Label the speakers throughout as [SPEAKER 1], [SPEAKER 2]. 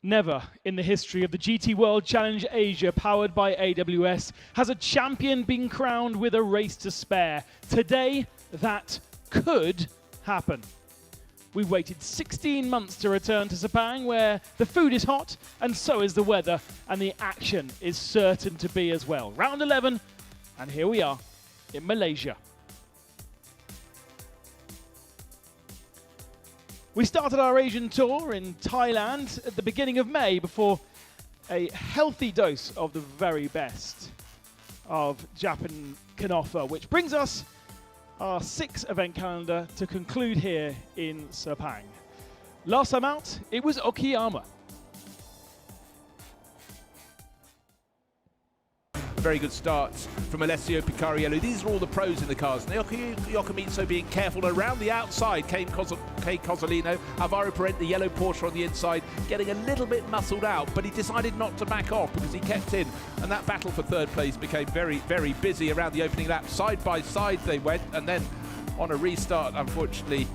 [SPEAKER 1] Never in the history of the GT World Challenge Asia, powered by AWS, has a champion been crowned with a race to spare. Today, that could happen. We've waited 16 months to return to Sepang, where the food is hot and so is the weather, and the action is certain to be as well. Round 11, and here we are in Malaysia. We started our Asian tour in Thailand at the beginning of May before a healthy dose of the very best of Japan can offer, which brings us our 6 event calendar to conclude here in Sepang. Last time out, it was Okayama.
[SPEAKER 2] Very good starts from Alessio Picariello. These are all the pros in the cars. Naoki Yokomitsu being careful. Around the outside came Cozzolino. Alvaro Parente, the yellow Porsche on the inside, getting a little bit muscled out, but he decided not to back off because he kept in. And that battle for third place became very, very busy around the opening lap. Side by side they went, and then on a restart, unfortunately,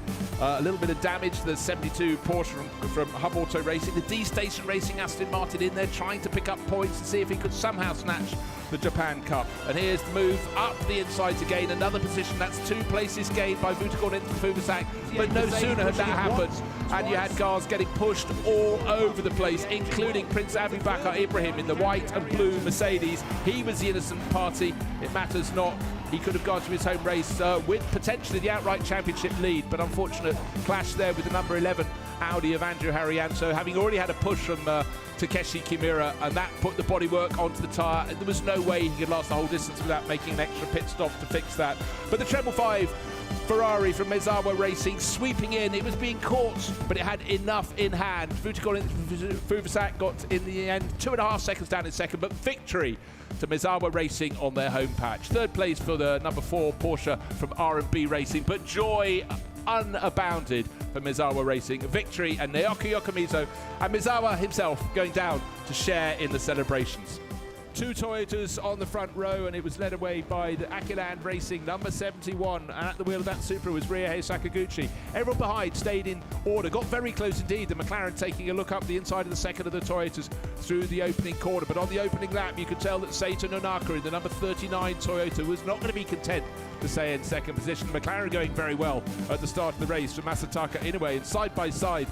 [SPEAKER 2] a little bit of damage to the 72 Porsche from Hub Auto Racing. The D-Station Racing Aston Martin in there trying to pick up points to see if he could somehow snatch the Japan Cup. And here's the move up the inside to gain another position. That's 2 places gained by Vuitton into Fuvasak. But no sooner had that happened, and you had cars getting pushed all over the place, including Prince Abu Bakr Ibrahim in the white and blue Mercedes. He was the innocent party. It matters not. He could have gone to his home race with potentially the outright championship lead, but unfortunate clash there with the number 11 Audi of Andrew Harrianto, having already had a push from Takeshi Kimura, and that put the bodywork onto the tyre. There was no way he could last the whole distance without making an extra pit stop to fix that. But the treble 5 Ferrari from Mezawa Racing sweeping in. It was being caught, but it had enough in hand. Fuvasak got in the end 2.5 seconds down in second, but victory to Mezawa Racing on their home patch. Third place for the number 4 Porsche from R&B Racing, but joy unabounded for Mezawa Racing. Victory, and Naoki Yokomitsu and Mezawa himself going down to share in the celebrations. 2 Toyotas on the front row, and it was led away by the Akiland Racing number 71, and at the wheel of that Supra was Ryohei Sakaguchi. Everyone behind stayed in order, got very close indeed. The McLaren taking a look up the inside of the second of the Toyotas through the opening corner, but on the opening lap you could tell that Seita Nonaka in the number 39 Toyota was not going to be content to stay in second position. McLaren going very well at the start of the race from Masataka Inoue, and side by side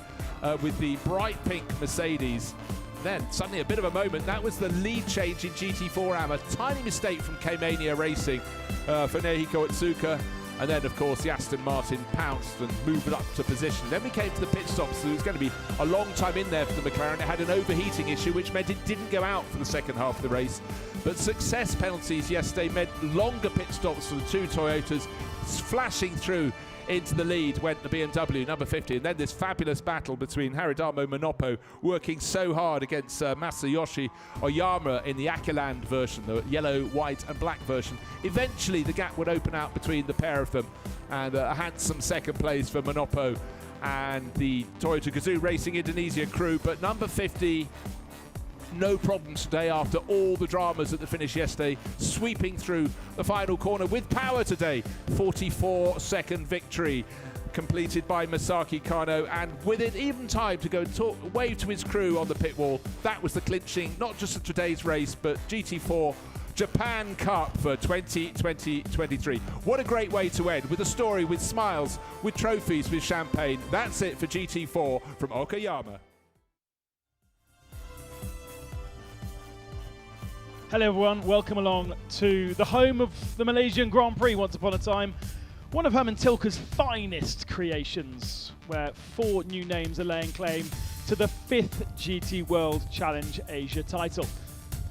[SPEAKER 2] with the bright pink Mercedes. Then suddenly a bit of a moment. That was the lead change in GT4 AM. A tiny mistake from K-Mania Racing for Nehiko Otsuka. And then, of course, the Aston Martin pounced and moved up to position. Then we came to the pit stops. So it was going to be a long time in there for the McLaren. It had an overheating issue, which meant it didn't go out for the second half of the race. But success penalties yesterday meant longer pit stops for the 2 Toyotas, flashing through into the lead went the BMW number 50, and then this fabulous battle between Haridamo Manopo working so hard against Masayoshi Oyama in the Akiland version, the yellow, white and black version. Eventually the gap would open out between the pair of them, and a handsome second place for Manopo and the Toyota Gazoo Racing Indonesia crew. But number 50, no problems today after all the dramas at the finish yesterday, sweeping through the final corner with power today. 44-second victory completed by Masaki Kano, and with it even time to go and wave to his crew on the pit wall. That was the clinching, not just of today's race, but GT4 Japan Cup for 2020-23. What a great way to end, with a story, with smiles, with trophies, with champagne. That's it for GT4 from Okayama.
[SPEAKER 1] Hello everyone, welcome along to the home of the Malaysian Grand Prix once upon a time. One of Herman Tilke's finest creations, where 4 new names are laying claim to the 5th GT World Challenge Asia title.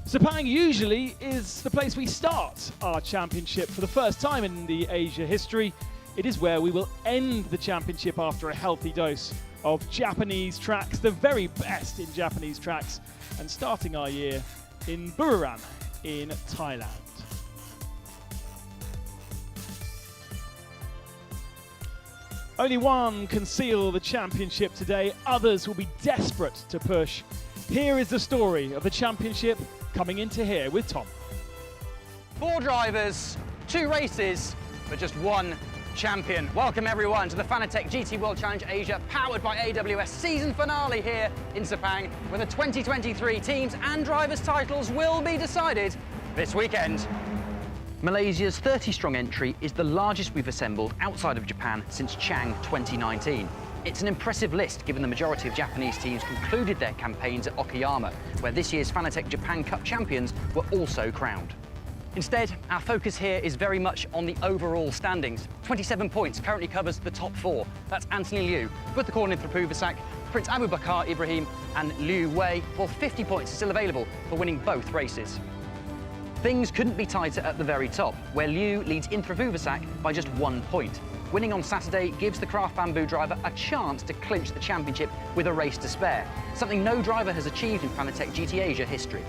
[SPEAKER 1] Sepang usually is the place we start our championship for the first time in the Asia history. It is where we will end the championship after a healthy dose of Japanese tracks, the very best in Japanese tracks, and starting our year in Buriram in Thailand. Only one can seal the championship today. Others will be desperate to push. Here is the story of the championship coming into here with Tom.
[SPEAKER 3] 4 drivers, 2 races, but just 1 champion. Welcome everyone to the Fanatec GT World Challenge Asia, powered by AWS season finale here in Sepang, where the 2023 teams and drivers' titles will be decided this weekend. Malaysia's 30-strong entry is the largest we've assembled outside of Japan since Chang 2019. It's an impressive list given the majority of Japanese teams concluded their campaigns at Okayama, where this year's Fanatec Japan Cup champions were also crowned. Instead, our focus here is very much on the overall standings. 27 points currently covers the top 4. That's Anthony Liu, Buthakorn Thrapuvasak, Prince Abu Bakar Ibrahim and Liu Wei, while 50 points are still available for winning both races. Things couldn't be tighter at the very top, where Liu leads Thrapuvasak by just 1 point. Winning on Saturday gives the Craft Bamboo driver a chance to clinch the championship with a race to spare, something no driver has achieved in Fanatec GT Asia history.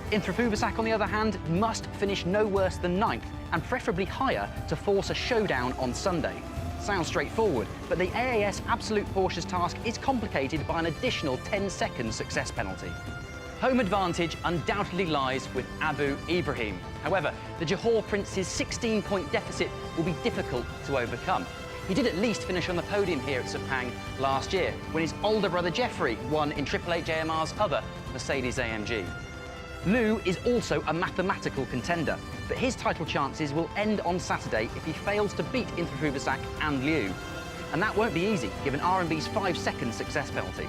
[SPEAKER 3] Thrapuvasak, on the other hand, must finish no worse than 9th, and preferably higher to force a showdown on Sunday. Sounds straightforward, but the AAS Absolute Porsche's task is complicated by an additional 10-second success penalty. Home advantage undoubtedly lies with Abu Ibrahim. However, the Johor Prince's 16-point deficit will be difficult to overcome. He did at least finish on the podium here at Sepang last year, when his older brother Jeffrey won in 888 JMR's other Mercedes AMG. Liu is also a mathematical contender, but his title chances will end on Saturday if he fails to beat Thrapuvasak and Liu. And that won't be easy, given RMB's 5-second success penalty.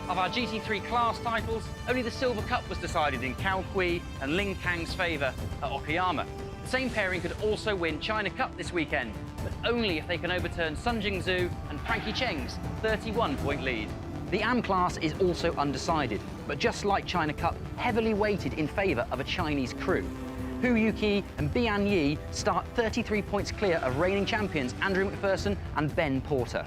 [SPEAKER 3] Of our GT3 class titles, only the Silver Cup was decided in Cao Kui and Ling Kang's favour at Okayama. The same pairing could also win China Cup this weekend, but only if they can overturn Sun Jingzhu and Panky Cheng's 31-point lead. The AM class is also undecided, but just like China Cup, heavily weighted in favour of a Chinese crew. Hu Yuqi and Bian Yi start 33 points clear of reigning champions Andrew McPherson and Ben Porter.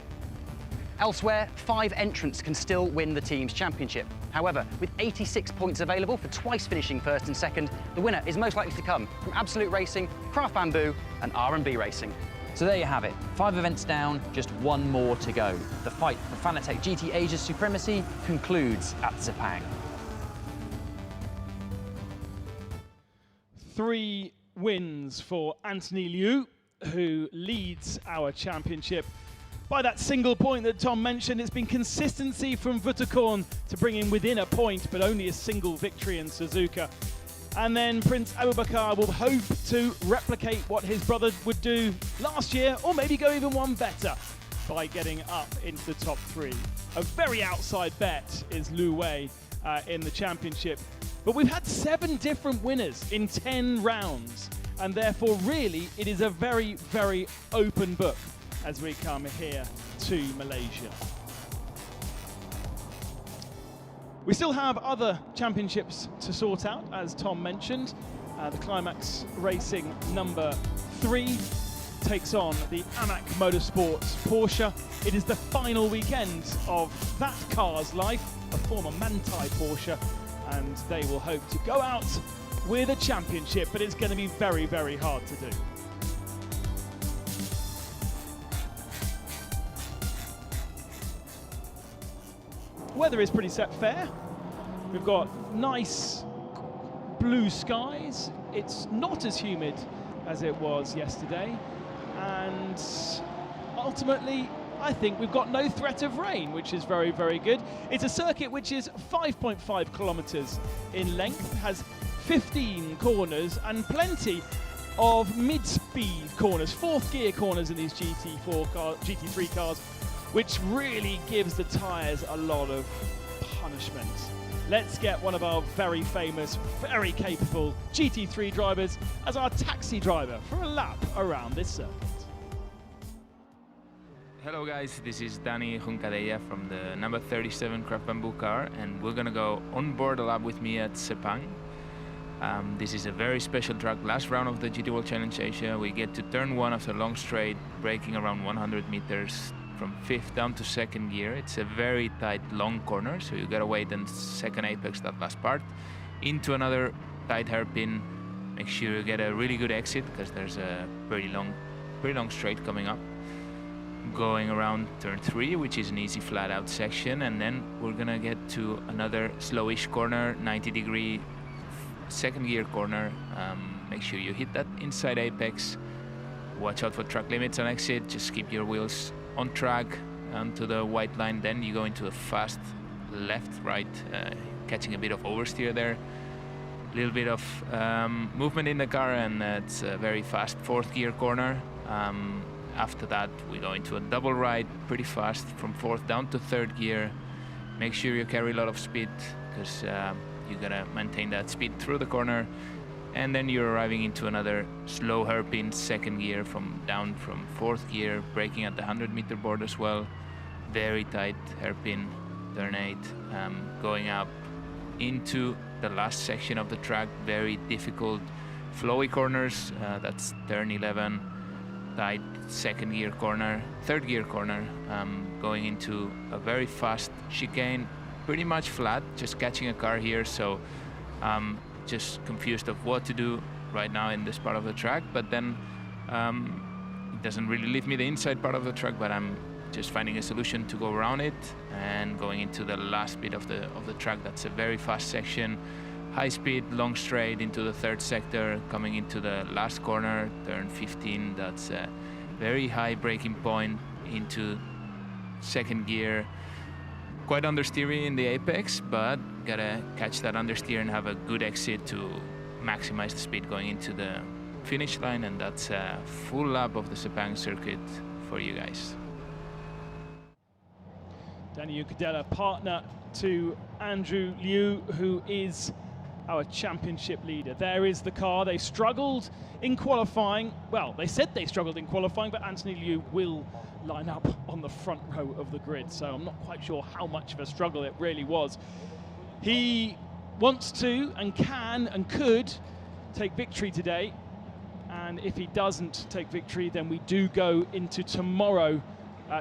[SPEAKER 3] Elsewhere, 5 entrants can still win the team's championship. However, with 86 points available for twice finishing 1st and 2nd, the winner is most likely to come from Absolute Racing, Craft Bamboo and R&B Racing. So there you have it, 5 events down, just 1 more to go. The fight for Fanatec GT Asia's supremacy concludes at Sepang.
[SPEAKER 1] 3 wins for Anthony Liu, who leads our championship by that single point that Tom mentioned. It's been consistency from Buthakorn to bring him within a point, but only a single victory in Suzuka. And then Prince Abubakar will hope to replicate what his brother would do last year, or maybe go even one better by getting up into the top 3. A very outside bet is Liu Wei in the championship. But we've had 7 different winners in 10 rounds, and therefore really it is a very, very open book as we come here to Malaysia. We still have other championships to sort out, as Tom mentioned. The Climax Racing number 3 takes on the AMAC Motorsports Porsche. It is the final weekend of that car's life, a former Manthai Porsche, and they will hope to go out with a championship, but it's going to be very, very hard to do. Weather is pretty set fair. We've got nice blue skies. It's not as humid as it was yesterday. And ultimately, I think we've got no threat of rain, which is very, very good. It's a circuit which is 5.5 kilometers in length, has 15 corners and plenty of mid-speed corners, 4th gear corners in these GT3 cars, which really gives the tyres a lot of punishment. Let's get one of our very famous, very capable GT3 drivers as our taxi driver for a lap around this circuit.
[SPEAKER 4] Hello guys, this is Danny Juncadeya from the number 37 Craft Bamboo car, and we're gonna go on board a lap with me at Sepang. This is a very special track, last round of the GT World Challenge Asia. We get to turn 1 after a long straight, braking around 100 meters from 5th down to 2nd gear. It's a very tight, long corner, so you gotta wait and 2nd apex that last part. Into another tight hairpin. Make sure you get a really good exit, because there's a pretty long straight coming up. Going around turn 3, which is an easy flat out section, and then we're gonna get to another slowish corner, 90-degree 2nd gear corner. Make sure you hit that inside apex, watch out for track limits on exit, just keep your wheels on track onto the white line, then you go into a fast left, right, catching a bit of oversteer there. A little bit of movement in the car, and it's a very fast fourth gear corner. After that, we go into a double right, pretty fast, from fourth down to third gear. Make sure you carry a lot of speed, because you gotta maintain that speed through the corner. And then you're arriving into another slow hairpin second gear down from fourth gear, braking at the 100-meter board as well. Very tight hairpin, turn 8, going up into the last section of the track. Very difficult, flowy corners. That's turn 11, tight second gear corner, third gear corner, going into a very fast chicane, pretty much flat, just catching a car here. So just confused of what to do right now in this part of the track, but then it doesn't really leave me the inside part of the track, but I'm just finding a solution to go around it and going into the last bit of the track. That's a very fast section, high speed, long straight into the third sector, coming into the last corner, turn 15. That's a very high braking point into second gear. Quite understeery in the apex, but gotta catch that understeer and have a good exit to maximize the speed going into the finish line, and that's a full lap of the Sepang circuit for you guys.
[SPEAKER 1] Danny Uncadella, partner to Andrew Liu, who is our championship leader. There is the car. They struggled in qualifying. Well, they said they struggled in qualifying, but Anthony Liu will line up on the front row of the grid, so I'm not quite sure how much of a struggle it really was. He wants to and can and could take victory today, and if he doesn't take victory, then we do go into tomorrow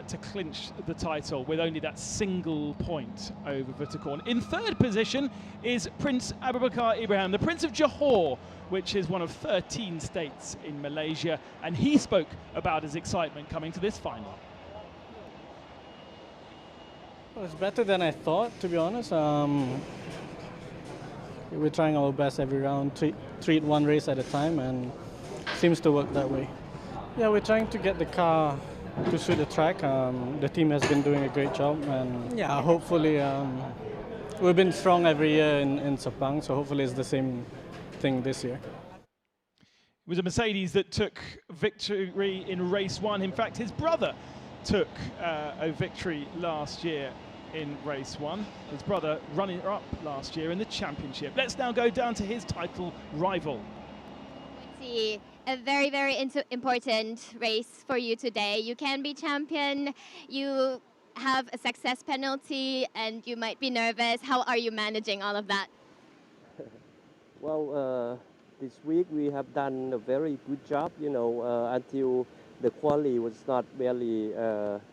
[SPEAKER 1] to clinch the title with only that single point over Vutakorn. In third position is Prince Abubakar Ibrahim, the Prince of Johor, which is one of 13 states in Malaysia, and he spoke about his excitement coming to this final.
[SPEAKER 5] Well, it's better than I thought, to be honest. We're trying our best every round, treat one race at a time, and it seems to work that way. Yeah, we're trying to get the car to suit the track. The team has been doing a great job, and yeah, hopefully we've been strong every year in Sepang, so hopefully it's the same thing this year.
[SPEAKER 1] It was a Mercedes that took victory in race 1. In fact, his brother took a victory last year in race 1. His brother runner-up last year in the championship. Let's now go down to his title rival.
[SPEAKER 6] See, a very, very important race for you today. You can be champion, you have a success penalty, and you might be nervous. How are you managing all of that?
[SPEAKER 7] Well, this week we have done a very good job, you know, until the quali was not really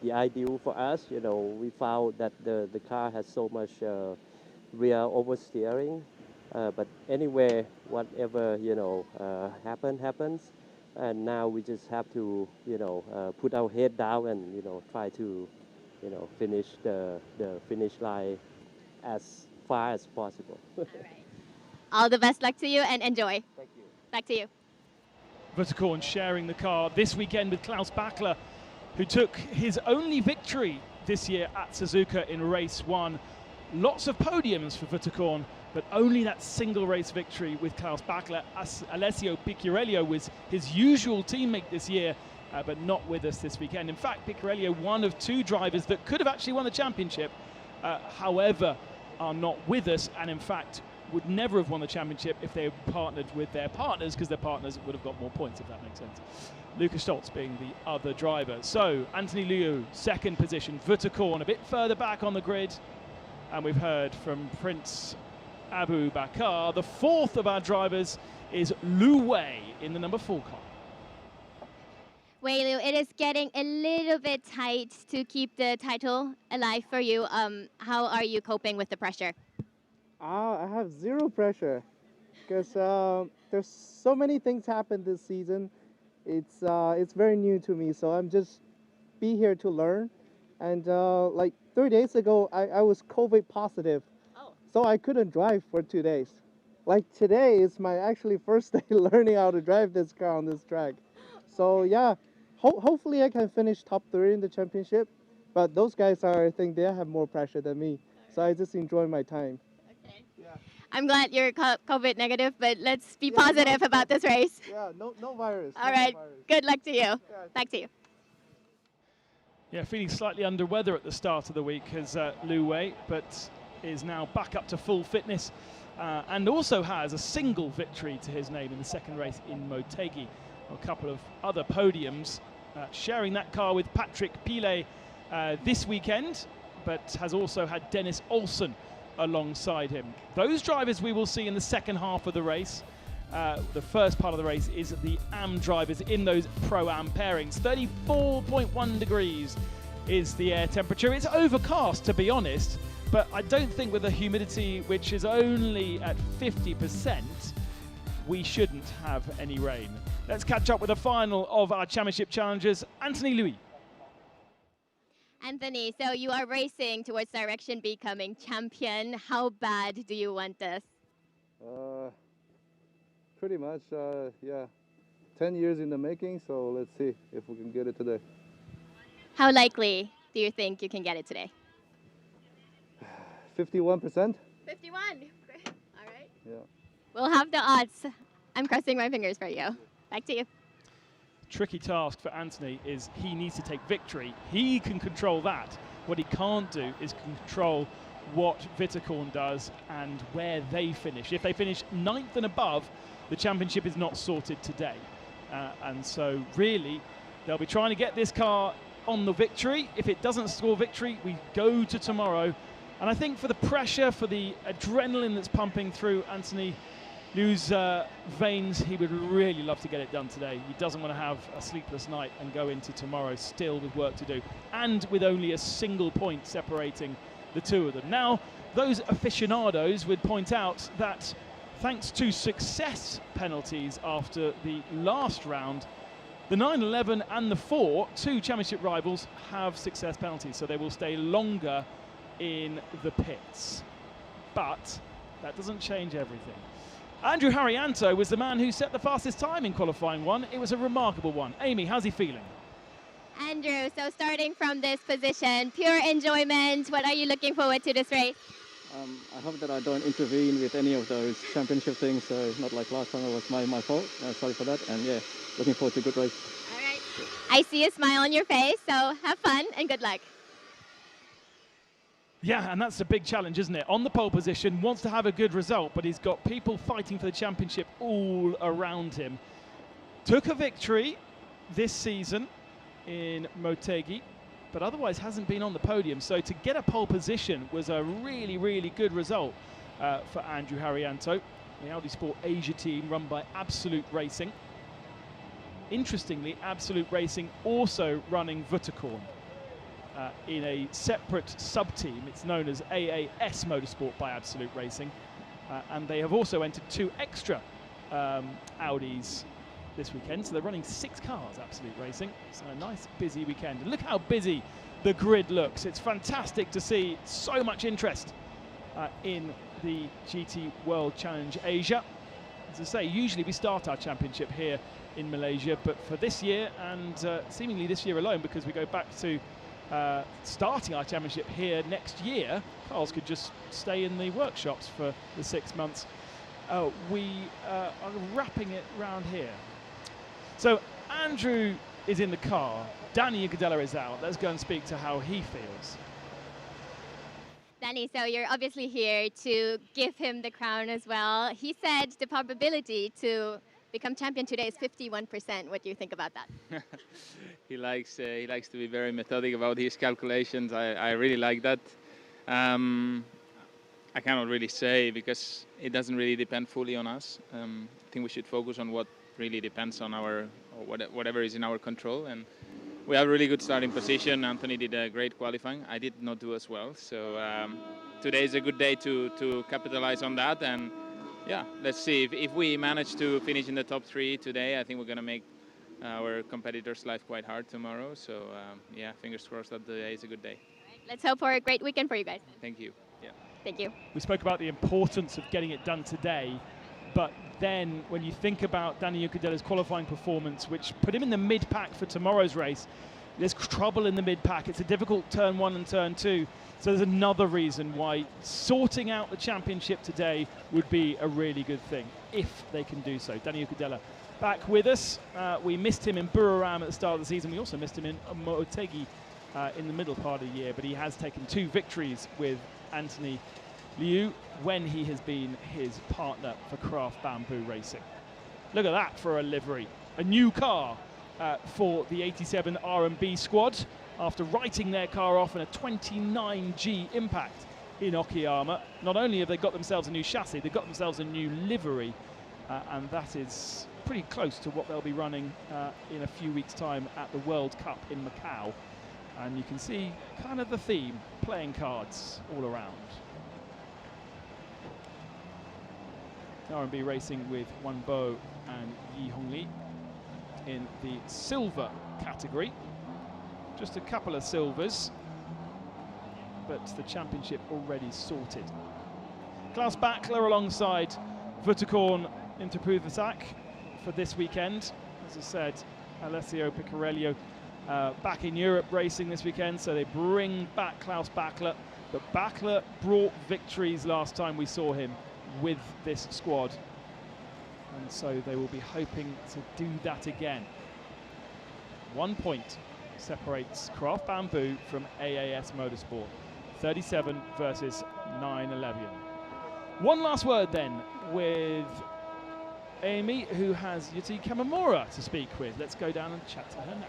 [SPEAKER 7] the ideal for us. You know, we found that the car has so much rear oversteering. But anyway, whatever, you know, happens. And now we just have to, you know, put our head down and, you know, try to, you know, finish the finish line as far as possible.
[SPEAKER 6] All right. All the best luck to you and enjoy.
[SPEAKER 7] Thank you.
[SPEAKER 6] Back to you.
[SPEAKER 1] Vutakorn sharing the car this weekend with Klaus Bachler, who took his only victory this year at Suzuka in race 1. Lots of podiums for Vutakorn, but only that single race victory with Klaus Bachler. Alessio Picciarello was his usual teammate this year, but not with us this weekend. In fact, Picciarello, one of 2 drivers that could have actually won the championship, however, are not with us, and in fact would never have won the championship if they had partnered with their partners, because their partners would have got more points, if that makes sense. Lucas Stoltz being the other driver. So Anthony Liu, second position. Vutakorn a bit further back on the grid. And we've heard from Prince Abu Bakar. The fourth of our drivers is Lu Wei in the number 4 car.
[SPEAKER 6] Wei Liu, it is getting a little bit tight to keep the title alive for you. How are you coping with the pressure?
[SPEAKER 8] I have zero pressure because there's so many things happen this season. It's very new to me, so I'm just be here to learn. And like 3 days ago, I was COVID positive, so I couldn't drive for 2 days. Like today is my actually first day learning how to drive this car on this track. So yeah, hopefully I can finish top 3 in the championship. But those guys I think they have more pressure than me. So I just enjoy my time.
[SPEAKER 6] Okay. I'm glad you're COVID negative, but let's be positive about this race.
[SPEAKER 8] Yeah, no virus.
[SPEAKER 6] All right. Good luck to you. Back to you.
[SPEAKER 1] Yeah, feeling slightly under weather at the start of the week as Lu Wei, but is now back up to full fitness and also has a single victory to his name in the second race in Motegi. A couple of other podiums, sharing that car with Patrick Pile this weekend, but has also had Dennis Olsen alongside him. Those drivers we will see in the second half of the race. The first part of the race is the AM drivers in those Pro-Am pairings. 34.1 degrees is the air temperature. It's overcast, to be honest, but I don't think with the humidity, which is only at 50%, we shouldn't have any rain. Let's catch up with the final of our championship challengers, Anthony Louis.
[SPEAKER 6] Anthony, so you are racing towards direction becoming champion. How bad do you want this?
[SPEAKER 9] Pretty much, yeah. 10 years in the making, so let's see if we can get it today.
[SPEAKER 6] How likely do you think you can get it today?
[SPEAKER 9] 51%?
[SPEAKER 6] 51. Great. All right.
[SPEAKER 9] Yeah.
[SPEAKER 6] We'll have the odds. I'm crossing my fingers for you. Back to you.
[SPEAKER 1] Tricky task for Anthony is he needs to take victory. He can control that. What he can't do is control what Vitakorn does and where they finish. If they finish 9th and above, the championship is not sorted today. And so really, they'll be trying to get this car on the victory. If it doesn't score victory, we go to tomorrow. And I think for the pressure, for the adrenaline that's pumping through Anthony Liu's veins, he would really love to get it done today. He doesn't want to have a sleepless night and go into tomorrow still with work to do, and with only a single point separating the two of them. Now, those aficionados would point out that thanks to success penalties after the last round, the 911 and the 4, two championship rivals, have success penalties, so they will stay longer in the pits. But that doesn't change everything. Andrew Harrianto was the man who set the fastest time in qualifying 1. It was a remarkable one. Amy, how's he feeling?
[SPEAKER 6] Andrew, so starting from this position, pure enjoyment. What are you looking forward to this race?
[SPEAKER 5] I hope that I don't intervene with any of those championship things, so not like last time it was my fault. Sorry for that, and yeah, looking forward to a good race.
[SPEAKER 6] All right. I see a smile on your face, so have fun and good luck.
[SPEAKER 1] Yeah, and that's a big challenge, isn't it? On the pole position, wants to have a good result, but he's got people fighting for the championship all around him. Took a victory this season in Motegi, but otherwise hasn't been on the podium. So to get a pole position was a really, really good result for Andrew Harrianto, the Audi Sport Asia team run by Absolute Racing. Interestingly, Absolute Racing also running Vitakorn in a separate sub-team. It's known as AAS Motorsport by Absolute Racing. And they have also entered 2 extra Audis this weekend. So they're running 6 cars, Absolute Racing. So a nice busy weekend. And look how busy the grid looks. It's fantastic to see so much interest in the GT World Challenge Asia. As I say, usually we start our championship here in Malaysia, but for this year and seemingly this year alone, because we go back to starting our championship here next year, cars could just stay in the workshops for the 6 months. We are wrapping it round here. So Andrew is in the car, Danny Gadella is out. Let's go and speak to how he feels.
[SPEAKER 6] Danny, so you're obviously here to give him the crown as well. He said the probability to become champion today is 51%. What do you think about that?
[SPEAKER 4] He likes to be very methodic about his calculations. I really like that. I cannot really say because it doesn't really depend fully on us. I think we should focus on what really depends on whatever is in our control. And we have a really good starting position. Anthony did a great qualifying. I did not do as well. So today is a good day to capitalize on that. And yeah, let's see. If we manage to finish in the top 3 today, I think we're going to make our competitors' life quite hard tomorrow. So yeah, fingers crossed that today is a good day.
[SPEAKER 6] Right, let's hope for a great weekend for you guys.
[SPEAKER 4] Thank you. Yeah.
[SPEAKER 6] Thank you.
[SPEAKER 1] We spoke about the importance of getting it done today. But then when you think about Danny Juncadela's qualifying performance, which put him in the mid-pack for tomorrow's race, there's trouble in the mid-pack. It's a difficult turn 1 and turn 2. So there's another reason why sorting out the championship today would be a really good thing, if they can do so. Danny Juncadela back with us. We missed him in Buriram at the start of the season. We also missed him in Motegi in the middle part of the year, but he has taken 2 victories with Anthony Liu when he has been his partner for Craft Bamboo Racing. Look at that for a livery. A new car for the 87 R&B squad after writing their car off in a 29G impact in Okayama. Not only have they got themselves a new chassis, they've got themselves a new livery, and that is pretty close to what they'll be running in a few weeks' time at the World Cup in Macau. And you can see kind of the theme, playing cards all around. R&B Racing with Wanbo and Yi Hongli in the silver category. Just a couple of silvers, but the championship already sorted. Klaus Bachler alongside Vutakorn Interpuvasak for this weekend. As I said, Alessio Piccarello back in Europe racing this weekend, so they bring back Klaus Bachler. But Bachler brought victories last time we saw him with this squad, and so they will be hoping to do that again. 1 point separates Craft Bamboo from AAS Motorsport, 37 versus 911. One last word then with Amy, who has Yuti Kamamura to speak with. Let's go down and chat to her now.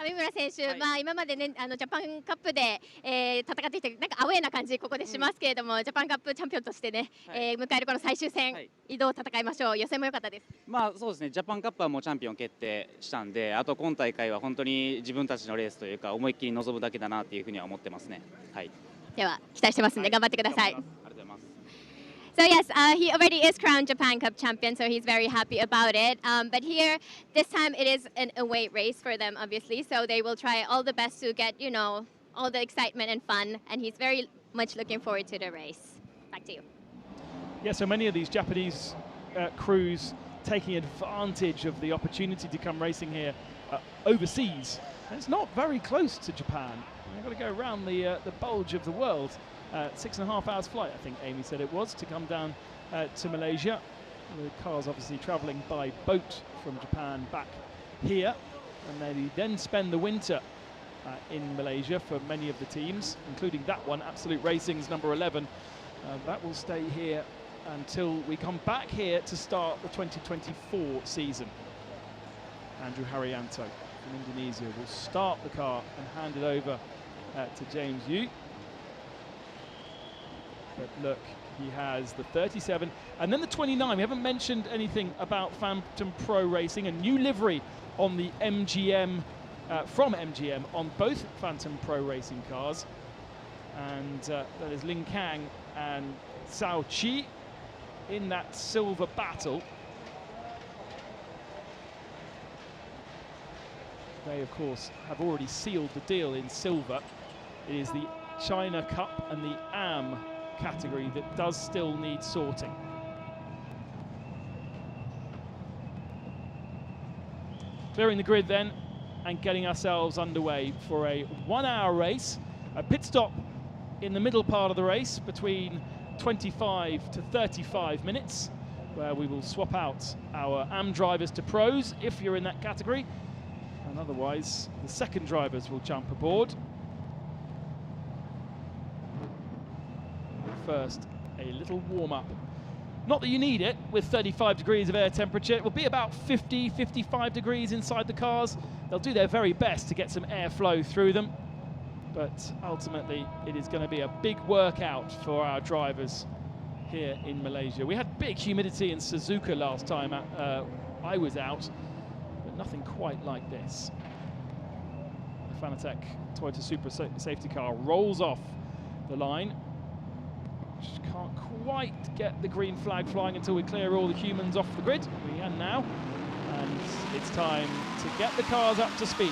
[SPEAKER 6] 上村選手、今までね、ジャパンカップで、戦ってきて、なんかアウェーな感じここでしますけれども、ジャパンカップチャンピオンとしてね、迎えるこの最終戦、どう戦いましょう。予選も良かったです。
[SPEAKER 10] そうですね。ジャパンカップはもうチャンピオン決定したんで、あと今大会は本当に自分たちのレースというか思いっきり臨むだけだなっていうふうには思ってますね。はい。
[SPEAKER 6] では期待してますんで、頑張ってください。
[SPEAKER 10] So
[SPEAKER 6] yes, he already is crowned Japan Cup champion, so he's very happy about it. But here, this time it is an away race for them, obviously. So they will try all the best to get, you know, all the excitement and fun. And he's very much looking forward to the race. Back to you.
[SPEAKER 1] Yeah, so many of these Japanese crews taking advantage of the opportunity to come racing here overseas. And it's not very close to Japan. You've got to go around the bulge of the world. 6.5 hours flight, I think Amy said it was, to come down to Malaysia. The car's obviously travelling by boat from Japan back here, and they then spend the winter in Malaysia for many of the teams, including that one, Absolute Racing's number 11. That will stay here until we come back here to start the 2024 season. Andrew Haryanto from Indonesia will start the car and hand it over to James Yu. But look, he has the 37 and then the 29. We haven't mentioned anything about Phantom Pro Racing, a new livery on the MGM, from MGM on both Phantom Pro Racing cars. And that is Ling Kang and Cao Chi in that silver battle. They, of course, have already sealed the deal in silver. It is the China Cup and the AM category that does still need sorting. Clearing the grid then and getting ourselves underway for a 1 hour race. A pit stop in the middle part of the race between 25 to 35 minutes, where we will swap out our AM drivers to pros if you're in that category, and otherwise the second drivers will jump aboard. First, a little warm-up. Not that you need it with 35 degrees of air temperature. It will be about 50, 55 degrees inside the cars. They'll do their very best to get some airflow through them, but ultimately it is going to be a big workout for our drivers here in Malaysia. We had big humidity in Suzuka last time I was out, but nothing quite like this. The Fanatec Toyota Supra safety car rolls off the line. Just can't quite get the green flag flying until we clear all the humans off the grid. We can now, and it's time to get the cars up to speed.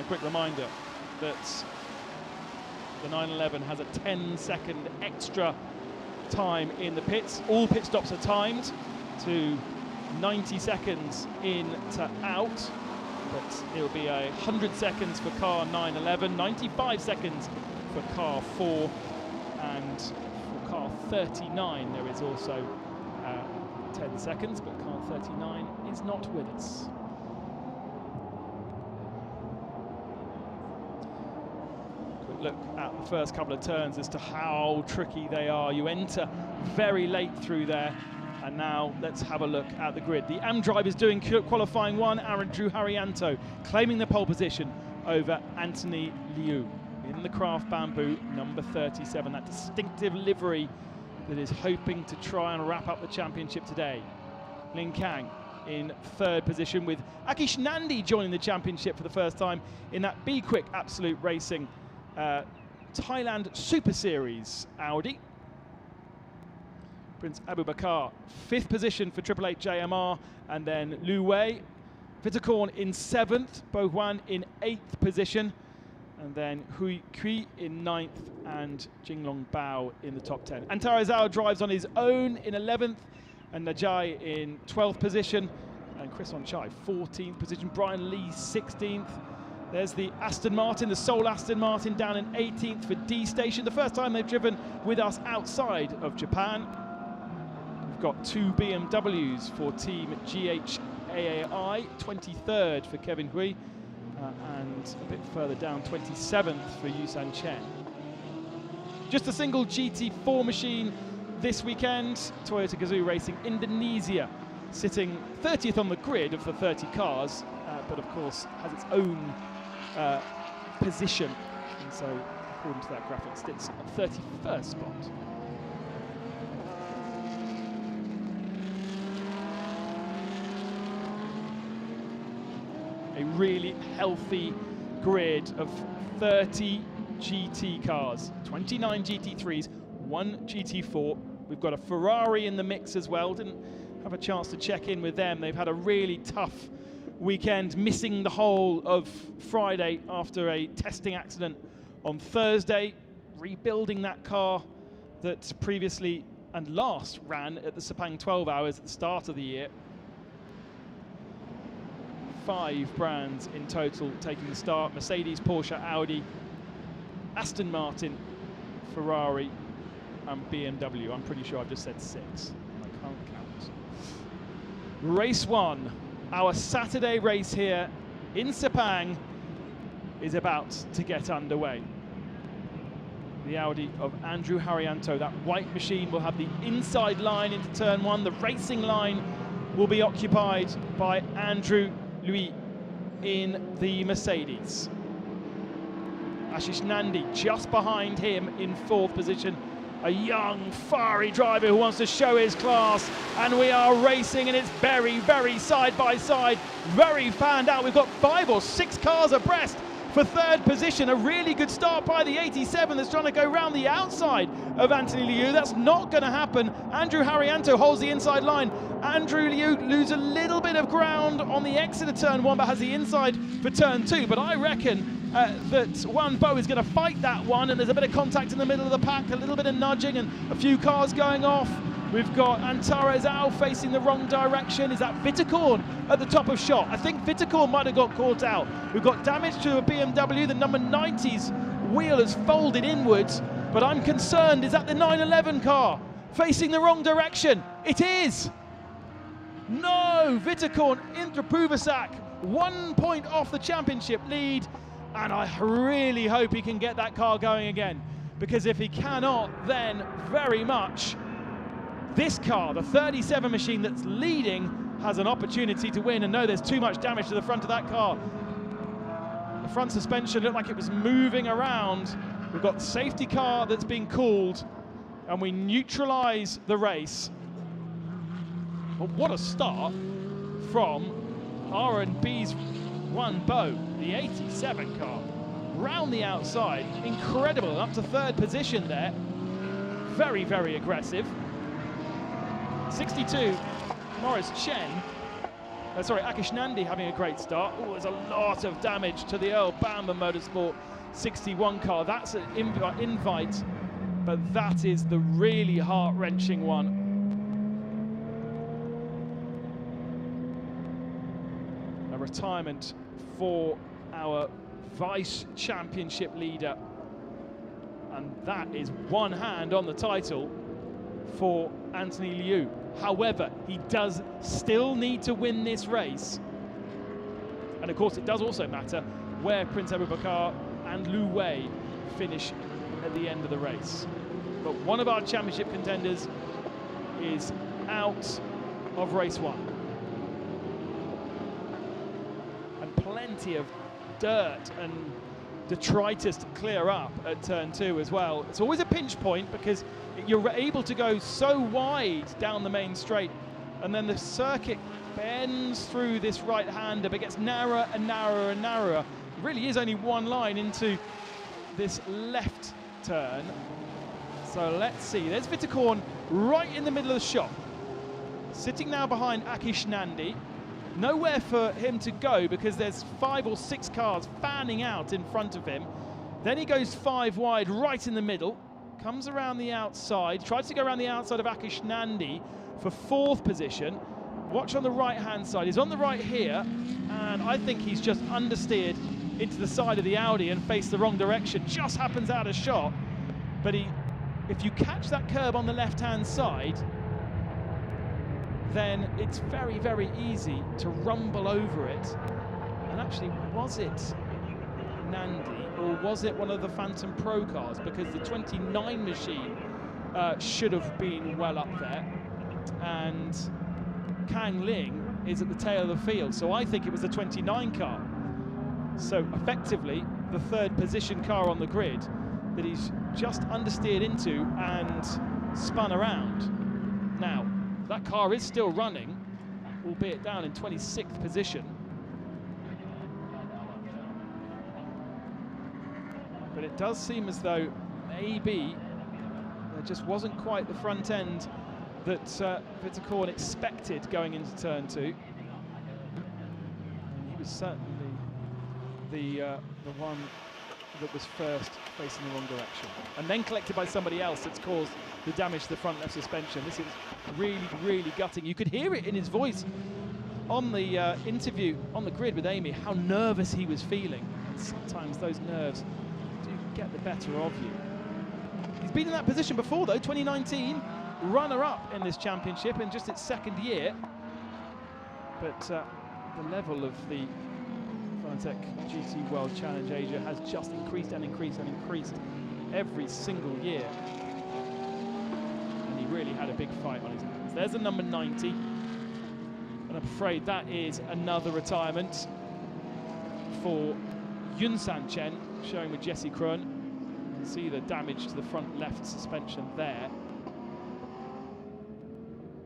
[SPEAKER 1] A quick reminder that the 911 has a 10-second extra time in the pits. All pit stops are timed to 90 seconds in to out, but it'll be 100 seconds for car 911, 95 seconds for car 4, and for car 39 there is also 10 seconds, but car 39 is not with us. Quick look at the first couple of turns as to how tricky they are. You enter very late through there, and now let's have a look at the grid. The AM drivers doing qualifying 1, Andrew Haryanto claiming the pole position over Anthony Liu in the Craft Bamboo number 37, that distinctive livery that is hoping to try and wrap up the championship today. Lin Kang in 3rd position, with Akish Nandi joining the championship for the first time in that Be Quick Absolute Racing Thailand Super Series Audi. Prince Abu Bakar, 5th position for Triple Eight JMR, and then Lu Wei. Vitakorn in 7th, Bo Huan in 8th position, and then Hui Kui in 9th, and Jinglong Bao in the top 10. Antara Zhao drives on his own in 11th, and Najai in 12th position, and Chris Onchai 14th position, Brian Lee 16th. There's the Aston Martin, the Seoul Aston Martin, down in 18th for D Station. The first time they've driven with us outside of Japan. We've got 2 BMWs for Team GHAAI, 23rd for Kevin Hui, and a bit further down, 27th for Yusan Chen. Just a single GT4 machine this weekend. Toyota Gazoo Racing Indonesia sitting 30th on the grid of the 30 cars, but of course has its own position, and so according to that graphic sits at 31st spot. A really healthy grid of 30 GT cars, 29 GT3s, 1 GT4. We've got a Ferrari in the mix as well. Didn't have a chance to check in with them. They've had a really tough weekend, missing the whole of Friday after a testing accident on Thursday, rebuilding that car that previously and last ran at the Sepang 12 hours at the start of the year. 5 brands in total taking the start: Mercedes, Porsche, Audi, Aston Martin, Ferrari and BMW. I'm pretty sure I've just said 6. I can't count. Race 1, our Saturday race here in Sepang, is about to get underway. The Audi of Andrew Haryanto, that white machine, will have the inside line into turn 1. The racing line will be occupied by Andrew Lui in the Mercedes. Ashish Nandi just behind him in 4th position. A young, fiery driver who wants to show his class, and we are racing, and it's very, very side by side, very fanned out. We've got 5 or 6 cars abreast for 3rd position. A really good start by the 87 that's trying to go round the outside of Anthony Liu. That's not going to happen. Andrew Haryanto holds the inside line. Andrew Liu loses a little bit of ground on the exit of turn 1, but has the inside for turn 2. But I reckon that Wan Bo is going to fight that one, and there's a bit of contact in the middle of the pack, a little bit of nudging and a few cars going off. We've got Antara Zhao facing the wrong direction. Is that Vitakorn at the top of shot? I think Vitakorn might have got caught out. We've got damage to a BMW. The number 90's wheel has folded inwards, but I'm concerned, is that the 911 car facing the wrong direction? It is! No! Vitakorn, Indra Puvasak, 1 point off the championship lead, and I really hope he can get that car going again, because if he cannot, then very much this car, the 37 machine that's leading, has an opportunity to win. And no, there's too much damage to the front of that car. The front suspension looked like it was moving around. We've got the safety car that's been called, and we neutralize the race. But what a start from R&B's Wan Bo, the 87 car. Round the outside, incredible, up to 3rd position there. Very, very aggressive. 62, Morris Chen Akish Nandi having a great start. Oh, there's a lot of damage to the Earl Bamber Motorsport 61 car. That's an invite, but that is the really heart-wrenching one. A retirement for our vice championship leader, and that is one hand on the title for Anthony Liu. However, he does still need to win this race, and of course it does also matter where Prince Abubakar and Lu Wei finish at the end of the race. But one of our championship contenders is out of race one, and plenty of dirt and detritus to clear up at turn 2 as well. It's always a pinch point because you're able to go so wide down the main straight, and then the circuit bends through this right-hander but gets narrower and narrower and narrower. It really is only one line into this left turn. So let's see, there's Vitakorn right in the middle of the shop, sitting now behind Akish Nandi. Nowhere for him to go because there's 5 or 6 cars fanning out in front of him. Then he goes 5 wide right in the middle, comes around the outside, tries to go around the outside of Akish Nandi for 4th position. Watch on the right-hand side, he's on the right here, and I think he's just understeered into the side of the Audi and faced the wrong direction. Just happens out of shot, but if you catch that curb on the left-hand side, then it's very, very easy to rumble over it. And actually, was it Nandi or was it one of the Phantom Pro cars? Because the 29 machine should have been well up there, and Kang Ling is at the tail of the field, so I think it was the 29 car. So effectively, the 3rd position car on the grid that he's just understeered into and spun around. Now, that car is still running, albeit down in 26th position. But it does seem as though maybe there just wasn't quite the front end that Vitakorn expected going into turn 2. He was certainly the one that was first facing the wrong direction, and then collected by somebody else that's caused the damage to the front left suspension. This is really, really gutting. You could hear it in his voice on the interview on the grid with Amy, how nervous he was feeling. Sometimes those nerves do get the better of you. He's been in that position before though, 2019, runner-up in this championship in just its 2nd year. But the level of the Fanatec GT World Challenge Asia has just increased and increased and increased every single year. And he really had a big fight on his hands. There's the number 90. And I'm afraid that is another retirement for Yun San Chen, showing with Jesse Krohn. You can see the damage to the front left suspension there.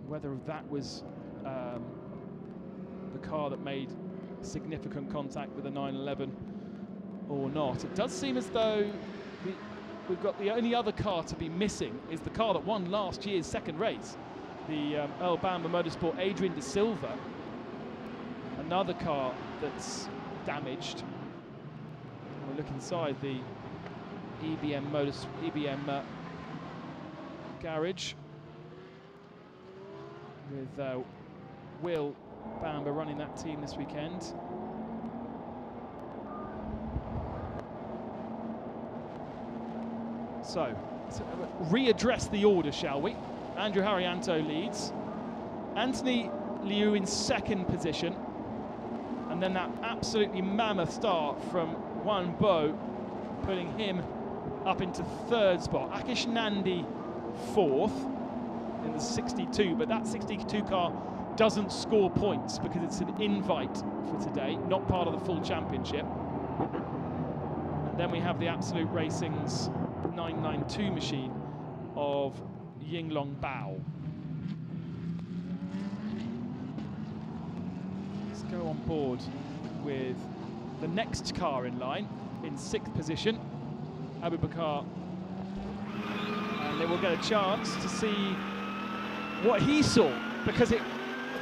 [SPEAKER 1] Whether that was the car that made significant contact with the 911 or not. It does seem as though we've got the only other car to be missing is the car that won last year's 2nd race, the Earl Bamber Motorsport Adrian De Silva. Another car that's damaged. We'll look inside the EBM garage with Will Bamber running that team this weekend. So, let's readdress the order, shall we? Andrew Haryanto leads. Anthony Liu in 2nd position. And then that absolutely mammoth start from Wan Bo, putting him up into 3rd spot. Akish Nandi 4th in the 62, but that 62 car doesn't score points because it's an invite for today, not part of the full championship. And then we have the Absolute Racing's 992 machine of Yinglong Bao. Let's go on board with the next car in line in 6th position, Abubakar, and they will get a chance to see what he saw, because it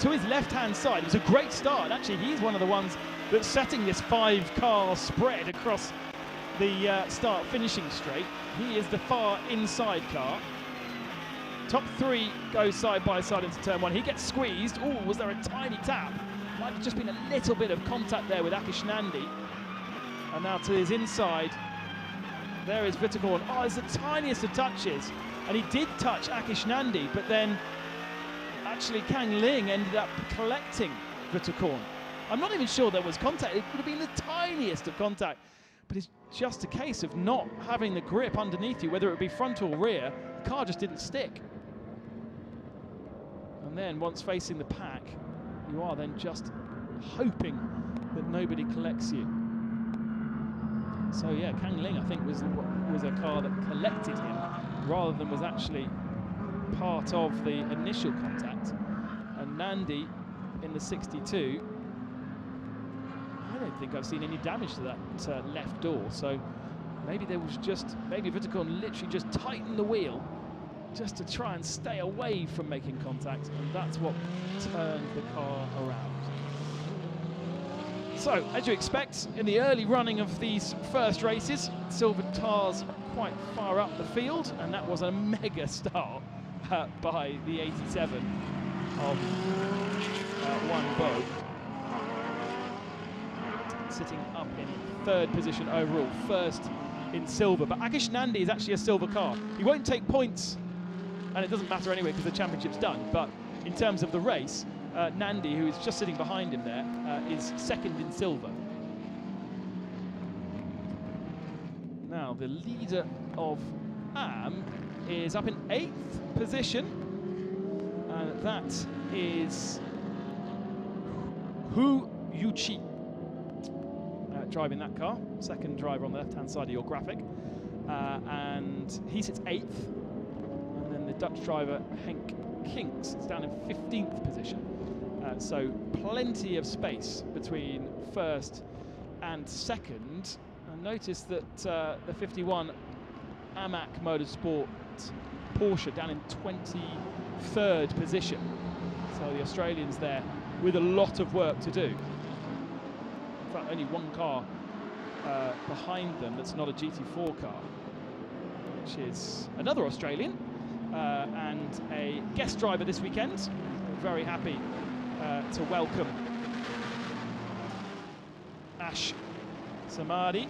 [SPEAKER 1] to his left-hand side. It was a great start. Actually, he's one of the ones that's setting this 5-car spread across the start-finishing straight. He is the far inside car. Top 3 go side by side into turn 1. He gets squeezed. Oh, was there a tiny tap? Might have just been a little bit of contact there with Akish Nandi. And now to his inside. There is Vitakorn. Oh, it's the tiniest of touches. And he did touch Akish Nandi, but then actually Kang Ling ended up collecting Vitakorn. I'm not even sure there was contact. It would have been the tiniest of contact. But it's just a case of not having the grip underneath you, whether it be front or rear. The car just didn't stick. And then once facing the pack, you are then just hoping that nobody collects you. So yeah, Kang Ling, I think, was a car that collected him rather than was actually part of the initial contact. And Nandi in the 62, I don't think I've seen any damage to that left door. So maybe there was just, maybe Vitakorn literally just tightened the wheel just to try and stay away from making contact, and that's what turned the car around. So, as you expect, in the early running of these first races, Silver Tars quite far up the field, and that was a mega start by the 87 of Wan Bo, sitting up in 3rd position overall, 1st in silver. But Akish Nandi is actually a silver car. He won't take points, and it doesn't matter anyway because the championship's done, but in terms of the race, Nandi, who is just sitting behind him there, is 2nd in silver. Now, the leader of AM is up in 8th position, and that is Hu Yuchi driving that car, 2nd driver on the left-hand side of your graphic, and he sits 8th. The Dutch driver Henk Kinks is down in 15th position. So plenty of space between 1st and 2nd. And notice that the 51 AMAC Motorsport Porsche down in 23rd position. So the Australians there with a lot of work to do. In fact, only one car behind them that's not a GT4 car, which is another Australian. And a guest driver this weekend. We're very happy to welcome Ash Samadi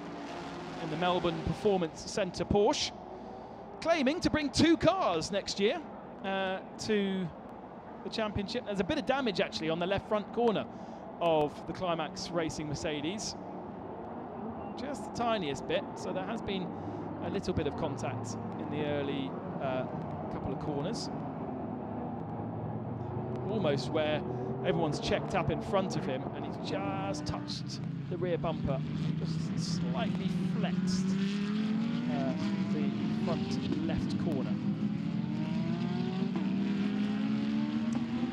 [SPEAKER 1] in the Melbourne Performance Centre Porsche, claiming to bring 2 cars next year to the championship. There's a bit of damage actually on the left front corner of the Climax Racing Mercedes, just the tiniest bit, so there has been a little bit of contact in the early couple of corners, almost where everyone's checked up in front of him and he's just touched the rear bumper, just slightly flexed the front left corner.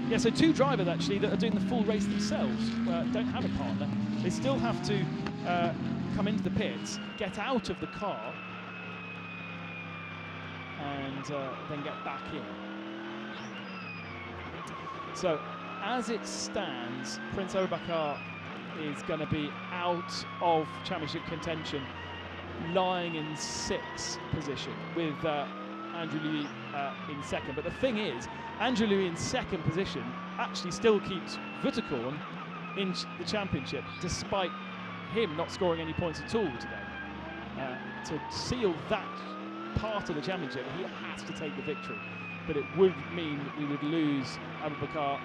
[SPEAKER 1] Yeah, so 2 drivers actually that are doing the full race themselves, don't have a partner. They still have to come into the pits, get out of the car, and then get back in. So, as it stands, Prince Abubakar is going to be out of championship contention, lying in 6th position with Andrew Louis in 2nd. But the thing is, Andrew Louis in 2nd position actually still keeps Vitakorn in the championship, despite him not scoring any points at all today. To seal that part of the championship, he has to take the victory, but it would mean that we would lose Abubakar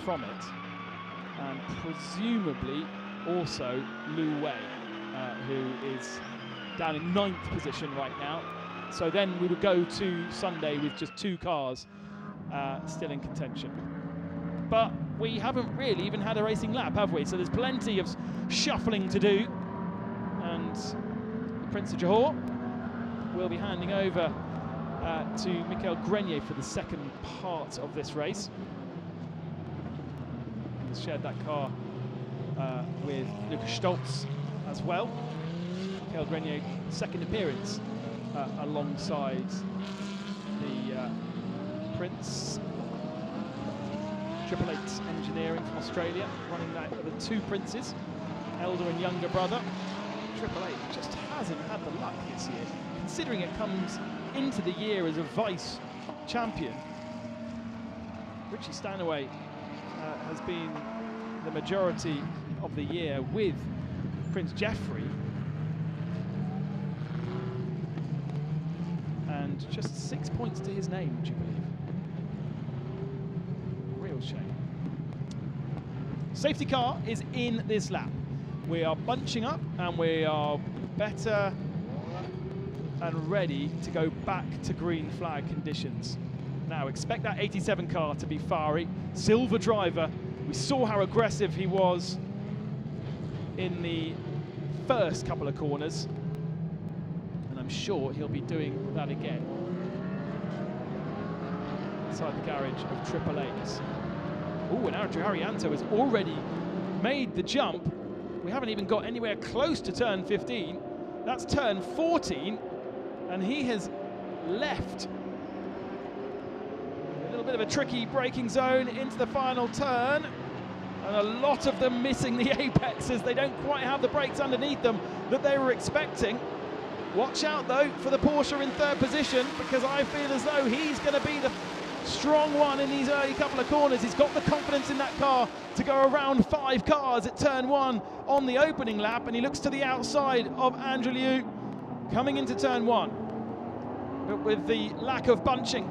[SPEAKER 1] from it, and presumably also Lu Wei, who is down in 9th position right now. So then we would go to Sunday with just 2 cars still in contention. But we haven't really even had a racing lap, have we? So there's plenty of shuffling to do, and the Prince of Johor will be handing over to Michael Grenier for the 2nd part of this race. He's shared that car with Lucas Stoltz as well. Michael Grenier, 2nd appearance alongside the Prince. Triple Eight Engineering from Australia, running that with the two princes, elder and younger brother. Triple Eight just hasn't had the luck this year, considering it comes into the year as a vice champion. Richie Stanaway has been the majority of the year with Prince Geoffrey, and just 6 points to his name, would you believe? Real shame. Safety car is in this lap. We are bunching up and we are better and ready to go back to green flag conditions. Now expect that 87 car to be fiery. Silver driver. We saw how aggressive he was in the first couple of corners, and I'm sure he'll be doing that again. Inside the garage of Triple Eight. Oh, and Andrew Harrianto has already made the jump. We haven't even got anywhere close to turn 15. That's turn 14, and he has left. A little bit of a tricky braking zone into the final turn, and a lot of them missing the apex as they don't quite have the brakes underneath them that they were expecting. Watch out though for the Porsche in third position, because I feel as though he's going to be the strong one in these early couple of corners. He's got the confidence in that car to go around 5 cars at turn 1 on the opening lap, and he looks to the outside of Andrew Liu coming into turn 1. But with the lack of bunching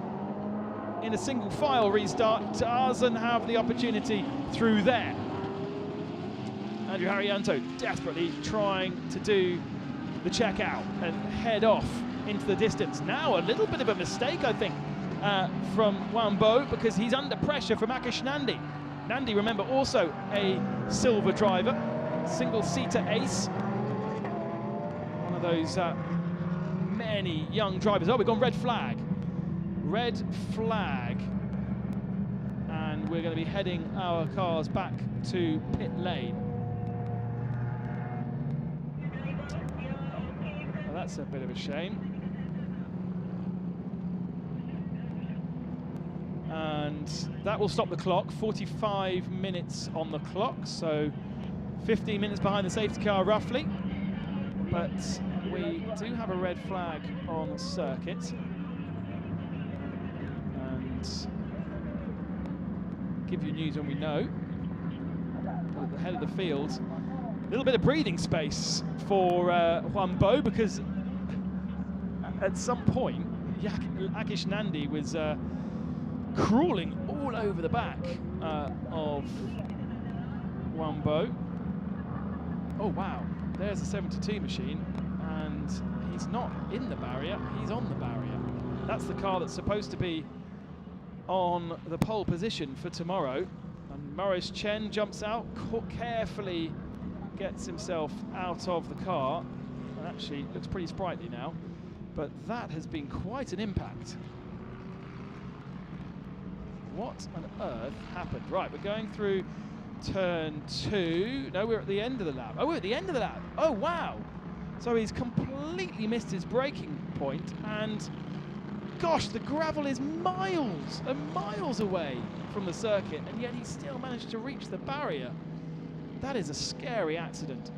[SPEAKER 1] in a single file restart, doesn't have the opportunity through there. Andrew Harrianto desperately trying to do the checkout and head off into the distance. Now a little bit of a mistake, I think, from Wambo, because he's under pressure from Akish Nandi. Nandi, remember, also a silver driver, single-seater ace. One of those many young drivers. Oh, we've gone red flag. Red flag. And we're going to be heading our cars back to pit lane. Well, that's a bit of a shame. And that will stop the clock. 45 minutes on the clock, so 15 minutes behind the safety car roughly. But we do have a red flag on circuit. And give you news when we know. At the head of the field, a little bit of breathing space for Wambo, because at some point Akish Nandi was crawling all over the back of Wambo. Oh wow, there's a 72 machine, and he's not in the barrier, he's on the barrier. That's the car that's supposed to be on the pole position for tomorrow. And Maurice Chen jumps out, carefully gets himself out of the car, and actually looks pretty sprightly now. But that has been quite an impact. What on earth happened? Right, we're going through turn 2. No, we're at the end of the lap. Oh, we're at the end of the lap. Oh, wow. So he's completely missed his braking point, and gosh, the gravel is miles and miles away from the circuit, and yet he still managed to reach the barrier. That is a scary accident.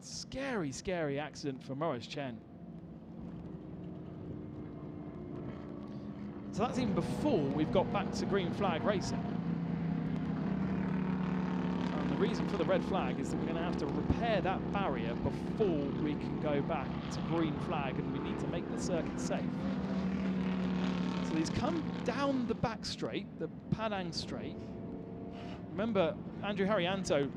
[SPEAKER 1] Scary, scary accident for Maurice Chen. So that's even before we've got back to green flag racing. And the reason for the red flag is that we're going to have to repair that barrier before we can go back to green flag, and we need to make the circuit safe. So he's come down the back straight, the Padang straight. Remember, Andrew Harrianto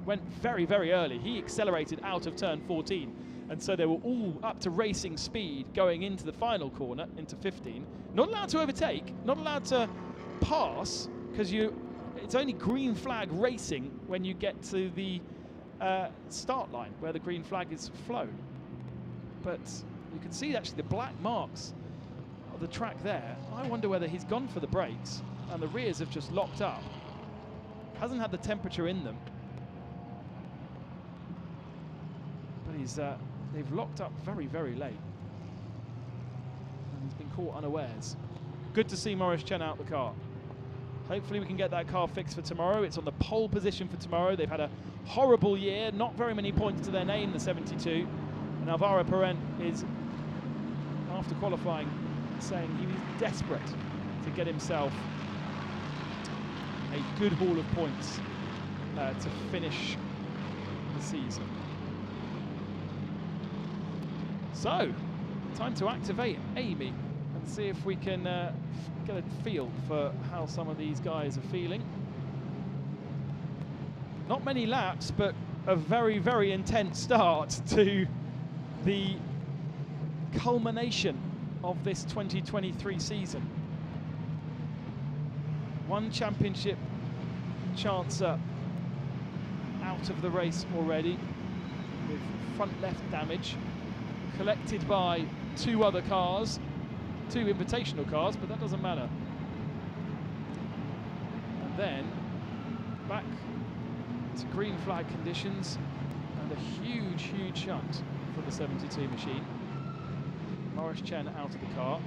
[SPEAKER 1] went very, very early. He accelerated out of turn 14. And so they were all up to racing speed going into the final corner, into 15. Not allowed to overtake, not allowed to pass, because it's only green flag racing when you get to the start line, where the green flag is flown. But you can see actually the black marks of the track there. I wonder whether he's gone for the brakes and the rears have just locked up. Hasn't had the temperature in them. But they've locked up very, very late. And he's been caught unawares. Good to see Maurice Chen out the car. Hopefully we can get that car fixed for tomorrow. It's on the pole position for tomorrow. They've had a horrible year, not very many points to their name, the 72. And Alvaro Parent is, after qualifying, saying he was desperate to get himself a good haul of points to finish the season. So, time to activate Amy and see if we can get a feel for how some of these guys are feeling. Not many laps, but a very, very intense start to the culmination of this 2023 season. One championship chancer out of the race already with front left damage, collected by two other cars, two invitational cars, but that doesn't matter. And then back to green flag conditions and a huge, huge shunt for the 72 machine. Morris Chen out of the car.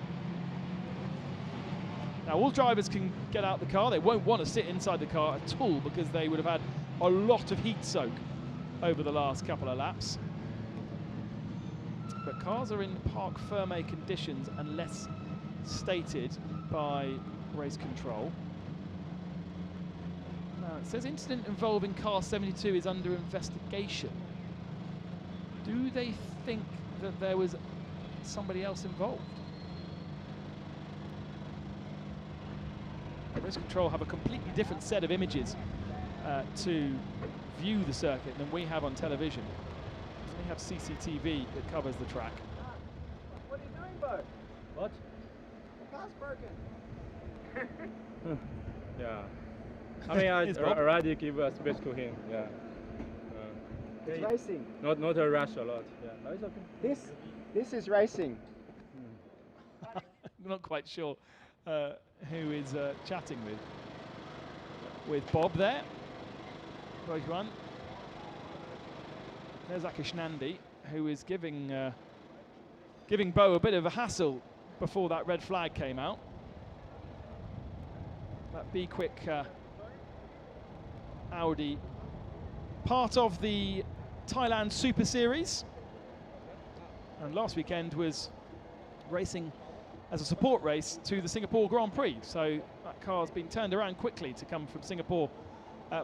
[SPEAKER 1] Now all drivers can get out the car. They won't want to sit inside the car at all because they would have had a lot of heat soak over the last couple of laps. But cars are in parc fermé conditions unless stated by race control. Now it says incident involving car 72 is under investigation. Do they think that there was somebody else involved? Race control have a completely different set of images to view the circuit than we have on television. We have CCTV that covers the track.
[SPEAKER 11] What are you doing, bud?
[SPEAKER 12] What?
[SPEAKER 11] The car's broken.
[SPEAKER 12] Yeah. I mean, I already give a special hint. Yeah.
[SPEAKER 11] It's racing.
[SPEAKER 12] Not a rush a lot. Yeah. No, it's okay.
[SPEAKER 11] This is racing.
[SPEAKER 1] I'm not quite sure who is chatting with Bob there. Rojuan. There's Akish Nandi, who is giving Bo a bit of a hassle before that red flag came out. That Be Quick Audi, part of the Thailand Super Series, and last weekend was racing as a support race to the Singapore Grand Prix. So that car's been turned around quickly to come from Singapore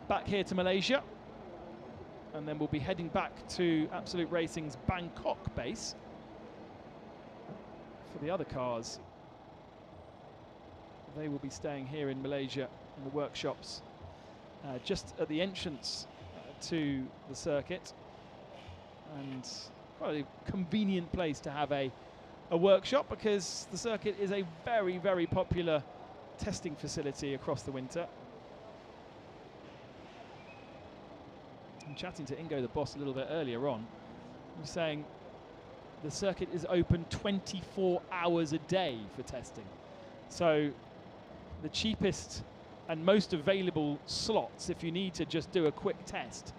[SPEAKER 1] back here to Malaysia. And then we'll be heading back to Absolute Racing's Bangkok base for the other cars. They will be staying here in Malaysia in the workshops just at the entrance to the circuit, and quite a convenient place to have a workshop because the circuit is a very, very popular testing facility across the winter. I'm chatting to Ingo, the boss, a little bit earlier on. He was saying the circuit is open 24 hours a day for testing. So the cheapest and most available slots, if you need to just do a quick test,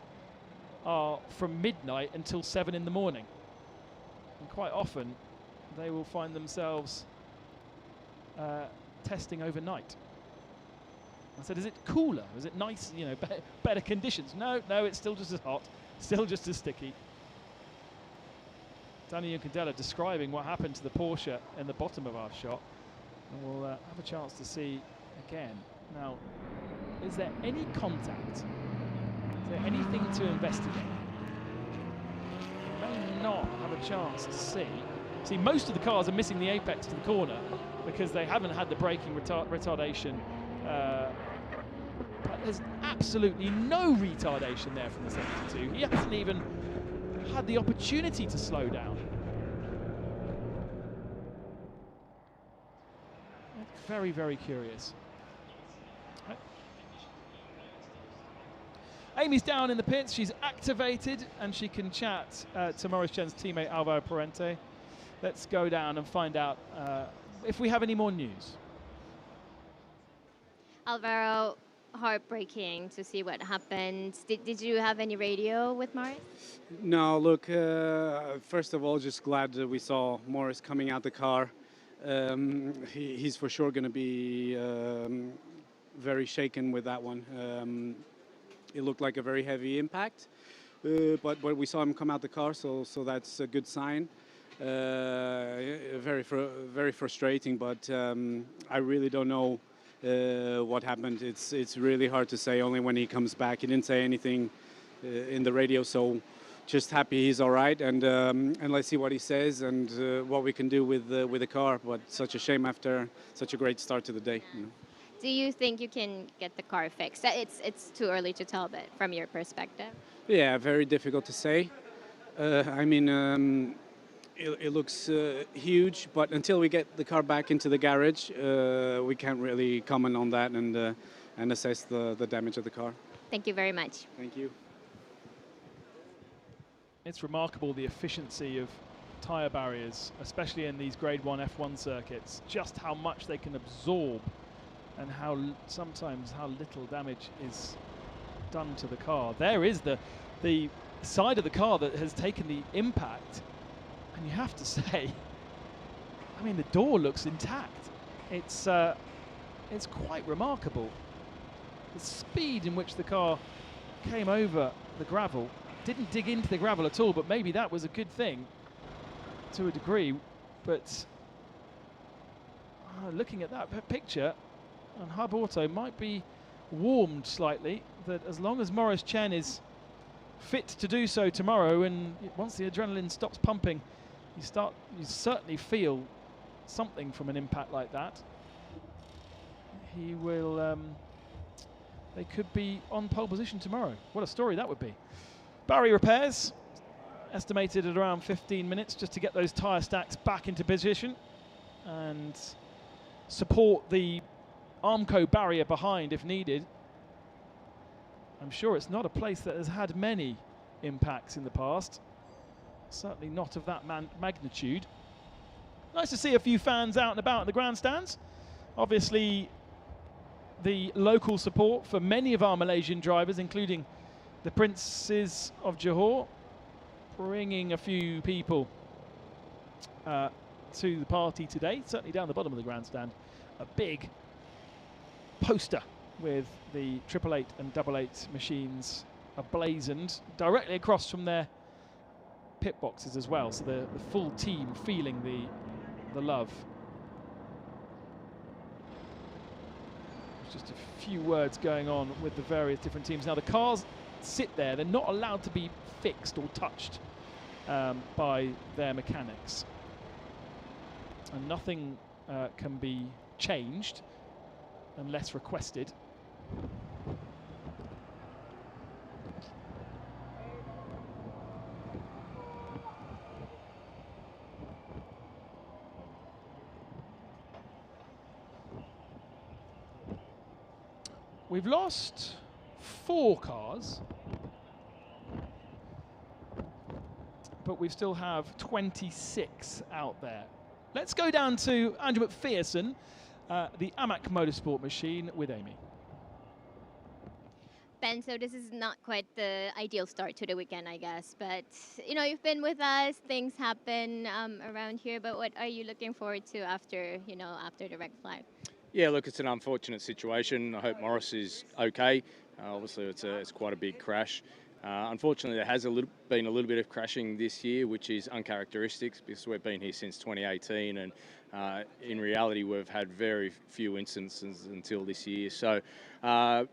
[SPEAKER 1] are from midnight until 7 in the morning. And quite often they will find themselves testing overnight. I said, is it cooler? Is it nice, you know, better conditions? No, it's still just as hot, still just as sticky. Danny Uncadella describing what happened to the Porsche in the bottom of our shot. And we'll have a chance to see again. Now, is there any contact? Is there anything to investigate? We may not have a chance to see. See, most of the cars are missing the apex to the corner because they haven't had the braking retardation. But there's absolutely no retardation there from the 72. He hasn't even had the opportunity to slow down. Very, very curious. Amy's down in the pits. She's activated and she can chat to Morris Chen's teammate Alvaro Parente. Let's go down and find out if we have any more news.
[SPEAKER 6] Alvaro, heartbreaking to see what happened. Did you have any radio with Morris?
[SPEAKER 13] No, look, first of all, just glad that we saw Morris coming out the car. He's for sure going to be very shaken with that one. It looked like a very heavy impact, but we saw him come out the car, so that's a good sign. Very frustrating, but I really don't know what happened. It's really hard to say. Only when he comes back, he didn't say anything in the radio, so just happy he's all right, and let's see what he says and what we can do with the car. But such a shame after such a great start to the day. You know.
[SPEAKER 6] Do you think you can get the car fixed? It's too early to tell, but from your perspective.
[SPEAKER 13] Yeah, very difficult to say. I mean. It looks huge, but until we get the car back into the garage, we can't really comment on that and assess the damage of the car.
[SPEAKER 6] Thank you very much.
[SPEAKER 13] Thank you.
[SPEAKER 1] It's remarkable the efficiency of tyre barriers, especially in these Grade 1 F1 circuits, just how much they can absorb and sometimes how little damage is done to the car. There is the side of the car that has taken the impact. And you have to say, I mean, the door looks intact. It's quite remarkable. The speed in which the car came over the gravel, didn't dig into the gravel at all, but maybe that was a good thing to a degree. But looking at that picture, and Hub Auto might be warmed slightly, that as long as Maurice Chen is fit to do so tomorrow, and once the adrenaline stops pumping, you certainly feel something from an impact like that. He will, they could be on pole position tomorrow. What a story that would be. Barrier repairs, estimated at around 15 minutes just to get those tyre stacks back into position and support the Armco barrier behind if needed. I'm sure it's not a place that has had many impacts in the past. Certainly not of that magnitude. Nice to see a few fans out and about in the grandstands. Obviously, the local support for many of our Malaysian drivers, including the Princes of Johor, bringing a few people to the party today. Certainly down the bottom of the grandstand, a big poster with the 888 and 88 machines ablazoned directly across from their pit boxes as well, so the full team feeling the love. There's just a few words going on with the various different teams. Now the cars sit there, they're not allowed to be fixed or touched by their mechanics, and nothing can be changed unless requested. We've lost 4 cars, but we still have 26 out there. Let's go down to Andrew McPherson, the AMAC Motorsport machine, with Amy.
[SPEAKER 6] Ben, so this is not quite the ideal start to the weekend, I guess, but you know, you've been with us, things happen around here, but what are you looking forward to after the red flag?
[SPEAKER 14] Yeah, look, it's an unfortunate situation. I hope Morris is okay. Obviously, it's quite a big crash. Unfortunately, there has been a little bit of crashing this year, which is uncharacteristic because we've been here since 2018, and in reality, we've had very few instances until this year. So,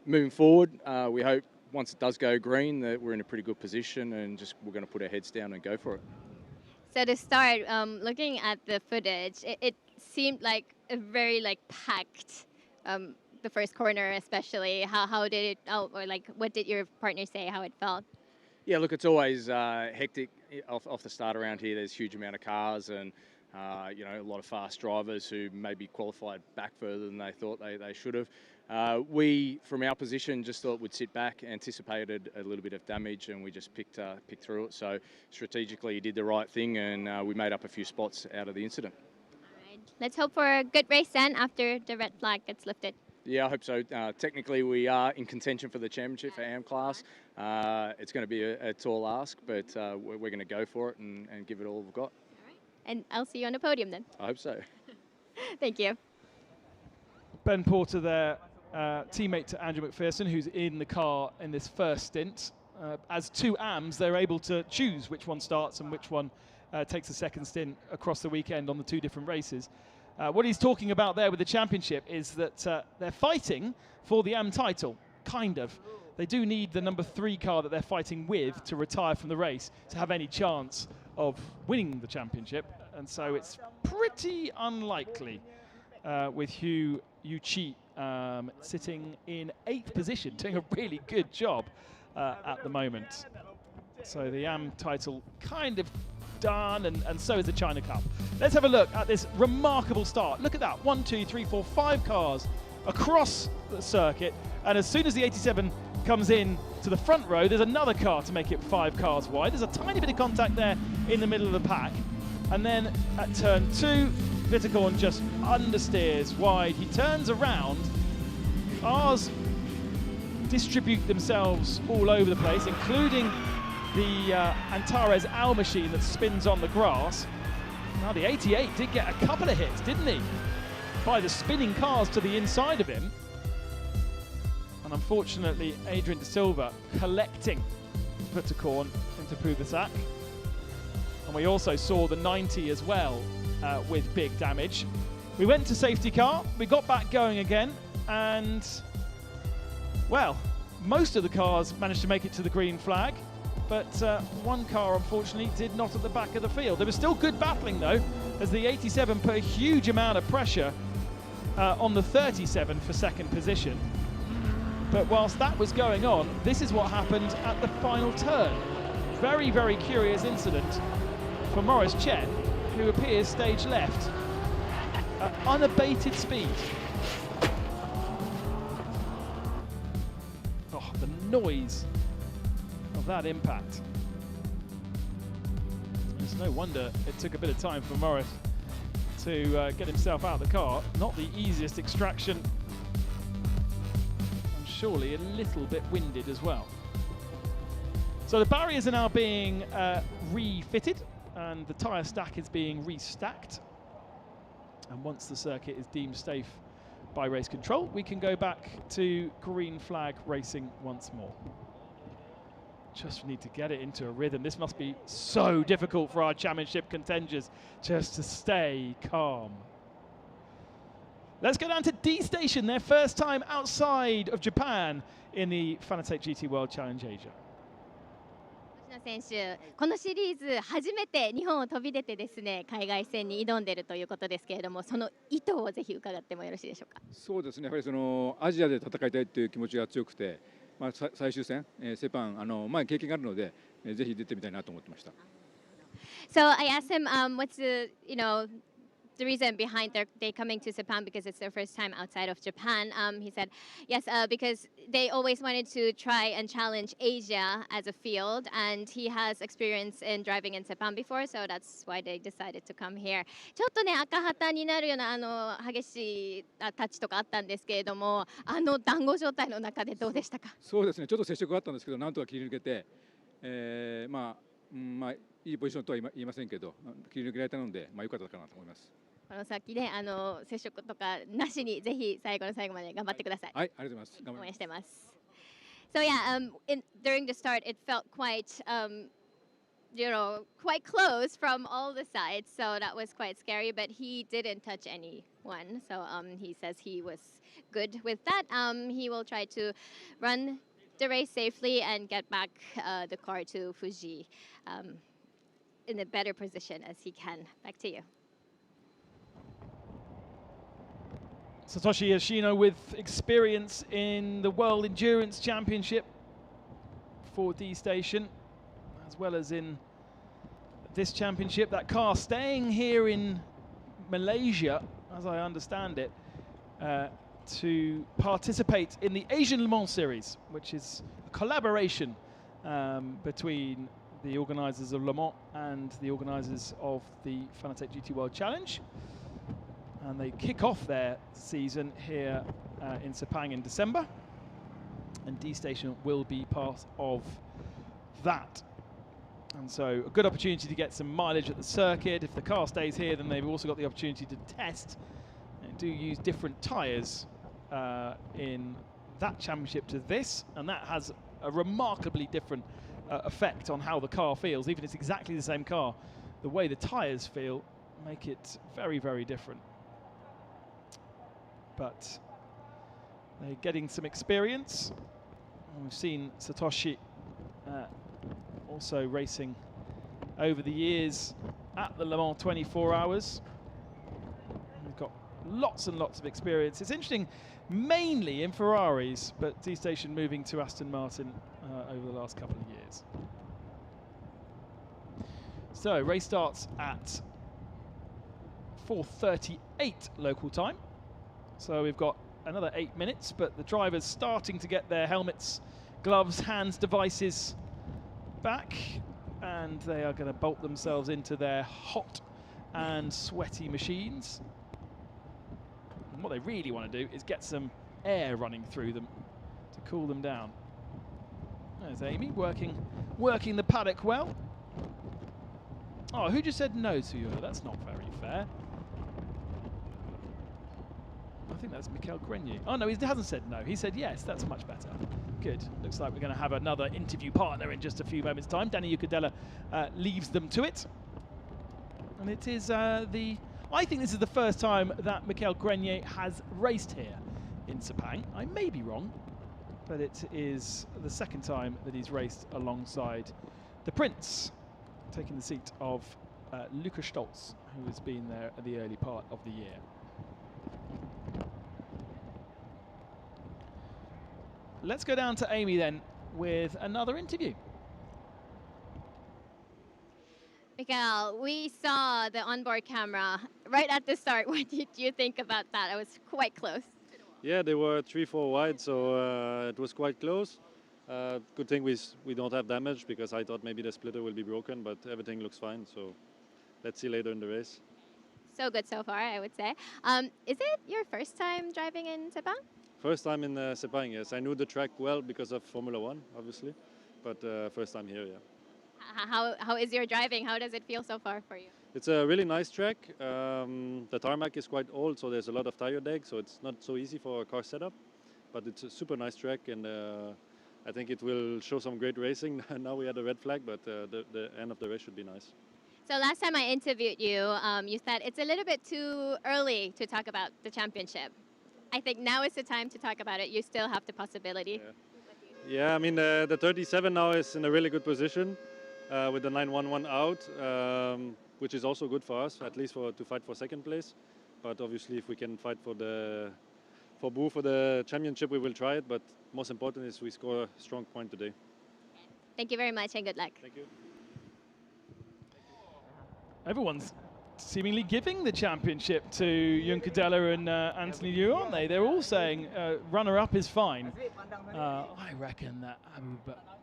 [SPEAKER 14] moving forward, we hope once it does go green that we're in a pretty good position, and we're going to put our heads down and go for it.
[SPEAKER 6] So to start, looking at the footage, it seemed like a very packed the first corner, especially. How did it? What did your partner say? How it felt?
[SPEAKER 14] Yeah, look, it's always hectic off the start around here. There's a huge amount of cars and a lot of fast drivers who maybe qualified back further than they thought they should have. We, from our position, just thought we'd sit back, anticipated a little bit of damage, and we just picked through it. So strategically, he did the right thing, and we made up a few spots out of the incident.
[SPEAKER 6] All right. Let's hope for a good race then after the red flag gets lifted.
[SPEAKER 14] Yeah, I hope so. Technically, we are in contention for the championship for AM class. It's going to be a tall ask, but we're going to go for it and give it all we've got.
[SPEAKER 6] All right. And I'll see you on the podium then.
[SPEAKER 14] I hope so.
[SPEAKER 6] Thank you.
[SPEAKER 1] Ben Porter there teammate to Andrew McPherson, who's in the car in this first stint. As two AMs, they're able to choose which one starts and which one takes a second stint across the weekend on the two different races. What he's talking about there with the championship is that they're fighting for the AM title, kind of. They do need the number 3 car that they're fighting with to retire from the race to have any chance of winning the championship, and so it's pretty unlikely with Hugh Yuchi sitting in 8th position, doing a really good job at the moment. So the AM title kind of done, and so is the China Cup. Let's have a look at this remarkable start. Look at that, 1, 2, 3, 4, 5 cars across the circuit, and as soon as the 87 comes in to the front row, there's another car to make it 5 cars wide. There's a tiny bit of contact there in the middle of the pack, and then at turn 2, Vittekorn just understeers wide. He turns around, cars distribute themselves all over the place, including the Antares Al machine that spins on the grass. Now the 88 did get a couple of hits, didn't he? By the spinning cars to the inside of him. And unfortunately, Adrian De Silva collecting Vittekorn into Puvasak. And we also saw the 90 as well with big damage. We went to safety car, we got back going again, and well, most of the cars managed to make it to the green flag, but one car unfortunately did not at the back of the field. There was still good battling though, as the 87 put a huge amount of pressure on the 37 for second position. But whilst that was going on, this is what happened at the final turn. Very, very curious incident for Maurice Chen, who appears stage left at unabated speed. Oh, the noise of that impact. It's no wonder it took a bit of time for Maurice to get himself out of the car. Not the easiest extraction, and surely a little bit winded as well. So the barriers are now being refitted, and the tyre stack is being restacked. And once the circuit is deemed safe by race control, we can go back to green flag racing once more. Just need to get it into a rhythm. This must be so difficult for our championship contenders, just to stay calm. Let's go down to D Station, their first time outside of Japan in the Fanatec GT World Challenge Asia.
[SPEAKER 6] 選手、このシリーズ初めて日本を飛び出てですね、海外戦に挑んでいるということですけれども、その意図をぜひ伺ってもよろしいでしょうか。
[SPEAKER 15] そうですね。やはりそのアジアで戦いたいという気持ちが強くて、最終戦、セパン前経験があるので、ぜひ出てみたいなと思ってました。
[SPEAKER 6] So I asked him, what's the the reason behind they coming to Sepang, because it's their first time outside of Japan. He said, yes, because they always wanted to try and challenge Asia as a field, and he has experience in driving in Sepang before, so that's why they decided to come here. ちょっとね、赤旗になるような激しいタッチとかあったんですけれども、団子状態の中でどうでしたか？
[SPEAKER 15] そうですね、ちょっと接触があったんですけど、なんとか切り抜けて、いいポジションとは言いませんけど、切り抜けられたので、良かったかなと思います。
[SPEAKER 6] この先で接触とかなしにぜひ最後の最後まで頑張ってください。
[SPEAKER 15] はい、ありがとうございます。
[SPEAKER 6] 応援してます。So yeah, during the start, it felt quite, quite close from all the sides. So that was quite scary, but he didn't touch anyone. So he says he was good with that. He will try to run the race safely and get back the car to Fuji in a better position as he can. Back to you.
[SPEAKER 1] Satoshi Yoshino with experience in the World Endurance Championship for D Station, as well as in this championship. That car staying here in Malaysia, as I understand it, to participate in the Asian Le Mans Series, which is a collaboration between the organisers of Le Mans and the organisers of the Fanatec GT World Challenge. And they kick off their season here in Sepang in December, and D Station will be part of that. And so a good opportunity to get some mileage at the circuit. If the car stays here, then they've also got the opportunity to test and do use different tyres in that championship to this, and that has a remarkably different effect on how the car feels. Even if it's exactly the same car, the way the tyres feel make it very, very different. But they're getting some experience. And we've seen Satoshi also racing over the years at the Le Mans 24 Hours. We've got lots and lots of experience. It's interesting, mainly in Ferraris, but D-Station moving to Aston Martin over the last couple of years. So race starts at 4:38 local time. So we've got another 8 minutes, but the drivers starting to get their helmets, gloves, hands, devices back, and they are going to bolt themselves into their hot and sweaty machines. And what they really want to do is get some air running through them to cool them down. There's Amy working the paddock well. Oh, who just said no to you? That's not very fair. I think that's Michael Grenier. Oh no, he hasn't said no. He said yes. That's much better. Good. Looks like we're going to have another interview partner in just a few moments' time. Danny Ucadella leaves them to it. And it is I think this is the first time that Michael Grenier has raced here in Sepang. I may be wrong, but it is the second time that he's raced alongside the Prince, taking the seat of Luca Stolz, who has been there at the early part of the year. Let's go down to Amy then with another interview.
[SPEAKER 6] Mikael, we saw the onboard camera right at the start. What did you think about that? It was quite close.
[SPEAKER 16] Yeah, they were 3-4 wide, so it was quite close. Good thing we don't have damage, because I thought maybe the splitter will be broken, but everything looks fine. So let's see later in the race.
[SPEAKER 6] So good so far, I would say. Is it your first time driving in Sepang?
[SPEAKER 16] First time in Sepang, yes. I knew the track well because of Formula 1, obviously, but first time here, yeah.
[SPEAKER 6] How is your driving? How does it feel so far for you?
[SPEAKER 16] It's a really nice track. The tarmac is quite old, so there's a lot of tire drag, so it's not so easy for a car setup, but it's a super nice track, and I think it will show some great racing. Now we had a red flag, but the end of the race should be nice.
[SPEAKER 6] So last time I interviewed you, you said it's a little bit too early to talk about the championship. I think now is the time to talk about it. You still have the possibility.
[SPEAKER 16] Yeah, I mean, the 37 now is in a really good position with the 911 out, which is also good for us, at least to fight for second place. But obviously, if we can fight for the championship, we will try it. But most important is we score a strong point today.
[SPEAKER 6] Thank you very much and good luck.
[SPEAKER 16] Thank you.
[SPEAKER 1] Everyone's seemingly giving the championship to Juncadella and Anthony Liu, aren't they? They're all saying runner-up is fine. I reckon that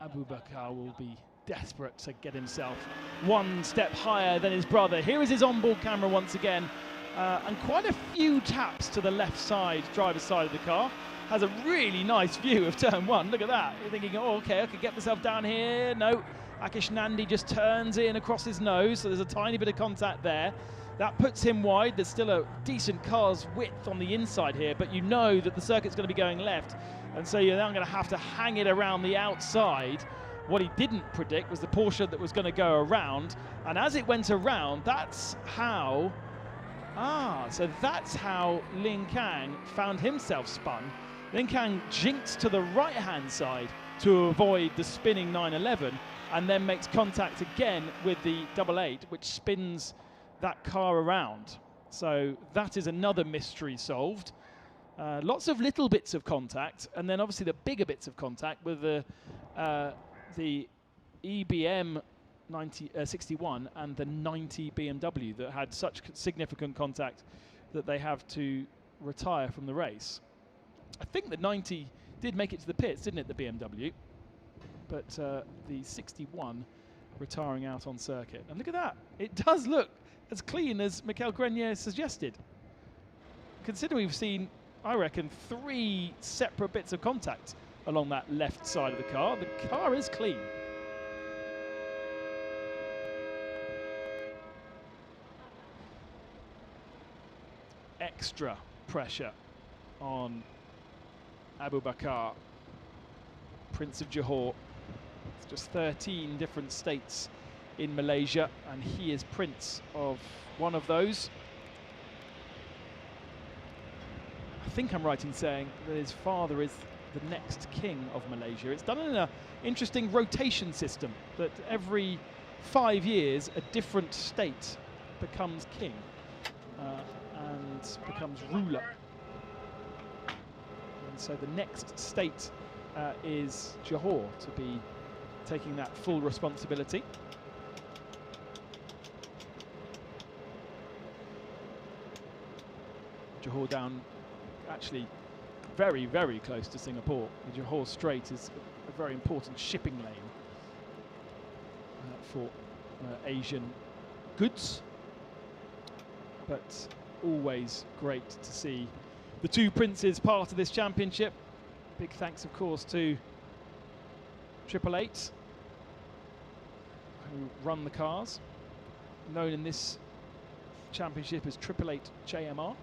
[SPEAKER 1] Abu Bakr will be desperate to get himself one step higher than his brother. Here is his onboard camera once again, and quite a few taps to the left side, driver's side of the car. Has a really nice view of turn one. Look at that. You're thinking, oh, okay, I could get myself down here. No. Akish Nandi just turns in across his nose, so there's a tiny bit of contact there. That puts him wide. There's still a decent car's width on the inside here, but you know that the circuit's going to be going left, and so you're now going to have to hang it around the outside. What he didn't predict was the Porsche that was going to go around, and as it went around, that's how Lin Kang found himself spun. Lin Kang jinxed to the right-hand side to avoid the spinning 911, and then makes contact again with the 88, which spins that car around. So that is another mystery solved. Lots of little bits of contact, and then obviously the bigger bits of contact with the EBM 61 and the 90 BMW that had such significant contact that they have to retire from the race. I think the 90 did make it to the pits, didn't it, the BMW? But the 61 retiring out on circuit. And look at that. It does look as clean as Michael Grenier suggested. Consider we've seen, I reckon, 3 separate bits of contact along that left side of the car. The car is clean. Extra pressure on Abu Bakar, Prince of Johor. It's just 13 different states in Malaysia, and he is prince of one of those. I think I'm right in saying that his father is the next king of Malaysia. It's done in an interesting rotation system, that every 5 years a different state becomes king and becomes ruler. And so the next state is Johor to be taking that full responsibility. Johor down actually very, very close to Singapore. The Johor Strait is a very important shipping lane for Asian goods, but always great to see the two princes part of this championship. Big thanks, of course, to 888, who run the cars, known in this championship as 888 JMR.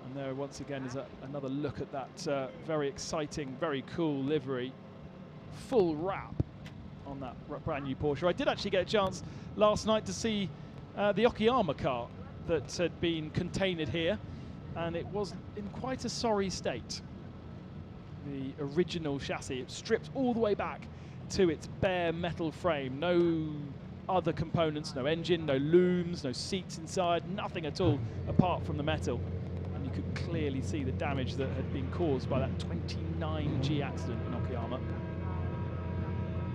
[SPEAKER 1] And there once again is another look at that very exciting, very cool livery. Full wrap on that brand new Porsche. I did actually get a chance last night to see the Okayama car that had been contained here, and it was in quite a sorry state. The original chassis, it stripped all the way back to its bare metal frame. No other components, no engine, no looms, no seats inside, nothing at all apart from the metal. And you could clearly see the damage that had been caused by that 29G accident in Okayama.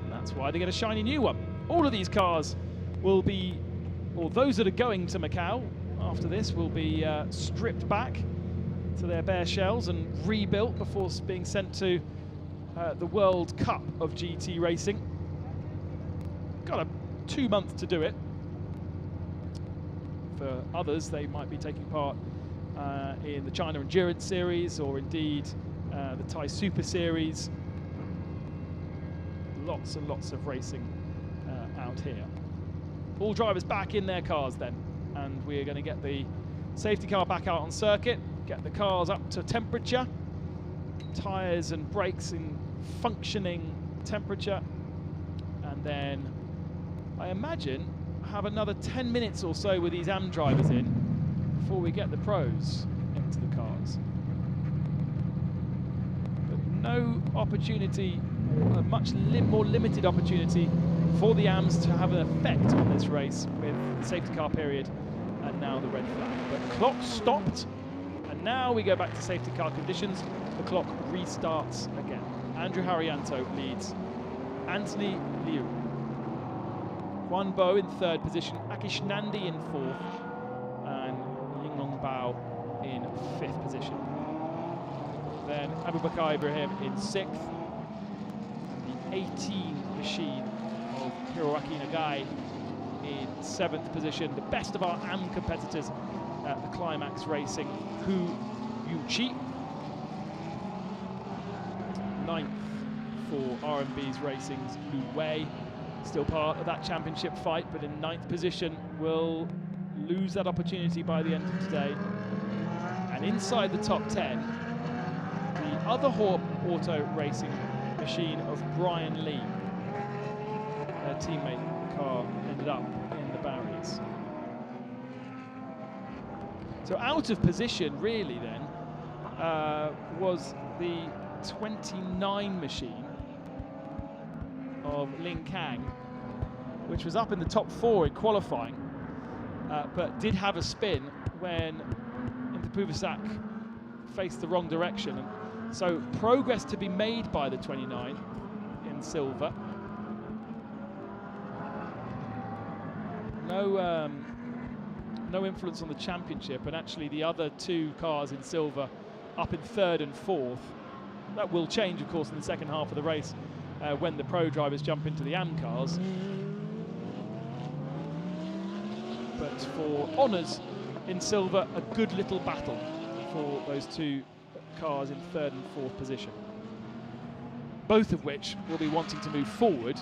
[SPEAKER 1] And that's why they get a shiny new one. All of these cars will be, or those that are going to Macau after this, will be stripped back to their bare shells and rebuilt before being sent to the World Cup of GT racing. Got 2 months to do it. For others, they might be taking part in the China Endurance Series, or indeed the Thai Super Series. Lots and lots of racing out here. All drivers back in their cars then, and we're going to get the safety car back out on circuit, get the cars up to temperature, tyres and brakes in functioning temperature, and then I imagine have another 10 minutes or so with these AM drivers in before we get the pros into the cars. But no opportunity, a much more limited opportunity for the AMs to have an effect on this race with the safety car period and now the red flag. But the clock stopped, and now we go back to safety car conditions. The clock restarts again. Andrew Haryanto leads, Anthony Liu, Juan Bo in third position, Akish Nandi in fourth, and Yinglong Bao in fifth position. Then Abu Bakar Ibrahim in sixth, and the 18 machine of Hiroaki Nagai in seventh position. The best of our AM competitors at the Climax Racing, Hu Yuchi. Ninth for RMB's Racing's Lu Wei. Still part of that championship fight, but in ninth position, will lose that opportunity by the end of today. And inside the top 10, the other Auto Racing machine of Brian Lee. Their teammate car ended up in the barriers. So out of position, really, then, was the 29 machine of Ling Kang, which was up in the top 4 in qualifying, but did have a spin when Inter faced the wrong direction. And so progress to be made by the 29 in silver. No influence on the championship, and actually the other two cars in silver up in third and fourth. That will change, of course, in the second half of the race when the pro drivers jump into the AM cars. But for honours in silver, a good little battle for those two cars in third and fourth position. Both of which will be wanting to move forward,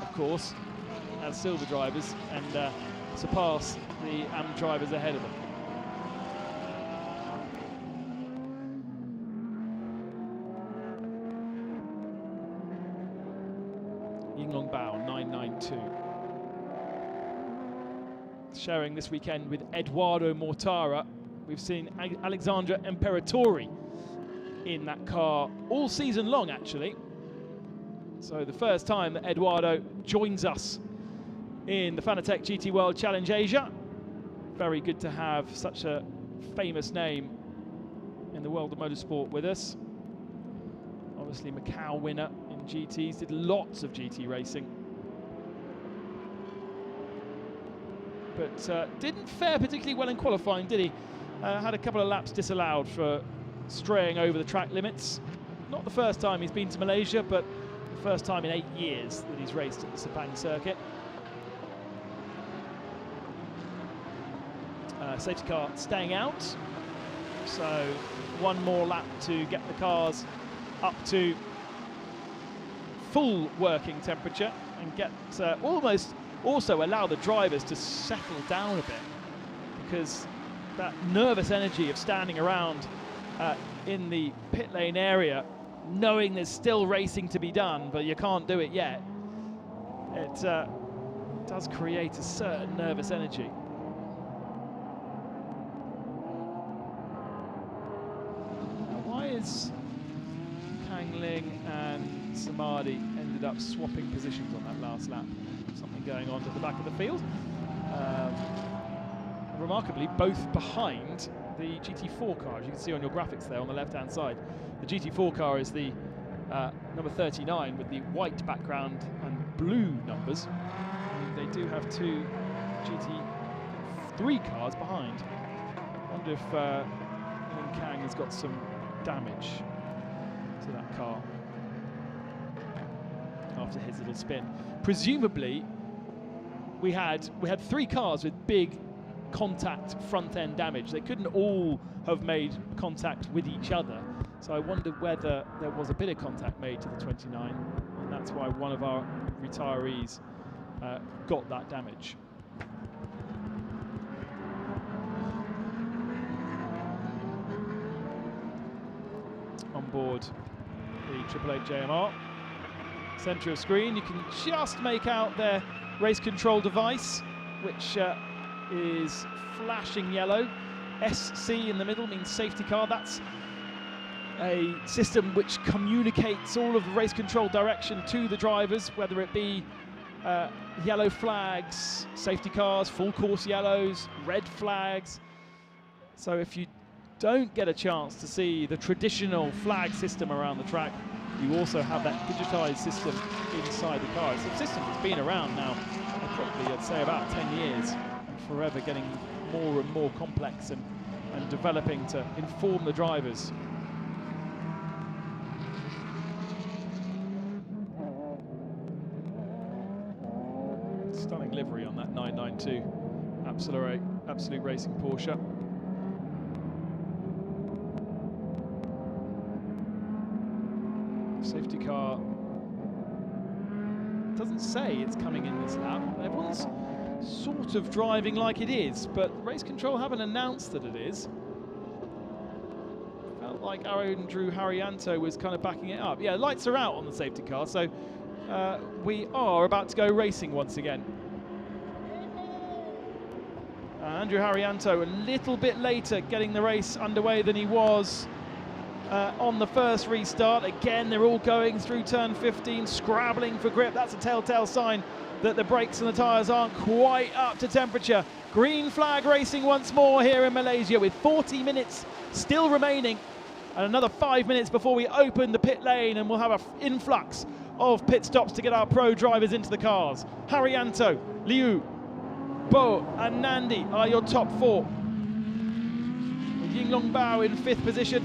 [SPEAKER 1] of course, as silver drivers, and surpass the AM drivers ahead of them. Yinglong Bao, 992. Sharing this weekend with Edoardo Mortara. We've seen Alexandra Imperatori in that car all season long, actually. So the first time that Edoardo joins us in the Fanatec GT World Challenge Asia. Very good to have such a famous name in the world of motorsport with us. Obviously Macau winner in GTs, did lots of GT racing. But didn't fare particularly well in qualifying, did he? Had a couple of laps disallowed for straying over the track limits. Not the first time he's been to Malaysia, but the first time in 8 years that he's raced at the Sepang circuit. Safety car staying out, so one more lap to get the cars up to full working temperature and get almost also allow the drivers to settle down a bit, because that nervous energy of standing around in the pit lane area, knowing there's still racing to be done but you can't do it yet, it does create a certain nervous energy. Kang Ling and Samadi ended up swapping positions on that last lap. Something going on at the back of the field. Remarkably, both behind the GT4 car, as you can see on your graphics there on the left-hand side. The GT4 car is the number 39 with the white background and blue numbers. And they do have two GT3 cars behind. I wonder if Ling Kang has got some damage to that car after his little spin. Presumably, we had 3 cars with big contact front end damage. They couldn't all have made contact with each other, so I wondered whether there was a bit of contact made to the 29, and that's why one of our retirees got that damage. On board the 888 JMR. Centre of screen, you can just make out their race control device, which is flashing yellow. SC in the middle means safety car. That's a system which communicates all of the race control direction to the drivers, whether it be yellow flags, safety cars, full course yellows, red flags. So if you don't get a chance to see the traditional flag system around the track, you also have that digitized system inside the car. It's a system that's been around now, probably I'd say about 10 years, and forever getting more and more complex and developing to inform the drivers. Stunning livery on that 992 Absolute Racing Porsche. Safety car doesn't say it's coming in this lap. Everyone's sort of driving like it is, but race control haven't announced that it is. Felt like Andrew Haryanto was kind of backing it up. Yeah, lights are out on the safety car, so we are about to go racing once again. Andrew Haryanto a little bit later getting the race underway than he was on the first restart. Again, they're all going through turn 15, scrabbling for grip. That's a telltale sign that the brakes and the tyres aren't quite up to temperature. Green flag racing once more here in Malaysia with 40 minutes still remaining and another 5 minutes before we open the pit lane, and we'll have an influx of pit stops to get our pro drivers into the cars. Haryanto, Liu, Bo and Nandi are your top 4. Yinglong Bao in 5th position.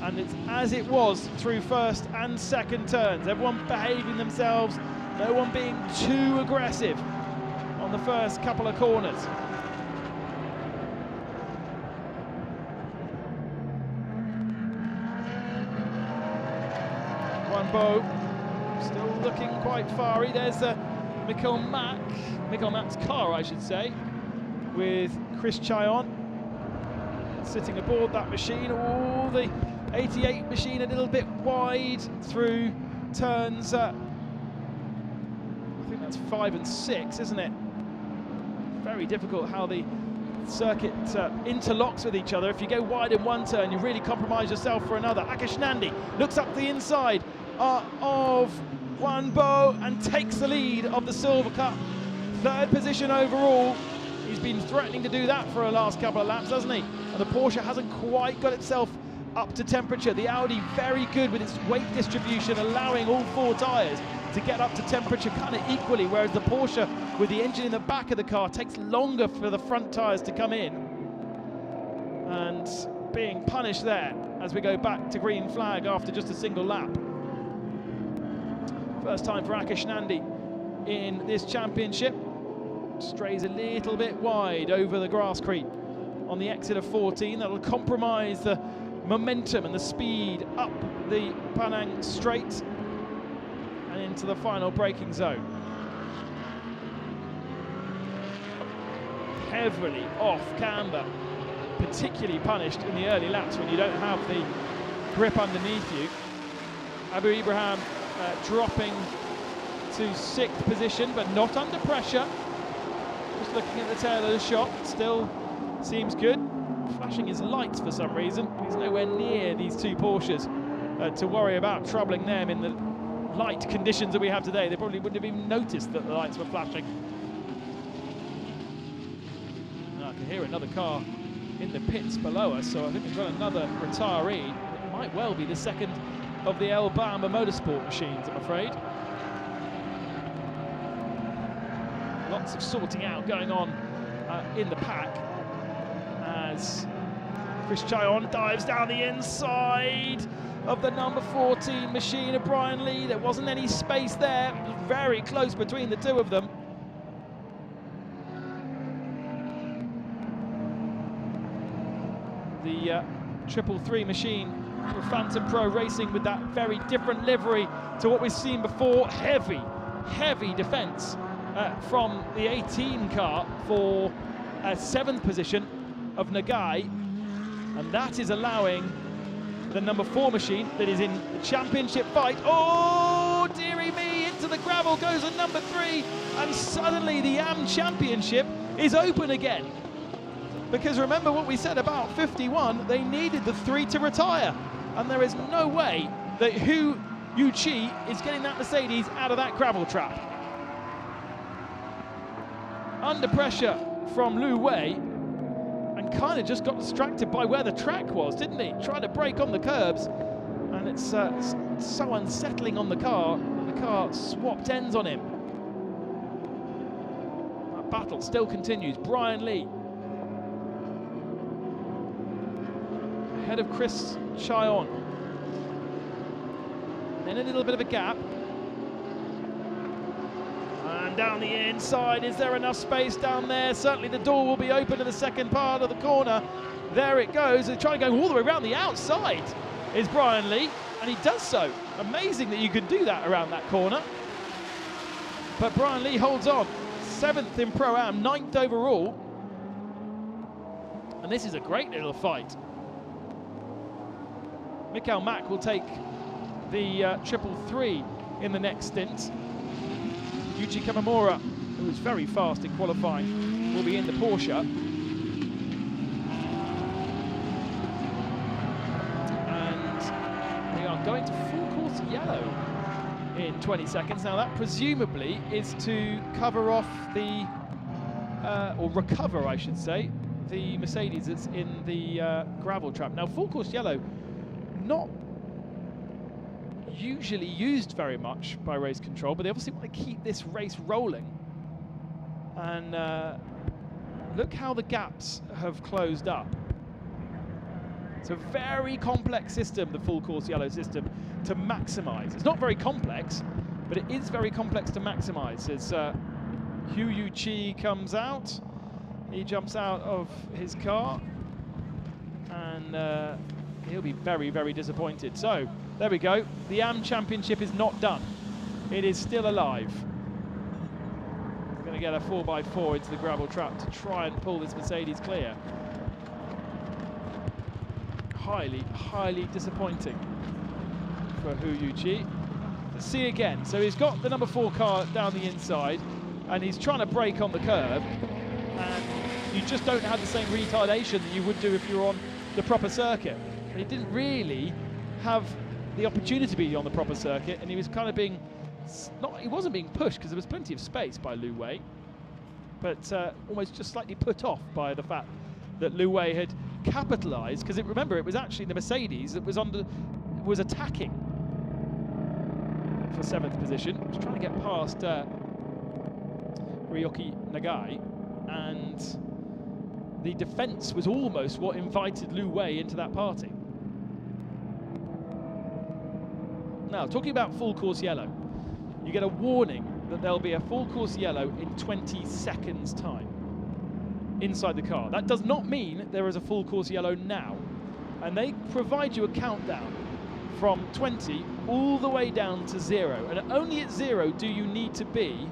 [SPEAKER 1] And it's as it was through first and second turns. Everyone behaving themselves, no one being too aggressive on the first couple of corners. One Bo, still looking quite fiery. There's Mikkel Mack's car, I should say, with Chris Chayon sitting aboard that machine. All the 88 machine a little bit wide through turns That's 5 and 6, isn't it? Very difficult how the circuit interlocks with each other. If you go wide in one turn, you really compromise yourself for another. Akash Nandi looks up the inside of Wanbo and takes the lead of the Silver Cup. 3rd position overall. He's been threatening to do that for the last couple of laps, hasn't he? And the Porsche hasn't quite got itself up to temperature. The Audi very good with its weight distribution, allowing all 4 tyres to get up to temperature kind of equally, whereas the Porsche with the engine in the back of the car takes longer for the front tyres to come in. And being punished there as we go back to green flag after just a single lap. First time for Akash Nandi in this championship. Strays a little bit wide over the grasscrete on the exit of 14. That'll compromise the momentum and the speed up the Penang straight and into the final braking zone. Heavily off camber, particularly punished in the early laps when you don't have the grip underneath you. Abu Ibrahim dropping to 6th position, but not under pressure. Just looking at the tail of the shot, still seems good. Flashing his lights for some reason. He's nowhere near these 2 Porsches to worry about troubling them in the light conditions that we have today. They probably wouldn't have even noticed that the lights were flashing. Now I can hear another car in the pits below us, so I think we've got another retiree. It might well be the second of the El Bamba Motorsport machines, I'm afraid. Lots of sorting out going on in the pack as Chris Chayon dives down the inside of the number 14 machine of Brian Lee. There wasn't any space there. It was very close between the 2 of them. The 333 machine for Phantom Pro Racing with that very different livery to what we've seen before. Heavy defence from the 18 car for a 7th position of Nagai, and that is allowing the number 4 machine that is in the championship fight. Oh, dearie me, into the gravel goes a number 3, and suddenly the AM Championship is open again. Because remember what we said about 51, they needed the 3 to retire, and there is no way that Hu Yuqi is getting that Mercedes out of that gravel trap. Under pressure from Lu Wei, and kind of just got distracted by where the track was, didn't he? Tried to brake on the curbs, and it's so unsettling on the car. The car swapped ends on him. That battle still continues. Brian Lee ahead of Chris Chayon. Then a little bit of a gap. And down the inside, is there enough space down there? Certainly the door will be open to the second part of the corner. There it goes. They're trying to go all the way around the outside is Brian Lee, and he does so. Amazing that you can do that around that corner. But Brian Lee holds on. 7th in Pro-Am, 9th overall. And this is a great little fight. Mikael Mack will take the 333 in the next stint. Yuji Kamamura, who was very fast in qualifying, will be in the Porsche. And we are going to full course yellow in 20 seconds. Now that presumably is to cover off the, or recover I should say, the Mercedes that's in the gravel trap. Now full course yellow, not usually used very much by race control, but they obviously want to keep this race rolling. And look how the gaps have closed up. It's a very complex system, the full course yellow system, to maximize. It's not very complex, but it is very complex to maximize. As Hu Yuqi comes out, he jumps out of his car, and he'll be very, very disappointed. So there we go. The AM Championship is not done. It is still alive. We're going to get a 4x4 into the gravel trap to try and pull this Mercedes clear. Highly, highly disappointing for Hu Yuqi. Let's see again. So he's got the number 4 car down the inside, and he's trying to brake on the curb, and you just don't have the same retardation that you would do if you were on the proper circuit. But he didn't really have the opportunity to be on the proper circuit, and he was kind of being, he wasn't being pushed because there was plenty of space by Liu Wei, but almost just slightly put off by the fact that Liu Wei had capitalised, because remember, it was actually the Mercedes that was attacking for 7th position. Was trying to get past Ryoki Nagai, and the defence was almost what invited Liu Wei into that party. Now, talking about full course yellow, you get a warning that there'll be a full course yellow in 20 seconds time inside the car. That does not mean there is a full course yellow now, and they provide you a countdown from 20 all the way down to 0, and only at 0 do you need to be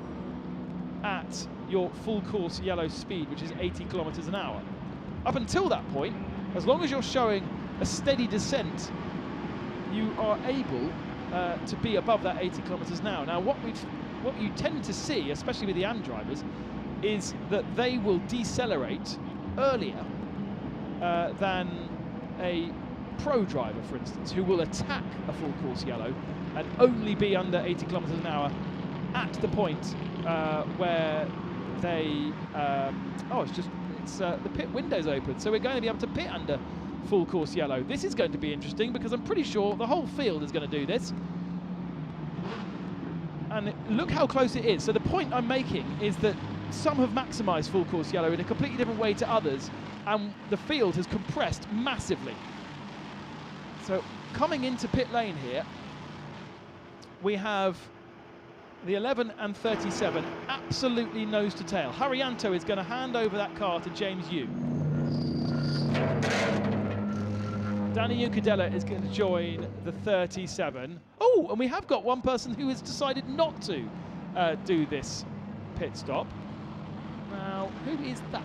[SPEAKER 1] at your full course yellow speed, which is 80 kilometers an hour. Up until that point, as long as you're showing a steady descent, you are able to be above that 80 kilometers an hour. Now, what you tend to see, especially with the AM drivers, is that they will decelerate earlier than a pro driver, for instance, who will attack a full course yellow and only be under 80 kilometers an hour at the point where they the pit window's open, so we're going to be able to pit under full course yellow. This is going to be interesting because I'm pretty sure the whole field is going to do this. And look how close it is. So the point I'm making is that some have maximised full course yellow in a completely different way to others, and the field has compressed massively. So coming into pit lane here, we have the 11 and 37 absolutely nose to tail. Haryanto is going to hand over that car to James Yu. Danny Ucadella is going to join the 37. Oh, and we have got one person who has decided not to do this pit stop. Now, who is that?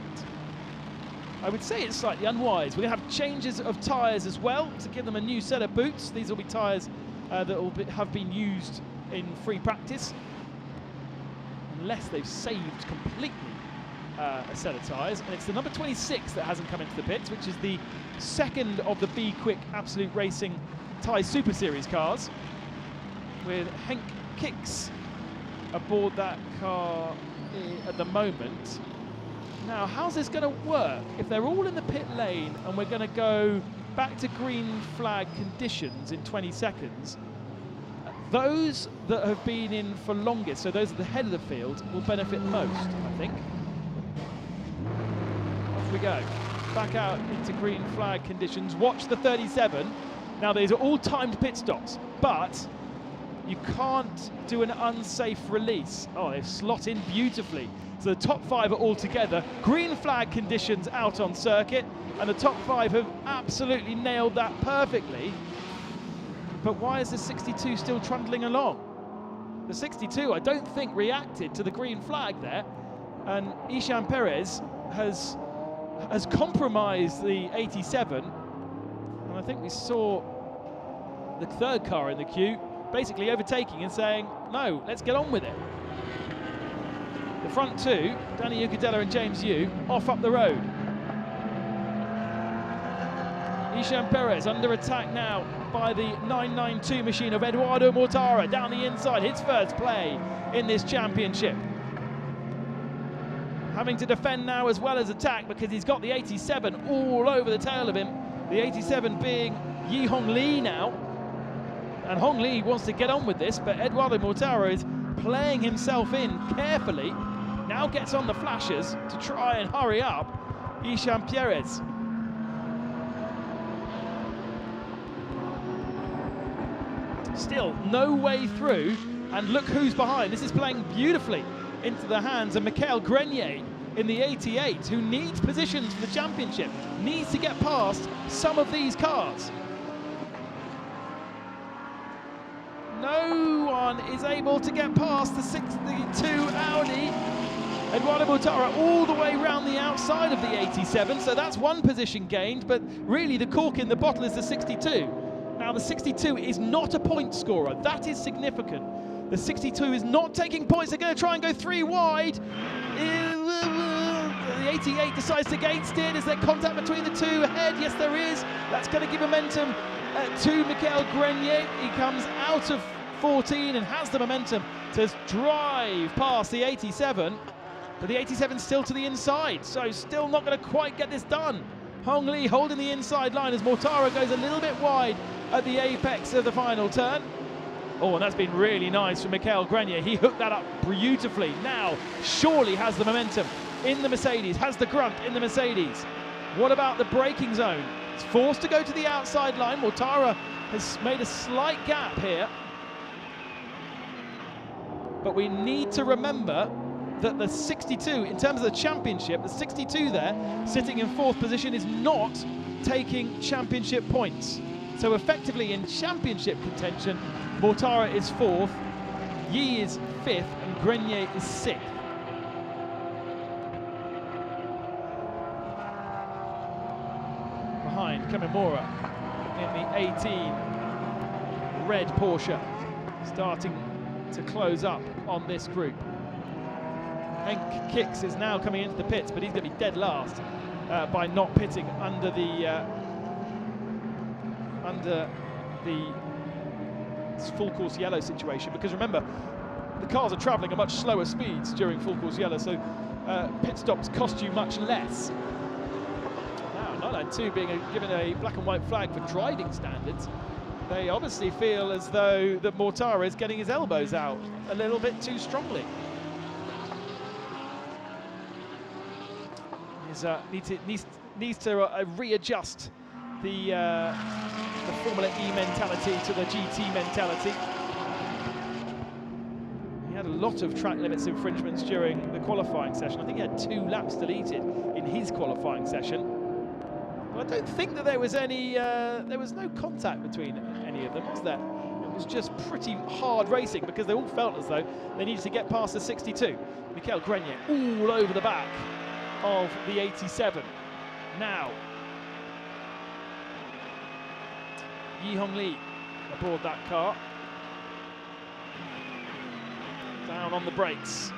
[SPEAKER 1] I would say it's slightly unwise. We're going to have changes of tyres as well to give them a new set of boots. These will be tyres that will have been used in free practice, unless they've saved completely a set of tyres. And it's the number 26 that hasn't come into the pits, which is the second of the Be Quick Absolute Racing Thai Super Series cars, with Henk Kicks aboard that car at the moment. Now, how's this going to work? If they're all in the pit lane and we're going to go back to green flag conditions in 20 seconds, those that have been in for longest, so those at the head of the field, will benefit most, I think. Off we go. Back out into green flag conditions. Watch the 37. Now, these are all timed pit stops, but you can't do an unsafe release. Oh, they've slot in beautifully. So the top 5 are all together. Green flag conditions out on circuit, and the top 5 have absolutely nailed that perfectly. But why is the 62 still trundling along? The 62, I don't think, reacted to the green flag there, and Ishan Perez has compromised the 87, and I think we saw the third car in the queue basically overtaking and saying, no, let's get on with it. The front two, Danny Ucadella and James Yu, off up the road. Ishan Perez under attack now by the 992 machine of Eduardo Mortara down the inside, his first play in this championship. Having to defend now as well as attack because he's got the 87 all over the tail of him. The 87 being Yi Hong Lee now. And Hong Lee wants to get on with this, but Eduardo Mortara is playing himself in carefully. Now gets on the flashers to try and hurry up Ishan Perez. Still no way through, and look who's behind. This is playing beautifully into the hands of Michael Grenier in the 88, who needs positions for the championship, needs to get past some of these cars. No one is able to get past the 62 Audi. Eduardo Mortara all the way round the outside of the 87, so that's one position gained, but really the cork in the bottle is the 62. Now Now the 62 is not a point scorer. That is significant. The 62 is not taking points. They're going to try and go 3 wide. The 88 decides against it. Is there contact between the two ahead? Yes, there is. That's going to give momentum to Michael Grenier. He comes out of 14 and has the momentum to drive past the 87. But the 87 still to the inside, so still not going to quite get this done. Hong Li holding the inside line as Mortara goes a little bit wide at the apex of the final turn. Oh, and that's been really nice from Michael Grenier. He hooked that up beautifully. Now, surely has the momentum in the Mercedes, has the grunt in the Mercedes. What about the braking zone? It's forced to go to the outside line. Mortara has made a slight gap here. But we need to remember that the 62, in terms of the championship, the 62 there, sitting in 4th position, is not taking championship points. So effectively in championship contention, Mortara is 4th, Yi is 5th, and Grenier is 6th. Behind Kamimura in the 18 red Porsche, starting to close up on this group. Henk Kicks is now coming into the pits, but he's going to be dead last by not pitting under the full course yellow situation, because remember, the cars are travelling at much slower speeds during full course yellow, so pit stops cost you much less. Now, 992 being given a black and white flag for driving standards, they obviously feel as though that Mortara is getting his elbows out a little bit too strongly. Needs to readjust the Formula E mentality to the GT mentality. He had a lot of track limits infringements during the qualifying session. I think he had 2 laps deleted in his qualifying session. But I don't think that there was any, there was no contact between any of them, was there? It was just pretty hard racing because they all felt as though they needed to get past the 62. Michael Grenier all over the back of the 87. Now, Yi Hong Li aboard that car. Down on the brakes.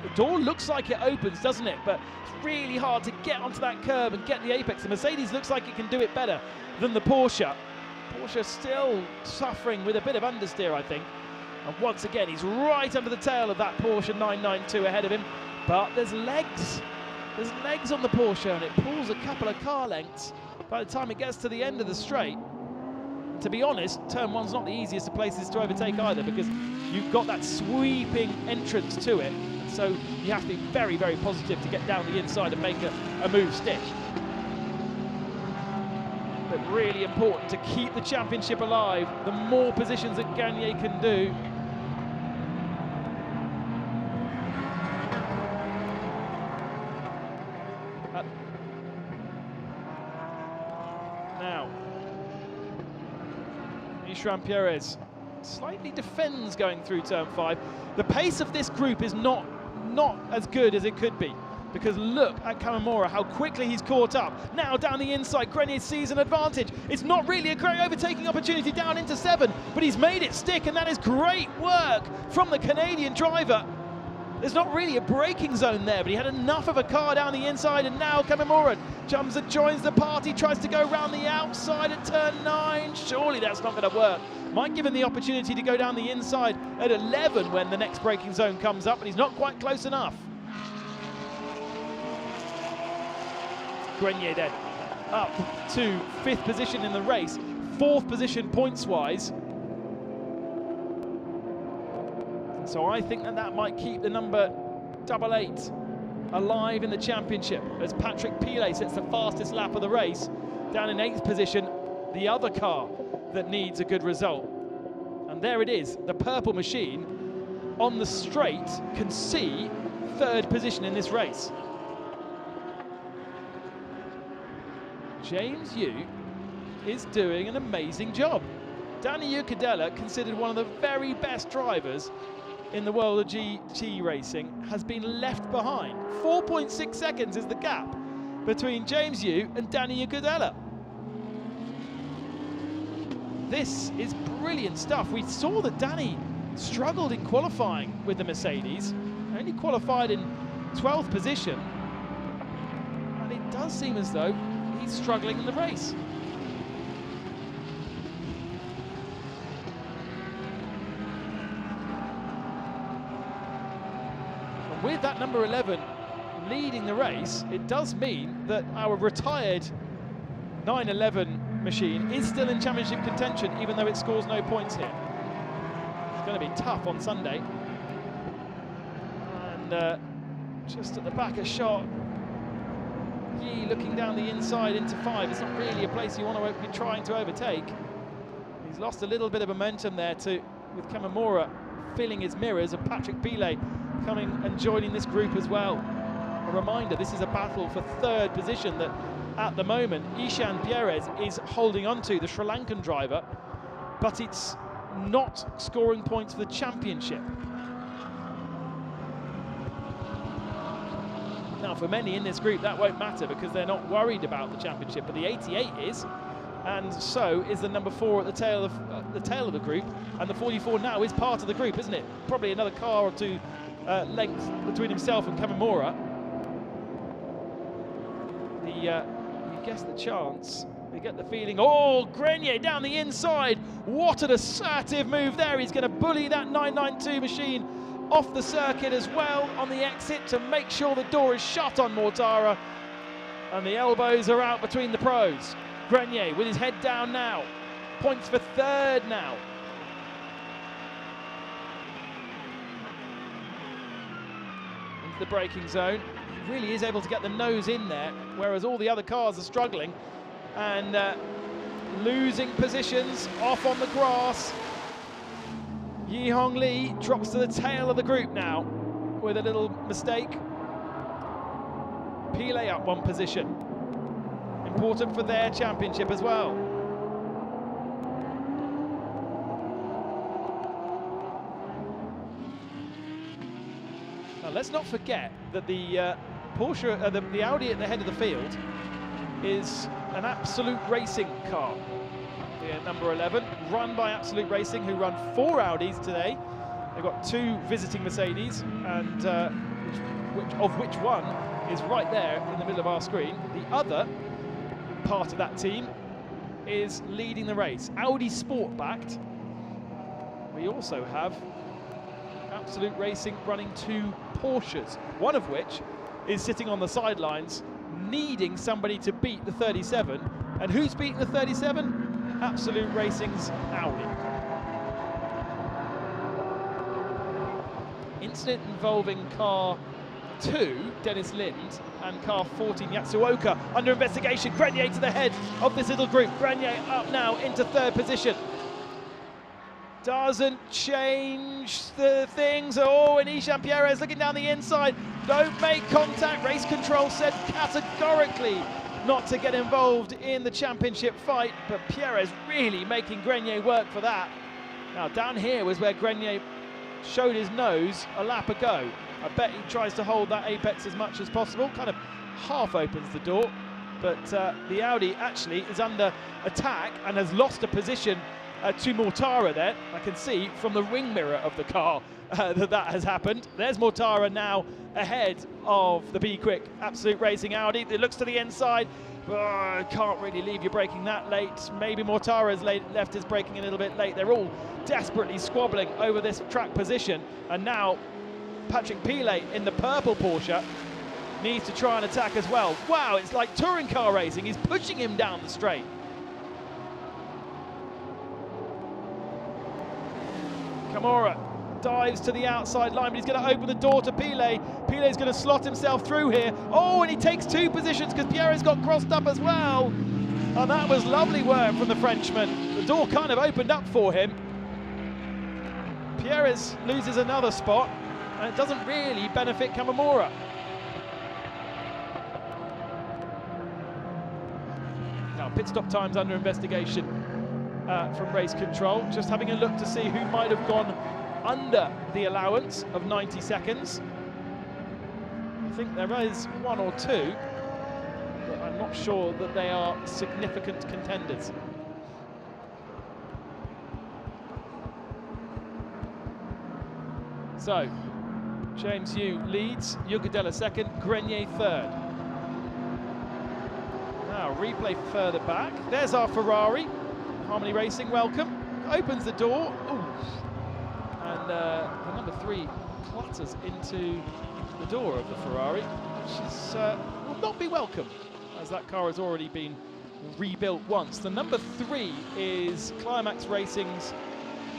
[SPEAKER 1] The door looks like it opens, doesn't it? But it's really hard to get onto that curb and get the apex. The Mercedes looks like it can do it better than the Porsche. Porsche still suffering with a bit of understeer, I think. And once again, he's right under the tail of that Porsche 992 ahead of him. But there's legs. There's legs on the Porsche, and it pulls a couple of car lengths by the time it gets to the end of the straight. To be honest, turn 1's not the easiest of places to overtake either, because you've got that sweeping entrance to it. So you have to be very, very positive to get down the inside and make a move stick. But really important to keep the championship alive. The more positions that Grenier can do, now, Ishran Perez slightly defends going through turn 5. The pace of this group is not as good as it could be, because look at Kamimura, how quickly he's caught up. Now down the inside, Grenier sees an advantage. It's not really a great overtaking opportunity down into 7, but he's made it stick, and that is great work from the Canadian driver. There's not really a braking zone there, but he had enough of a car down the inside, and now Kamimura jumps and joins the party, tries to go around the outside at turn 9. Surely that's not going to work. Might give him the opportunity to go down the inside at 11 when the next braking zone comes up, but he's not quite close enough. Grenier then up to 5th position in the race, 4th position points-wise. So I think that might keep the number 88 alive in the championship, as Patrick Pilet sets the fastest lap of the race, down in 8th position, the other car that needs a good result. And there it is, the purple machine on the straight can see 3rd position in this race. James Yu is doing an amazing job. Danny Ucadella, considered one of the very best drivers in the world of GT racing, has been left behind. 4.6 seconds is the gap between James Yu and Danny Ucadella. this is brilliant stuff. We saw that Danny struggled in qualifying with the Mercedes, only qualified in 12th position, and it does seem as though he's struggling in the race. And with that number 11 leading the race, it does mean that our retired 911 machine is still in championship contention, even though it scores no points here. It's going to be tough on Sunday. And just at the back a shot, Yi looking down the inside into 5. It's not really a place you want to be trying to overtake. He's lost a little bit of momentum there with Kamimura filling his mirrors, and Patrick Pile coming and joining this group as well. A reminder, this is a battle for 3rd position that at the moment Ishan Perez is holding on to, the Sri Lankan driver, but it's not scoring points for the championship. Now for many in this group that won't matter because they're not worried about the championship, but the 88 is, and so is the number 4 at the tail of the group, and the 44 now is part of the group, isn't it? Probably another car or two lengths between himself and Kamimura. You guess the chance. You get the feeling. Oh, Grenier down the inside. What an assertive move there. He's going to bully that 992 machine off the circuit as well on the exit to make sure the door is shut on Mortara. And the elbows are out between the pros. Grenier with his head down now. Points for 3rd now. Into the braking zone. He really is able to get the nose in there, whereas all the other cars are struggling and losing positions off on the grass. Yi Hong Lee drops to the tail of the group now with a little mistake. Pile up 1 position. Important for their championship as well. Now let's not forget that the Porsche, the Audi at the head of the field is an Absolute Racing car. The number 11, run by Absolute Racing, who run 4 Audis today. They've got 2 visiting Mercedes, and which one is right there in the middle of our screen. The other part of that team is leading the race. Audi Sport backed. We also have Absolute Racing running 2 Porsches, one of which is sitting on the sidelines, needing somebody to beat the 37. And who's beating the 37? Absolute Racing's Audi. Incident involving car 2, Dennis Lind, and car 14, Yatsuoka, under investigation. Grenier to the head of this little group. Grenier up now into 3rd position. Doesn't change the things. Oh, and Ishan Perez looking down the inside. Don't make contact. Race control said categorically not to get involved in the championship fight, but Perez really making Grenier work for that. Now down here was where Grenier showed his nose a lap ago. I bet he tries to hold that apex as much as possible, kind of half opens the door, but the Audi actually is under attack and has lost a position to Mortara there. I can see from the ring mirror of the car that has happened. There's Mortara now ahead of the Be Quick Absolute Racing Audi. It looks to the inside. Can't really leave you braking that late. Maybe Mortara's left his braking a little bit late. They're all desperately squabbling over this track position. And now Patrick Pile in the purple Porsche needs to try and attack as well. Wow, it's like touring car racing. He's pushing him down the straight. Kamimura dives to the outside line, but he's going to open the door to Pile. Pile's going to slot himself through here. Oh, and he takes 2 positions because Pierre's got crossed up as well. And that was lovely work from the Frenchman. The door kind of opened up for him. Pierres loses another spot, and it doesn't really benefit Kamimura. Now, pit stop time's under investigation from race control. Just having a look to see who might have gone under the allowance of 90 seconds. I think there is 1 or 2, but I'm not sure that they are significant contenders. So, James Yu leads, Juncadella second, Grenier third. Now, replay further back. There's our Ferrari. Harmony Racing, welcome. Opens the door. Ooh. And the number 3 clatters into the door of the Ferrari, which is, will not be welcome, as that car has already been rebuilt once. The number 3 is Climax Racing's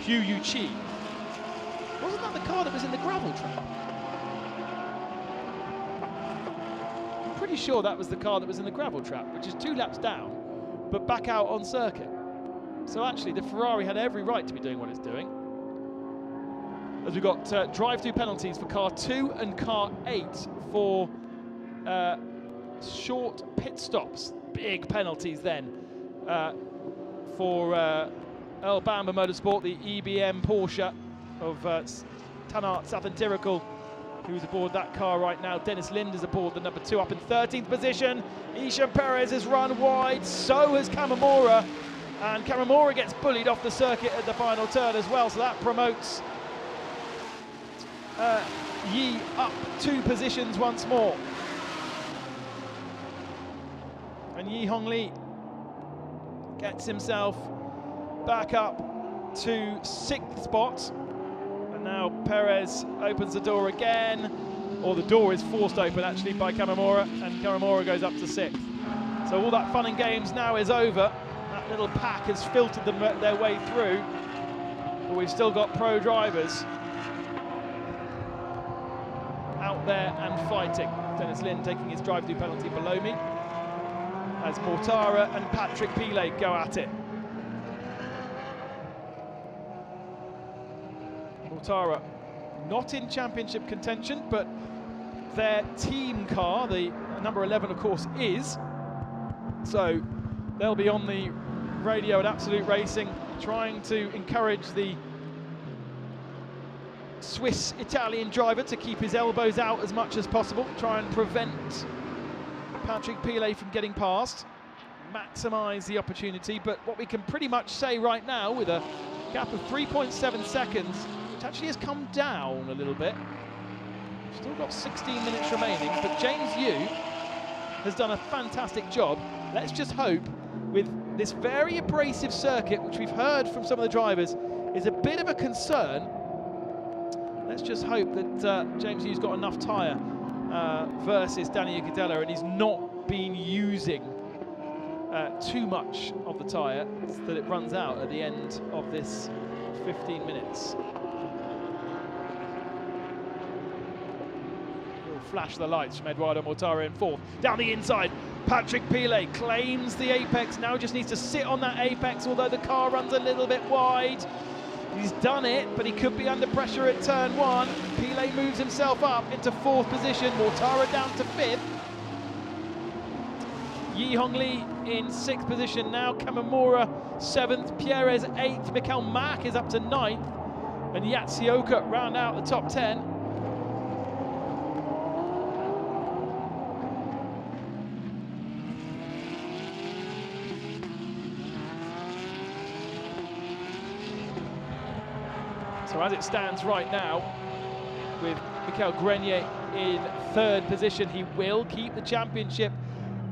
[SPEAKER 1] Hu Yuqi. Wasn't that the car that was in the gravel trap? I'm pretty sure that was the car that was in the gravel trap, which is 2 laps down, but back out on circuit. So actually, the Ferrari had every right to be doing what it's doing. As we've got drive-through penalties for car 2 and car 8 for short pit stops. Big penalties then for Earl Bamber Motorsport, the EBM Porsche of Tanart Sathentirikul, who's aboard that car right now. Dennis Lind is aboard the number 2 up in 13th position. Ishan Perez has run wide, so has Kamamura. And Kamamura gets bullied off the circuit at the final turn as well, so that promotes Yi up 2 positions once more. And Yi Hongli gets himself back up to 6th spot. And now Perez opens the door again, or the door is forced open actually by Kamamura, and Kamamura goes up to 6th. So all that fun and games now is over. That little pack has filtered them their way through, but we've still got pro drivers out there and fighting. Dennis Lin taking his drive-through penalty below me, as Mortara and Patrick Pile go at it. Mortara not in championship contention, but their team car, the number 11 of course, is. So they'll be on the radio at Absolute Racing, trying to encourage the Swiss-Italian driver to keep his elbows out as much as possible, try and prevent Patrick Pile from getting past, maximise the opportunity. But what we can pretty much say right now, with a gap of 3.7 seconds, which actually has come down a little bit, still got 16 minutes remaining, but James Yu has done a fantastic job. Let's just hope, with this very abrasive circuit, which we've heard from some of the drivers is a bit of a concern, let's just hope that James Yu's got enough tyre versus Danny Juncadella, and he's not been using too much of the tyre, so that it runs out at the end of this 15 minutes. We'll flash the lights from Eduardo Mortara in 4th. Down the inside, Patrick Pile claims the apex, now just needs to sit on that apex, although the car runs a little bit wide. He's done it, but he could be under pressure at turn 1. Pile moves himself up into 4th position, Mortara down to 5th. Yi Hongli in 6th position now, Kamamura 7th, Perez 8th, Mikael Mack is up to 9th, and Yatsioka round out the top 10. So as it stands right now, with Mikael Grenier in 3rd position, he will keep the championship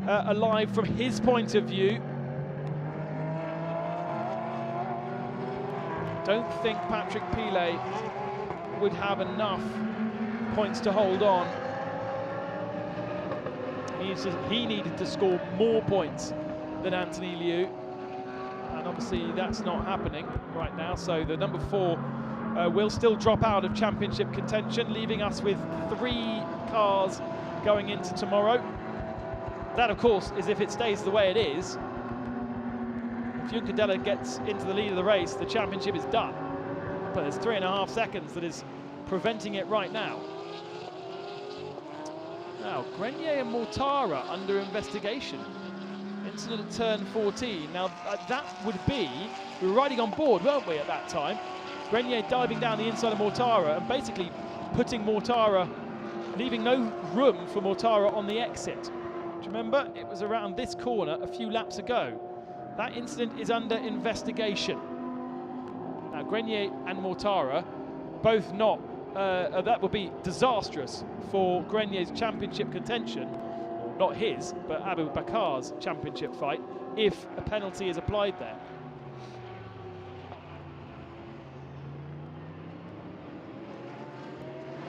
[SPEAKER 1] alive from his point of view. Don't think Patrick Pile would have enough points to hold on. He needed to score more points than Anthony Liu, and obviously that's not happening right now. So the number 4 will still drop out of championship contention, leaving us with 3 cars going into tomorrow. That, of course, is if it stays the way it is. If Juncadella gets into the lead of the race, the championship is done. But there's 3.5 seconds that is preventing it right now. Now, Grenier and Mortara under investigation. Incident at turn 14. Now, that would be, we were riding on board, weren't we, at that time? Grenier diving down the inside of Mortara and basically putting Mortara, leaving no room for Mortara on the exit. Do you remember? It was around this corner a few laps ago. That incident is under investigation. Now, Grenier and Mortara, both not that would be disastrous for Grenier's championship contention, or not his, but Abu Bakar's championship fight, if a penalty is applied there.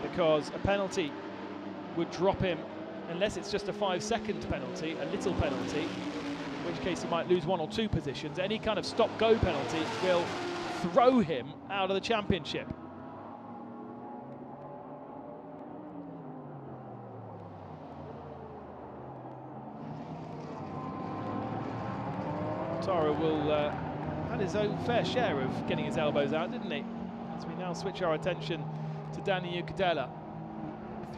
[SPEAKER 1] Because a penalty would drop him, unless it's just a 5-second penalty, a little penalty, in which case he might lose 1 or 2 positions. Any kind of stop-go penalty will throw him out of the championship. Tara will had his own fair share of getting his elbows out, didn't he? As we now switch our attention to Danny Ukadela.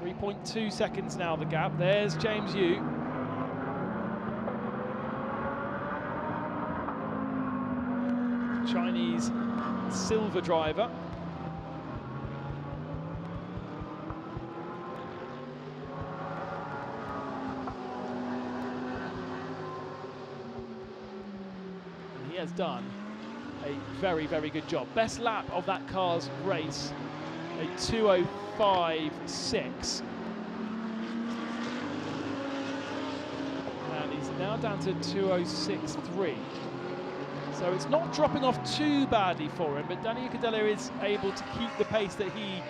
[SPEAKER 1] 3.2 seconds now the gap. There's James Yu. Chinese silver driver. And he has done a very, very good job. Best lap of that car's race, a 2:05.6. And he's now down to 2:06.3. So it's not dropping off too badly for him, but Danny Ukadela is able to keep the pace that he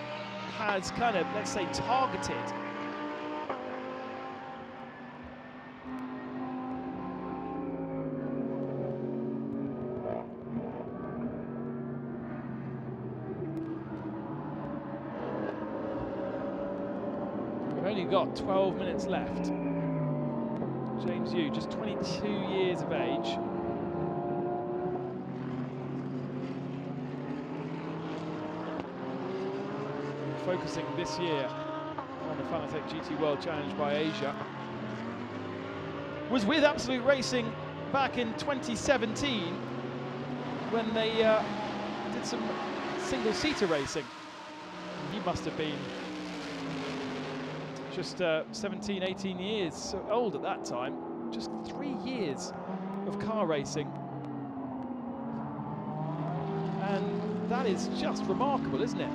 [SPEAKER 1] has kind of, let's say, targeted. We've only got 12 minutes left. James Yu, just 22 years of age. Focusing this year on the Fanatec GT World Challenge by Asia. Was with Absolute Racing back in 2017 when they did some single-seater racing. He must have been just 17, 18 years old at that time. Just 3 years of car racing. And that is just remarkable, isn't it?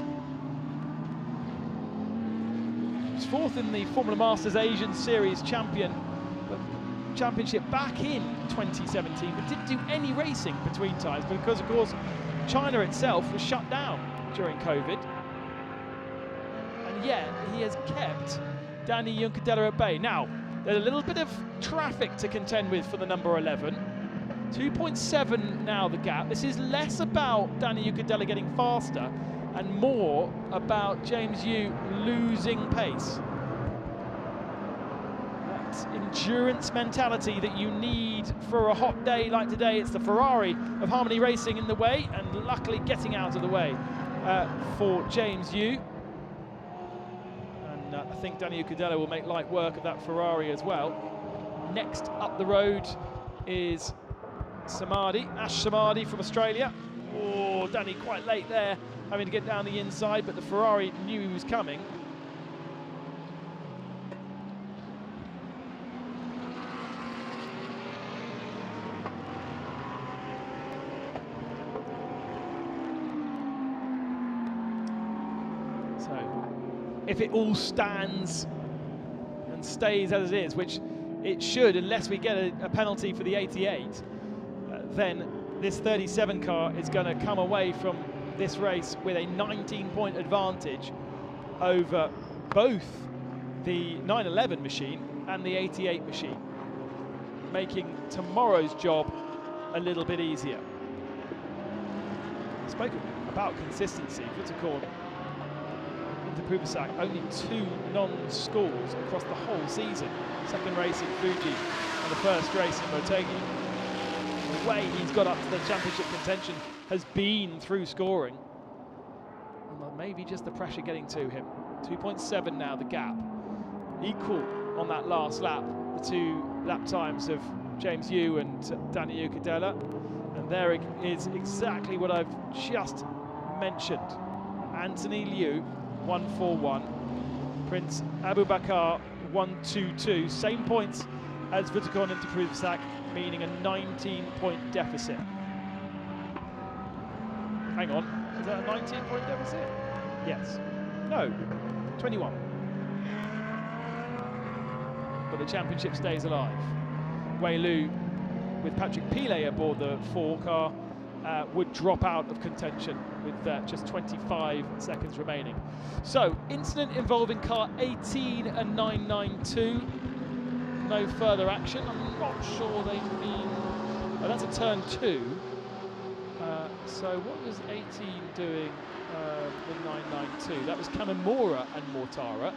[SPEAKER 1] He's 4th in the Formula Masters Asian Series championship back in 2017, but didn't do any racing between times because, of course, China itself was shut down during COVID. And yet he has kept Danny Ukadela at bay. Now, there's a little bit of traffic to contend with for the number 11. 2.7 now the gap. This is less about Danny Ukadela getting faster and more about James Yu losing pace. That endurance mentality that you need for a hot day like today. It's the Ferrari of Harmony Racing in the way, and luckily getting out of the way for James Yu. And I think Danny Ukadela will make light work of that Ferrari as well. Next up the road is Ash Samadi from Australia. Oh, Danny quite late there, having to get down the inside, but the Ferrari knew he was coming. So, if it all stands and stays as it is, which it should, unless we get a penalty for the 88, then this 37 car is going to come away from this race with a 19-point advantage over both the 911 machine and the 88 machine, making tomorrow's job a little bit easier. Spoken about consistency. Vitakorn into Pubasak, only 2 non-scores across the whole season. Second race in Fuji and the first race in Motegi. The way he's got up to the championship contention has been through scoring. Well, maybe just the pressure getting to him. 2.7 now the gap. Equal on that last lap, the 2 lap times of James Yu and Danny Ukadela. And there is exactly what I've just mentioned. Anthony Liu, 141. Prince Abu Bakar, 122. Same points as Vitakorn into Pubasak, meaning a 19-point deficit. Hang on, is that a 19-point deficit? Yes. No, 21. But the championship stays alive. Wei Lu, with Patrick Pilet aboard the 4 car, would drop out of contention with just 25 seconds remaining. So, incident involving car 18 and 992. No further action. I'm not sure they mean... Oh, that's a turn 2. So what was 18 doing with 992? That was Kamimura and Mortara.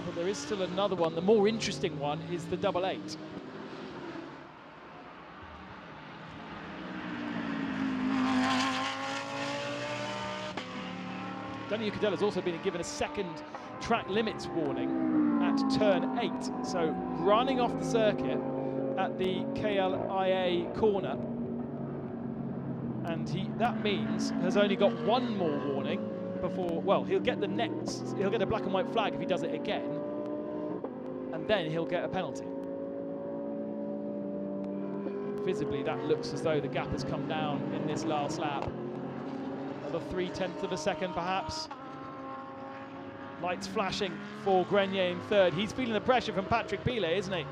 [SPEAKER 1] But there is still another one. The more interesting one is the 88. Danny Ucadella has also been given a second track limits warning at turn 8. So running off the circuit at the KLIA corner. And that means has only got one more warning before, well, he'll get a black and white flag if he does it again, and then he'll get a penalty. Visibly, that looks as though the gap has come down in this last lap. Another 0.3 of a second, perhaps. Lights flashing for Grenier in third. He's feeling the pressure from Patrick Pilet, isn't he?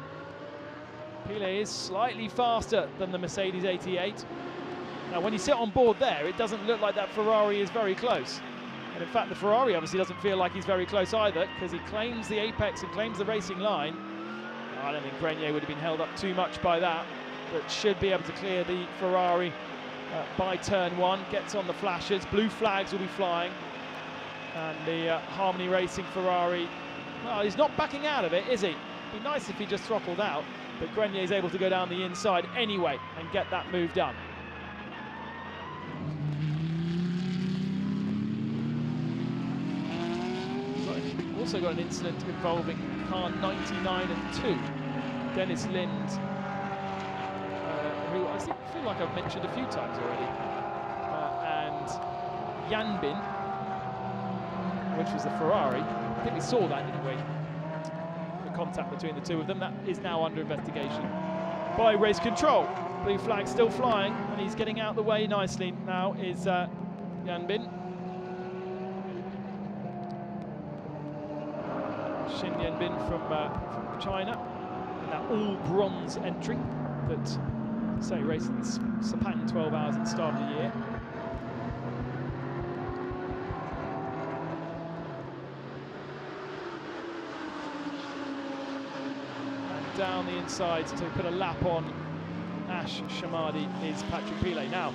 [SPEAKER 1] Pilet is slightly faster than the Mercedes 88. Now, when you sit on board there, it doesn't look like that Ferrari is very close. And in fact, the Ferrari obviously doesn't feel like he's very close either, because he claims the apex and claims the racing line. I don't think Grenier would have been held up too much by that, but should be able to clear the Ferrari by turn 1. Gets on the flashers. Blue flags will be flying. And the Harmony Racing Ferrari, well, he's not backing out of it, is he? It'd be nice if he just throttled out, but Grenier is able to go down the inside anyway and get that move done. Also got an incident involving car 99 and 2. Dennis Lind, who I feel like I've mentioned a few times already, and Yanbin, which was the Ferrari. I think we saw that, didn't we? The contact between the two of them. That is now under investigation by race control. Blue flag still flying, and he's getting out of the way nicely now is Yanbin. Xin Yanbin from China, and that all-bronze entry that, say, raced in Sepang 12 hours at the start of the year. And down the inside to put a lap on Ash Shamadi is Patrick Pilet. Now,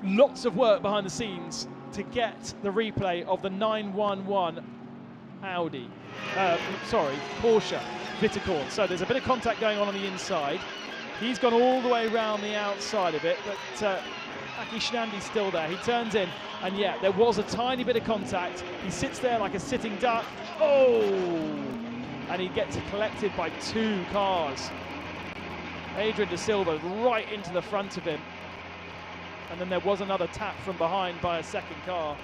[SPEAKER 1] lots of work behind the scenes to get the replay of the 911 Audi. Porsche Vitacorn. So there's a bit of contact going on the inside. He's gone all the way around the outside of it, but Aki Shnandi's still there. He turns in, and yeah, there was a tiny bit of contact. He sits there like a sitting duck. Oh! And he gets collected by 2 cars. Adrian De Silva right into the front of him. And then there was another tap from behind by a second car.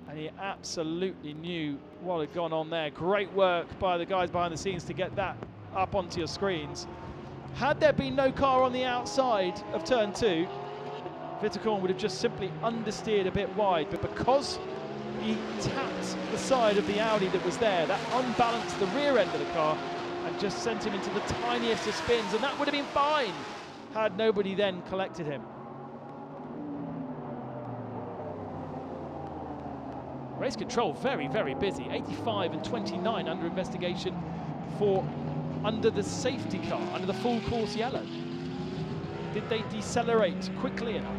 [SPEAKER 1] And he absolutely knew what had gone on there. Great work by the guys behind the scenes to get that up onto your screens. Had there been no car on the outside of turn 2, Vitacorn would have just simply understeered a bit wide, but because he tapped the side of the Audi that was there, that unbalanced the rear end of the car and just sent him into the tiniest of spins, and that would have been fine had nobody then collected him. Race control very, very busy. 85 and 29 under investigation for under the safety car, under the full course yellow. Did they decelerate quickly enough?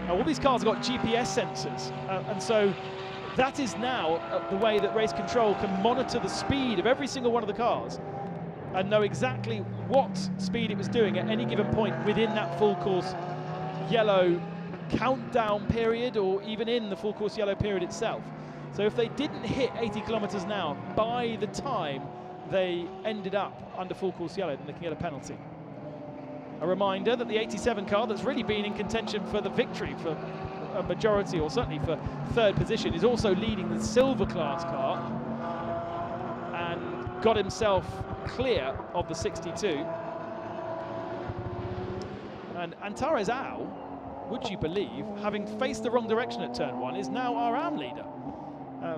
[SPEAKER 1] Now, all these cars have got GPS sensors, and so that is now the way that race control can monitor the speed of every single one of the cars and know exactly what speed it was doing at any given point within that full course yellow countdown period, or even in the full course yellow period itself. So if they didn't hit 80 kilometers an hour by the time they ended up under full course yellow, then they can get a penalty. A reminder that the 87 car that's really been in contention for the victory for a majority, or certainly for third position, is also leading the silver class car and got himself clear of the 62. And Antares Au would you believe, having faced the wrong direction at turn 1, is now our AM leader.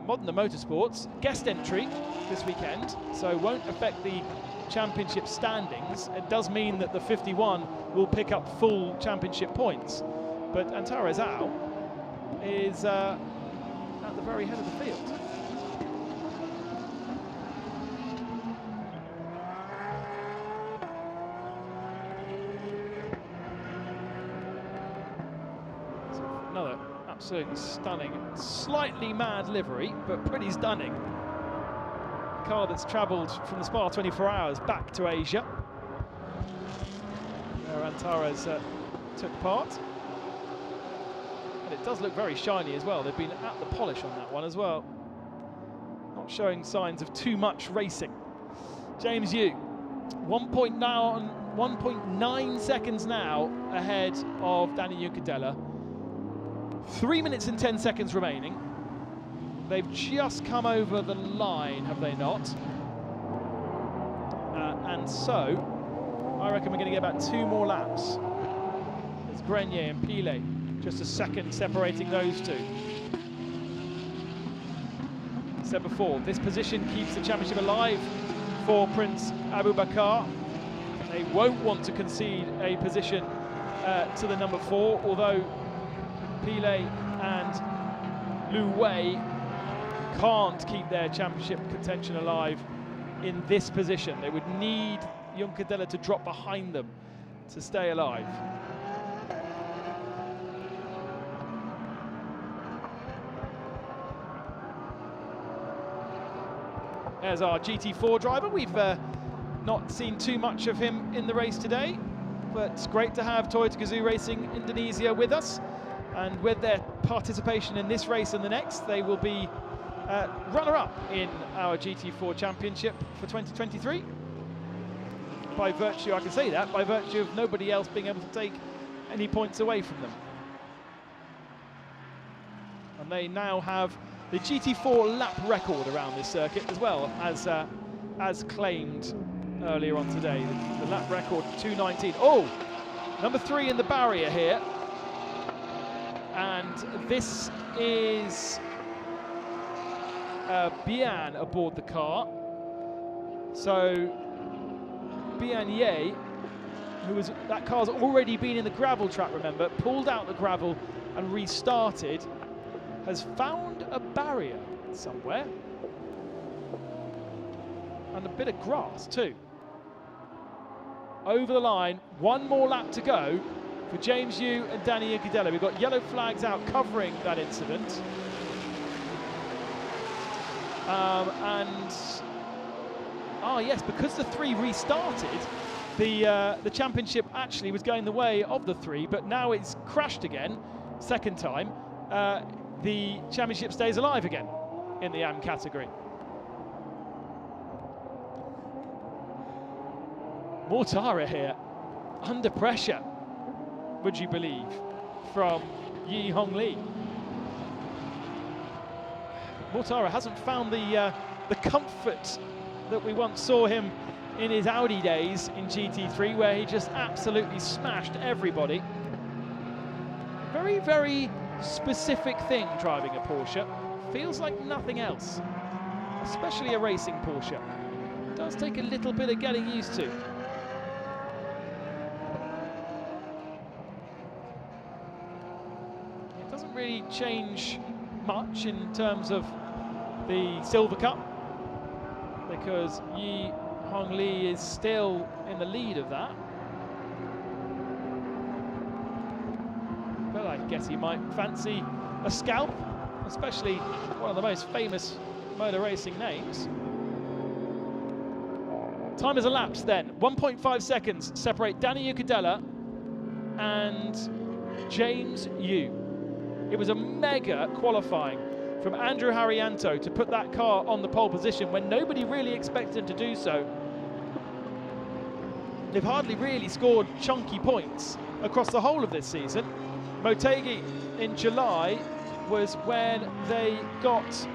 [SPEAKER 1] Modern Motorsports, guest entry this weekend, so won't affect the championship standings. It does mean that the 51 will pick up full championship points. But Antara Zhao is at the very head of the field. Another absolutely stunning, slightly mad livery, but pretty stunning. A car that's travelled from the Spa 24 hours back to Asia, where Antara's took part. And it does look very shiny as well. They've been at the polish on that one as well. Not showing signs of too much racing. James Yu, 1.9 seconds now ahead of Danny Juncadella. 3 minutes and 10 seconds remaining. They've just come over the line, have they not? And so, I reckon we're going to get about 2 more laps. It's Grenier and Pile, just a second separating those two. Said before, this position keeps the championship alive for Prince Abu Bakar. They won't want to concede a position to the number 4, although Pile and Lu Wei can't keep their championship contention alive in this position. They would need Juncadella to drop behind them to stay alive. There's our GT4 driver. We've not seen too much of him in the race today, but it's great to have Toyota Gazoo Racing Indonesia with us. And with their participation in this race and the next, they will be runner-up in our GT4 Championship for 2023. By virtue, I can say that, by virtue of nobody else being able to take any points away from them. And they now have the GT4 lap record around this circuit as well, as claimed earlier on today. The lap record, 2:19. Oh, number 3 in the barrier here. And this is Bian aboard the car. So Bian Ye, that car's already been in the gravel trap, remember, pulled out the gravel and restarted, has found a barrier somewhere. And a bit of grass too. Over the line, 1 more lap to go for James Yu and Danny Juncadella. We've got yellow flags out covering that incident. Yes, because the 3 restarted, the championship actually was going the way of the 3, but now it's crashed again, second time. The championship stays alive again in the AM category. Mortara here, under pressure, would you believe, from Yi Hong Lee. Mortara hasn't found the comfort that we once saw him in his Audi days in GT3, where he just absolutely smashed everybody. Very, very specific thing driving a Porsche. Feels like nothing else, especially a racing Porsche. Does take a little bit of getting used to. Doesn't really change much in terms of the Silver Cup, because Yi Hong Lee is still in the lead of that. But I guess he might fancy a scalp, especially one of the most famous motor racing names. Time has elapsed then. 1.5 seconds separate Danny Juncadella and James Yu. It was a mega qualifying from Andrew Haryanto to put that car on the pole position when nobody really expected him to do so. They've hardly really scored chunky points across the whole of this season. Motegi in July was when they got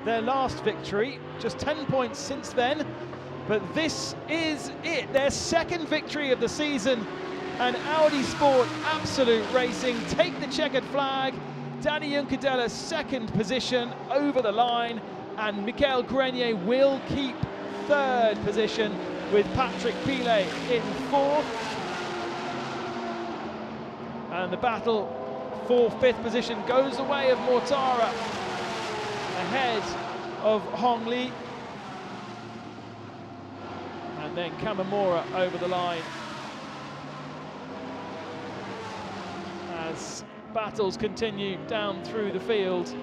[SPEAKER 1] their last victory, just 10 points since then. But this is it, their second victory of the season and Audi Sport Absolute Racing take the checkered flag. Danny Juncadella second position over the line, and Michael Grenier will keep third position with Patrick Pilet in fourth. And the battle for fifth position goes the way of Mortara, ahead of Hong Li. And then Kamamura over the line. As battles continue down through the field,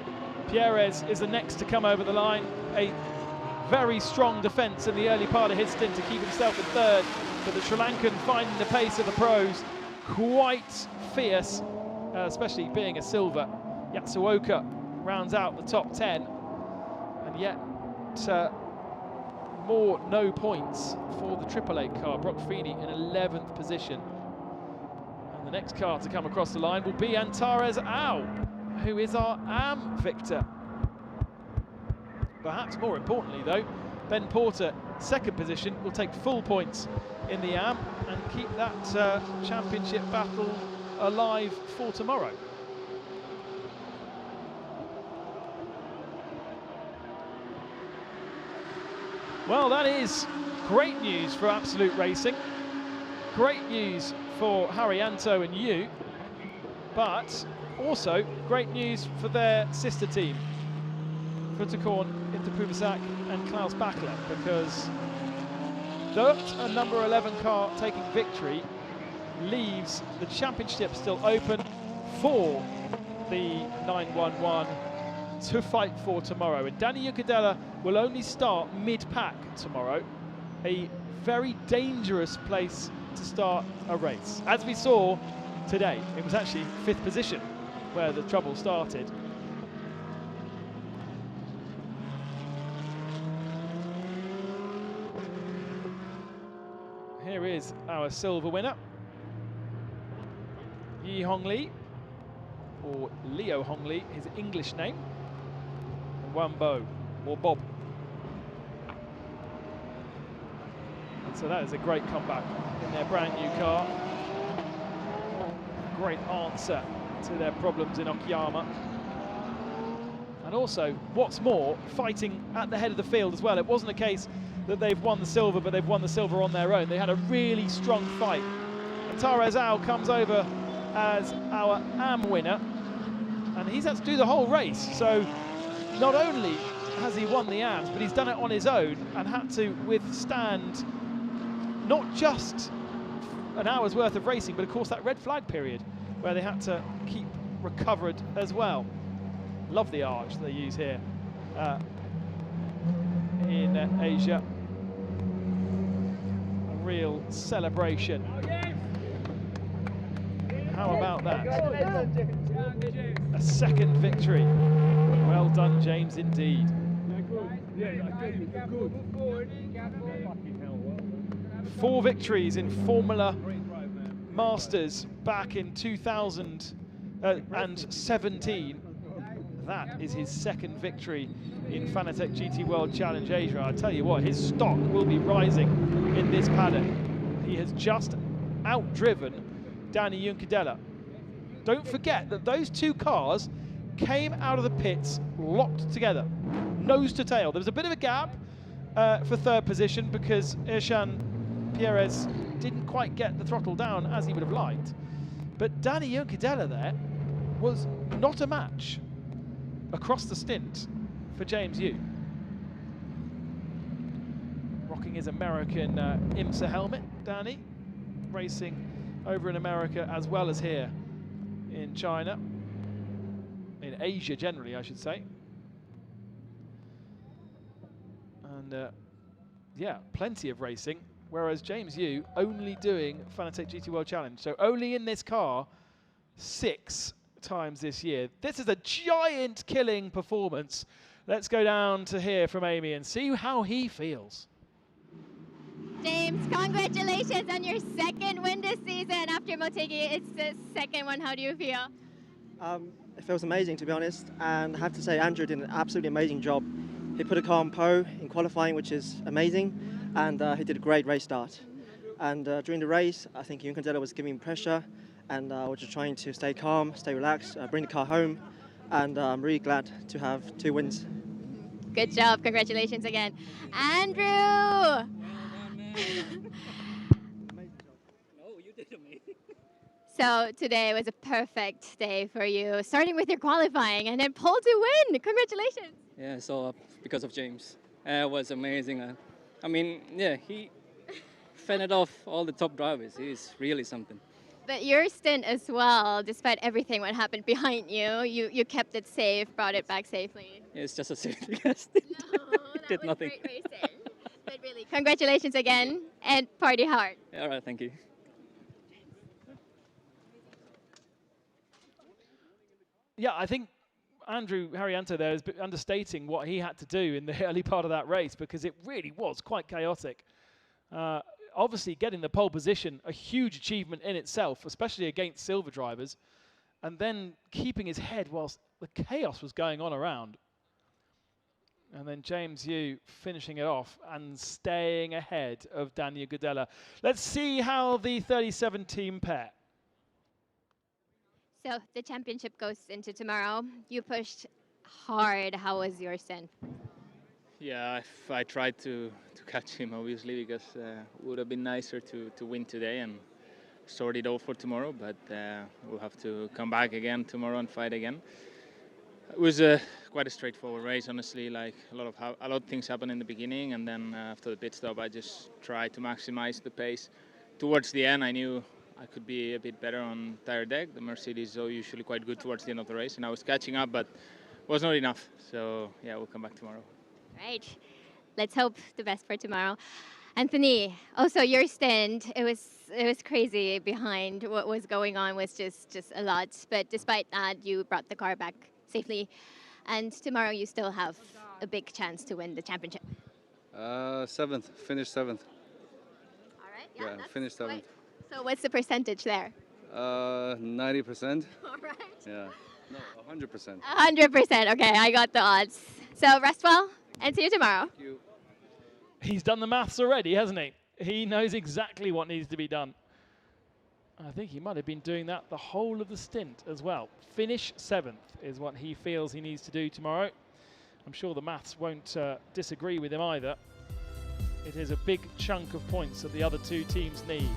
[SPEAKER 1] Perez is the next to come over the line. A very strong defence in the early part of his stint to keep himself in third, but the Sri Lankan finding the pace of the pros quite fierce, especially being a silver. Yatsuoka rounds out the top 10, and yet more no points for the AAA car. Brock Feeney in 11th position. And the next car to come across the line will be Antares Au, who is our AM victor. Perhaps more importantly though, Ben Porter, second position, will take full points in the AM and keep that championship battle alive for tomorrow. Well, that is great news for Absolute Racing. Great news for Haryanto and you, but also great news for their sister team, Frutakorn, Interpuvasak and Klaus Bachler, because that a number 11 car taking victory leaves the championship still open for the 911 to fight for tomorrow. And Danny Juncadella will only start mid-pack tomorrow, a very dangerous place to start a race. As we saw today, it was actually fifth position where the trouble started. Here is our silver winner, Yi Hong Lee, or Leo Hong Lee, his English name, and Wambo, or Bob. And so that is a great comeback in their brand new car. Great answer to their problems in Okayama. And also, what's more, fighting at the head of the field as well. It wasn't a case that they've won the silver, but they've won the silver on their own. They had a really strong fight. Antares Au comes over as our AM winner, and he's had to do the whole race. So not only has he won the AMs, but he's done it on his own and had to withstand not just an hour's worth of racing, but of course that red flag period where they had to keep recovered as well. Love the arch they use here in Asia. A real celebration. How about that? A second victory. Well done, James, indeed. 4 victories in Formula Masters back in 2017. That is his second victory in Fanatec GT World Challenge Asia. I tell you what, his stock will be rising in this paddock. He has just outdriven Danny Juncadella. Don't forget that those two cars came out of the pits locked together, nose to tail. There was a bit of a gap for third position because Irshan Perez didn't quite get the throttle down as he would have liked. But Danny Juncadella there was not a match across the stint for James Yu. Rocking his American IMSA helmet, Danny, racing over in America as well as here in China, in Asia generally, I should say. And yeah, plenty of racing, whereas James Yu only doing Fanatec GT World Challenge. So only in this car 6 times this year. This is a giant killing performance. Let's go down to hear from Amy and see how he feels.
[SPEAKER 6] James, congratulations on your second win this season after Motegi. It's the second one. How do you feel?
[SPEAKER 17] It feels amazing, to be honest, and I have to say Andrew did an absolutely amazing job. He put a car on pole in qualifying, which is amazing, and he did a great race start. And during the race, I think Juncadella was giving pressure, and I was just trying to stay calm, stay relaxed, bring the car home, and I'm really glad to have 2 wins.
[SPEAKER 6] Good job. Congratulations again. Andrew! So today was a perfect day for you, starting with your qualifying and then pole to win. Congratulations.
[SPEAKER 18] Yeah, so because of James. It was amazing. I mean, yeah, he fended off all the top drivers. He's really something.
[SPEAKER 6] But your stint as well, despite everything what happened behind you, you kept it safe, brought it back safely.
[SPEAKER 18] Yeah, it's just a safety car stint. Did nothing.
[SPEAKER 6] Great racing. But really, congratulations again and party hard.
[SPEAKER 18] All right, thank you.
[SPEAKER 1] Yeah, I think Andrew Haryanto there is understating what he had to do in the early part of that race, because it really was quite chaotic. Obviously, getting the pole position, a huge achievement in itself, especially against silver drivers, and then keeping his head whilst the chaos was going on around. And then James Yu finishing it off and staying ahead of Daniel Gudella. Let's see how the 37 team pair.
[SPEAKER 6] So the championship goes into tomorrow. You pushed hard. How was your stint?
[SPEAKER 4] Yeah, I tried to catch him, obviously, because it would have been nicer to win today and sort it out for tomorrow, but we'll have to come back again tomorrow and fight again. It was quite a straightforward race, honestly. Like a lot of things happened in the beginning, and then after the pit stop, I just tried to maximize the pace. Towards the end, I knew I could be a bit better on tire deck. The Mercedes are usually quite good towards the end of the race, and I was catching up, but was not enough. So yeah, we'll come back tomorrow.
[SPEAKER 6] Right. Let's hope the best for tomorrow. Anthony, also your stint, it was crazy behind what was going on, was just a lot. But despite that, you brought the car back safely. And tomorrow you still have a big chance to win the championship.
[SPEAKER 9] 7th, finished 7th.
[SPEAKER 6] All right.
[SPEAKER 9] Yeah, finished 7th.
[SPEAKER 6] So what's the percentage there?
[SPEAKER 9] 90%.
[SPEAKER 6] All right.
[SPEAKER 9] Yeah. No, 100%.
[SPEAKER 6] 100%. Okay, I got the odds. So rest well and see you tomorrow.
[SPEAKER 9] Thank you.
[SPEAKER 1] He's done the maths already, hasn't he? He knows exactly what needs to be done. I think he might have been doing that the whole of the stint as well. Finish 7th is what he feels he needs to do tomorrow. I'm sure the maths won't disagree with him either. It is a big chunk of points that the other two teams need.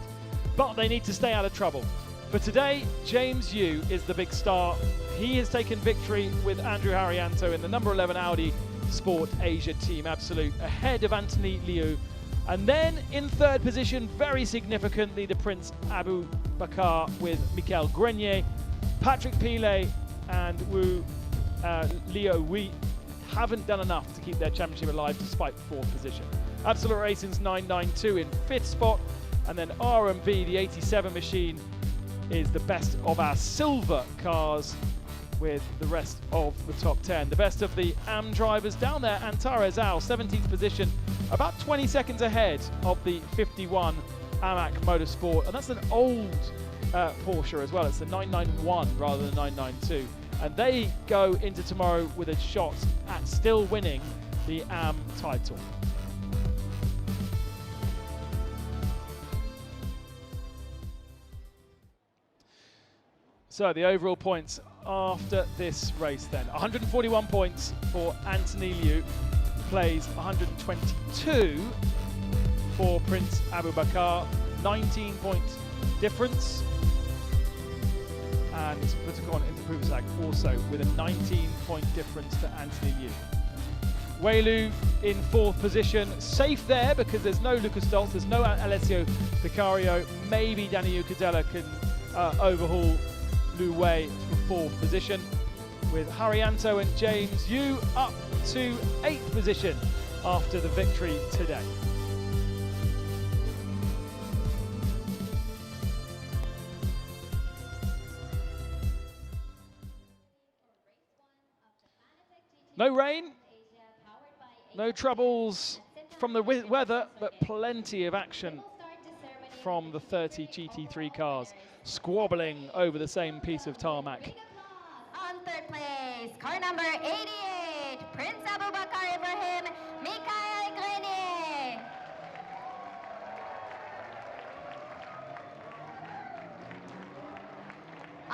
[SPEAKER 1] But they need to stay out of trouble. For today, James Yu is the big star. He has taken victory with Andrew Haryanto in the number 11 Audi Sport Asia Team Absolute, ahead of Anthony Liu. And then in third position, very significantly, the Prince Abu Bakar with Michael Grenier. Patrick Pile and Leo Wee haven't done enough to keep their championship alive despite fourth position. Absolute Racing's 992 in fifth spot. And then RMV, the 87 machine, is the best of our silver cars with the rest of the top 10. The best of the AM drivers down there, Antares Al, 17th position, about 20 seconds ahead of the 51 AMAC Motorsport. And that's an old Porsche as well. It's the 991 rather than 992. And they go into tomorrow with a shot at still winning the AM title. So the overall points after this race then. 141 points for Anthony Liu, plays 122 for Prince Abu Bakar, 19-point difference. And Putukon Interpuvasak also with a 19-point difference to Anthony Liu. Weilu in fourth position, safe there because there's no Lucas Stoltz, there's no Alessio Picario. Maybe Daniel Cadella can overhaul Lu Wei for fourth position, with Haryanto and James Yu up to eighth position after the victory today. No rain, no troubles from the weather, but plenty of action from the 30 GT3 cars, squabbling over the same piece of tarmac.
[SPEAKER 19] On third place, car number 88, Prince Abu Bakar Ibrahim, Michael Grenier.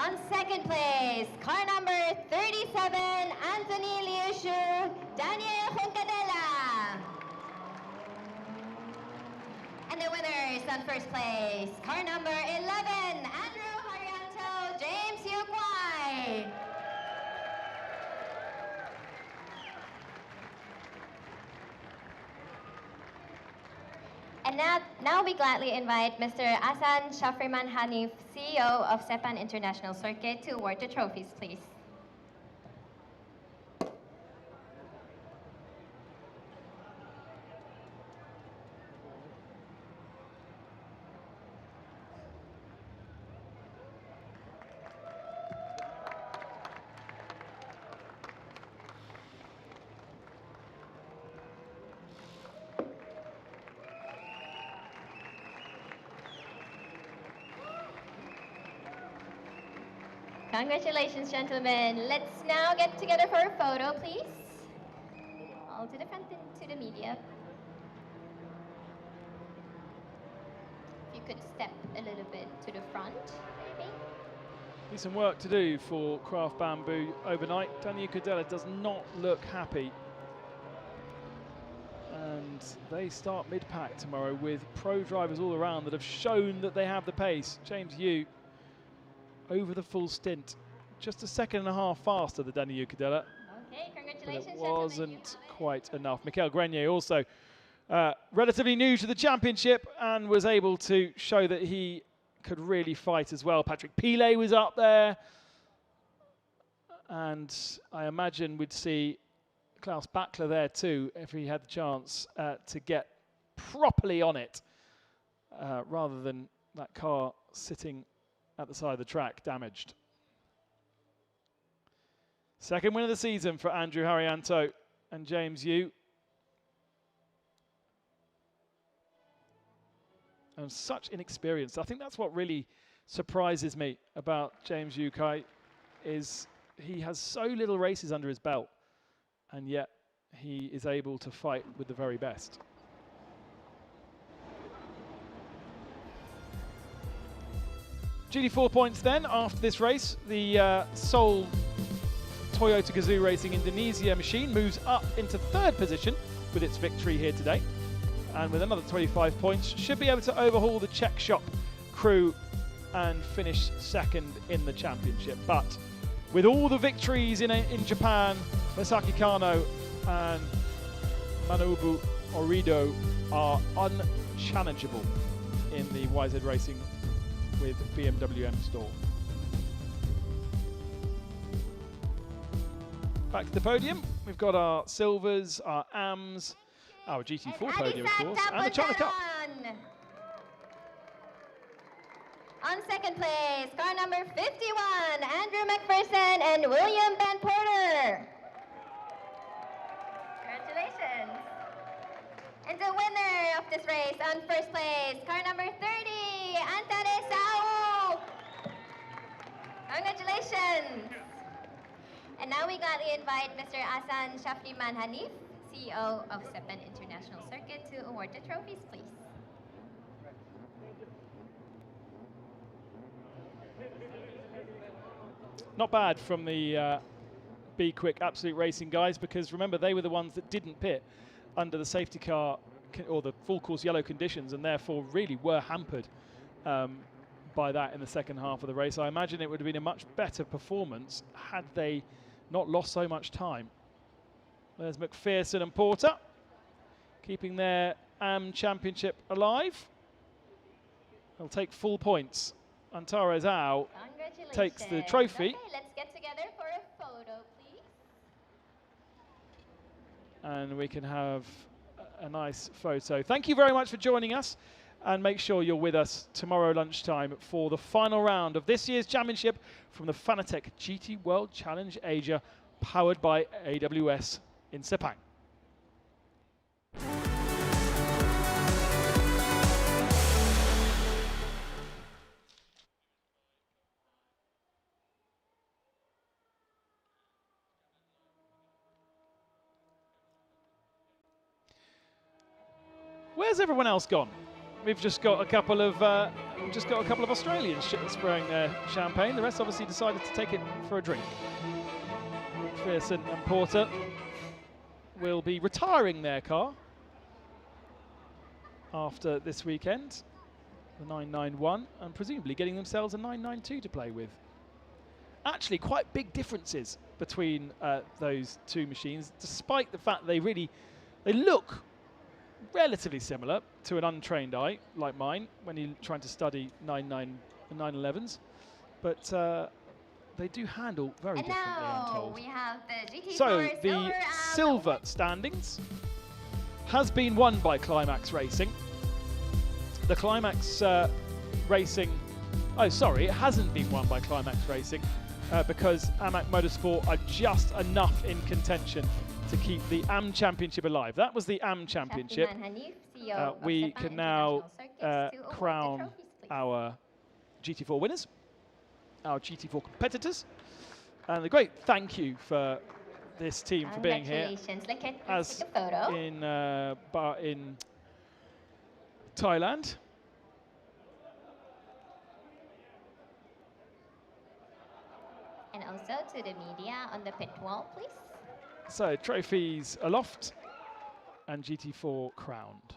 [SPEAKER 19] On second place, car number 37, Anthony Liushu, Daniel Juncadella. And the winners on first place, car number 11, Andrew Haryanto, James Yukwai. And now we gladly invite Mr. Asan Shafriman Hanif, CEO of Sepang International Circuit, to award the trophies, please. Congratulations, gentlemen. Let's now get together for a photo, please. All to the front and to the media. If you could step a little bit to the front, maybe.
[SPEAKER 1] Decent work to do for Craft Bamboo overnight. Daniel Cadella does not look happy. And they start mid-pack tomorrow with pro drivers all around that have shown that they have the pace. James Yu over the full stint, just a second and a half faster than Daniel Cadella.
[SPEAKER 19] Okay,
[SPEAKER 1] But
[SPEAKER 19] congratulations,
[SPEAKER 1] it
[SPEAKER 19] gentlemen.
[SPEAKER 1] wasn't quite enough. Michael Grenier also relatively new to the championship and was able to show that he could really fight as well. Patrick Pilet was up there. And I imagine we'd see Klaus Bachler there too if he had the chance to get properly on it rather than that car sitting at the side of the track damaged. Second win of the season for Andrew Haryanto and James Yu. And such inexperience. I think that's what really surprises me about James Yu Kai, is he has so little races under his belt, and yet he is able to fight with the very best. GT4 points then after this race. The sole Toyota Gazoo Racing Indonesia machine moves up into third position with its victory here today. And with another 25 points, should be able to overhaul the Czech shop crew and finish second in the championship. But with all the victories in Japan, Masaki Kano and Manobu Orido are unchallengeable in the YZ Racing with BMW M Store. Back to the podium, we've got our silvers, our AMs, our GT4 podium of course, and the China Cup.
[SPEAKER 19] On second place, car number 51, Andrew McPherson and William Van Porter. Congratulations. And the winner of this race on first place, car number 30, Antane Sao. Congratulations. And now we gladly invite Mr. Asan Shafriman Hanif, CEO of Sepang International Circuit, to award the trophies, please.
[SPEAKER 1] Not bad from the Be Quick Absolute Racing guys, because remember they were the ones that didn't pit under the safety car or the full course yellow conditions, and therefore really were hampered by that in the second half of the race. I imagine it would have been a much better performance had they not lost so much time. There's McPherson and Porter keeping their AM championship alive. They'll take full points. Antara Zhao takes the trophy.
[SPEAKER 19] Okay, let's get together for a photo, please.
[SPEAKER 1] And we can have a nice photo. Thank you very much for joining us, and make sure you're with us tomorrow lunchtime for the final round of this year's championship from the Fanatec GT World Challenge Asia, powered by AWS in Sepang. Where's everyone else gone? We've just got a couple of We've just got a couple of Australians spraying their champagne. The rest obviously decided to take it for a drink. McPherson and Porter will be retiring their car after this weekend, the 991, and presumably getting themselves a 992 to play with. Actually, quite big differences between those two machines, despite the fact they look relatively similar to an untrained eye like mine when you're trying to study 911s, but they do handle very differently, I'm told.
[SPEAKER 19] We have the GT4
[SPEAKER 1] So the silver standings has been won by Climax Racing. The Climax Racing, oh sorry, it hasn't been won by Climax Racing because AMAC Motorsport are just enough in contention to keep the AM Championship alive. That was the AM Championship. We can now crown our GT4 winners, our GT4 competitors, and a great thank you for this team for being here. As in Thailand.
[SPEAKER 19] And also to the media on the pit wall, please.
[SPEAKER 1] So trophies aloft and GT4 crowned.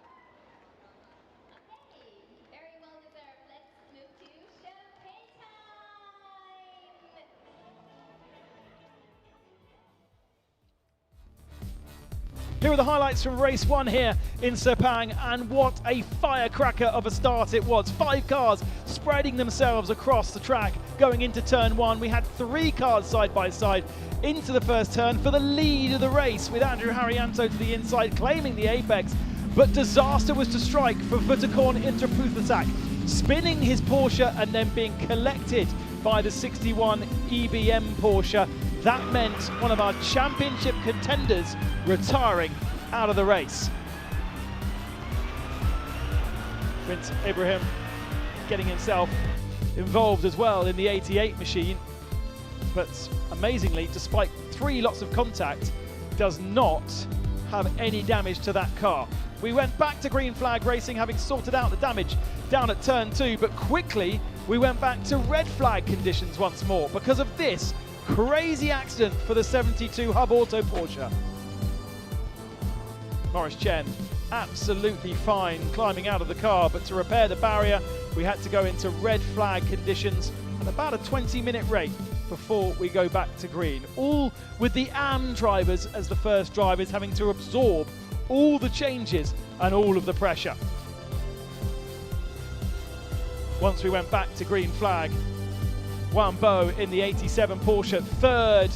[SPEAKER 19] Very well deserved. Let's move to champagne time.
[SPEAKER 1] Here are the highlights from race 1 here in Sepang, and what a firecracker of a start it was. 5 cars spreading themselves across the track going into turn 1. We had 3 cars side by side into the first turn for the lead of the race, with Andrew Haryanto to the inside claiming the apex, but disaster was to strike for Vutakorn Interputhasak, spinning his Porsche and then being collected by the 61 EBM Porsche. That meant one of our championship contenders retiring out of the race. Prince Ibrahim getting himself involved as well in the 88 machine, but amazingly, despite 3 lots of contact, does not have any damage to that car. We went back to green flag racing, having sorted out the damage down at turn 2, but quickly we went back to red flag conditions once more because of this crazy accident for the 72 Hub Auto Porsche. Maurice Chen absolutely fine climbing out of the car, but to repair the barrier we had to go into red flag conditions and about a 20-minute rate before we go back to green. All with the AM drivers as the first drivers having to absorb all the changes and all of the pressure. Once we went back to green flag, Juan Bo in the 87 Porsche, third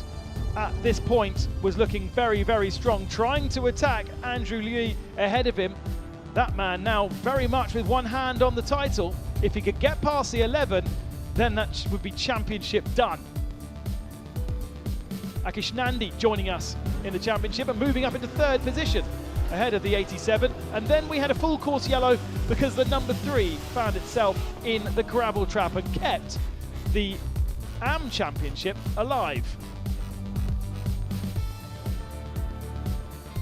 [SPEAKER 1] at this point, was looking very, very strong, trying to attack Andrew Liu ahead of him. That man now very much with one hand on the title. If he could get past the 11, then that would be championship done. Akish Nandi joining us in the championship and moving up into 3rd position ahead of the 87. And then we had a full course yellow because the number 3 found itself in the gravel trap and kept the AM Championship alive.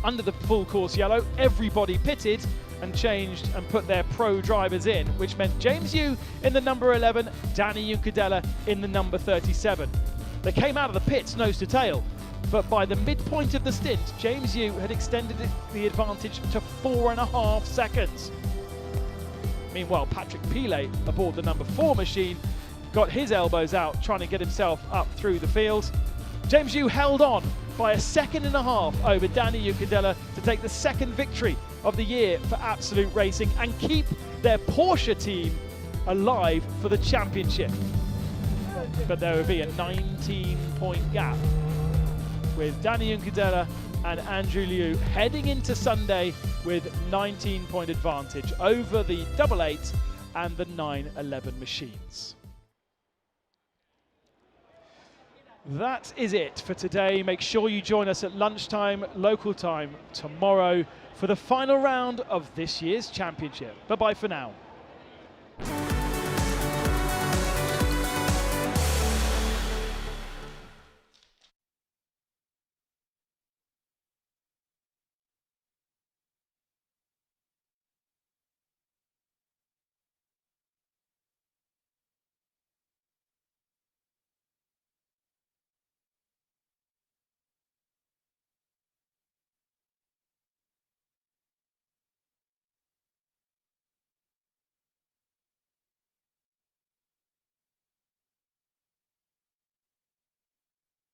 [SPEAKER 1] Under the full course yellow, everybody pitted and changed and put their pro drivers in, which meant James Yu in the number 11, Danny Unkadela in the number 37. They came out of the pits nose to tail, but by the midpoint of the stint, James Yu had extended the advantage to 4.5 seconds. Meanwhile, Patrick Pile aboard the number 4 machine got his elbows out trying to get himself up through the field. James Yu held on by 1.5 seconds over Danny Unkadela to take the 2nd victory of the year for Absolute Racing and keep their Porsche team alive for the championship. But there would be a 19-point gap with Danny Unkadela and Andrew Liu heading into Sunday with 19-point advantage over the 88 and the 911 machines. That is it for today. Make sure you join us at lunchtime local time tomorrow for the final round of this year's championship. Bye-bye for now.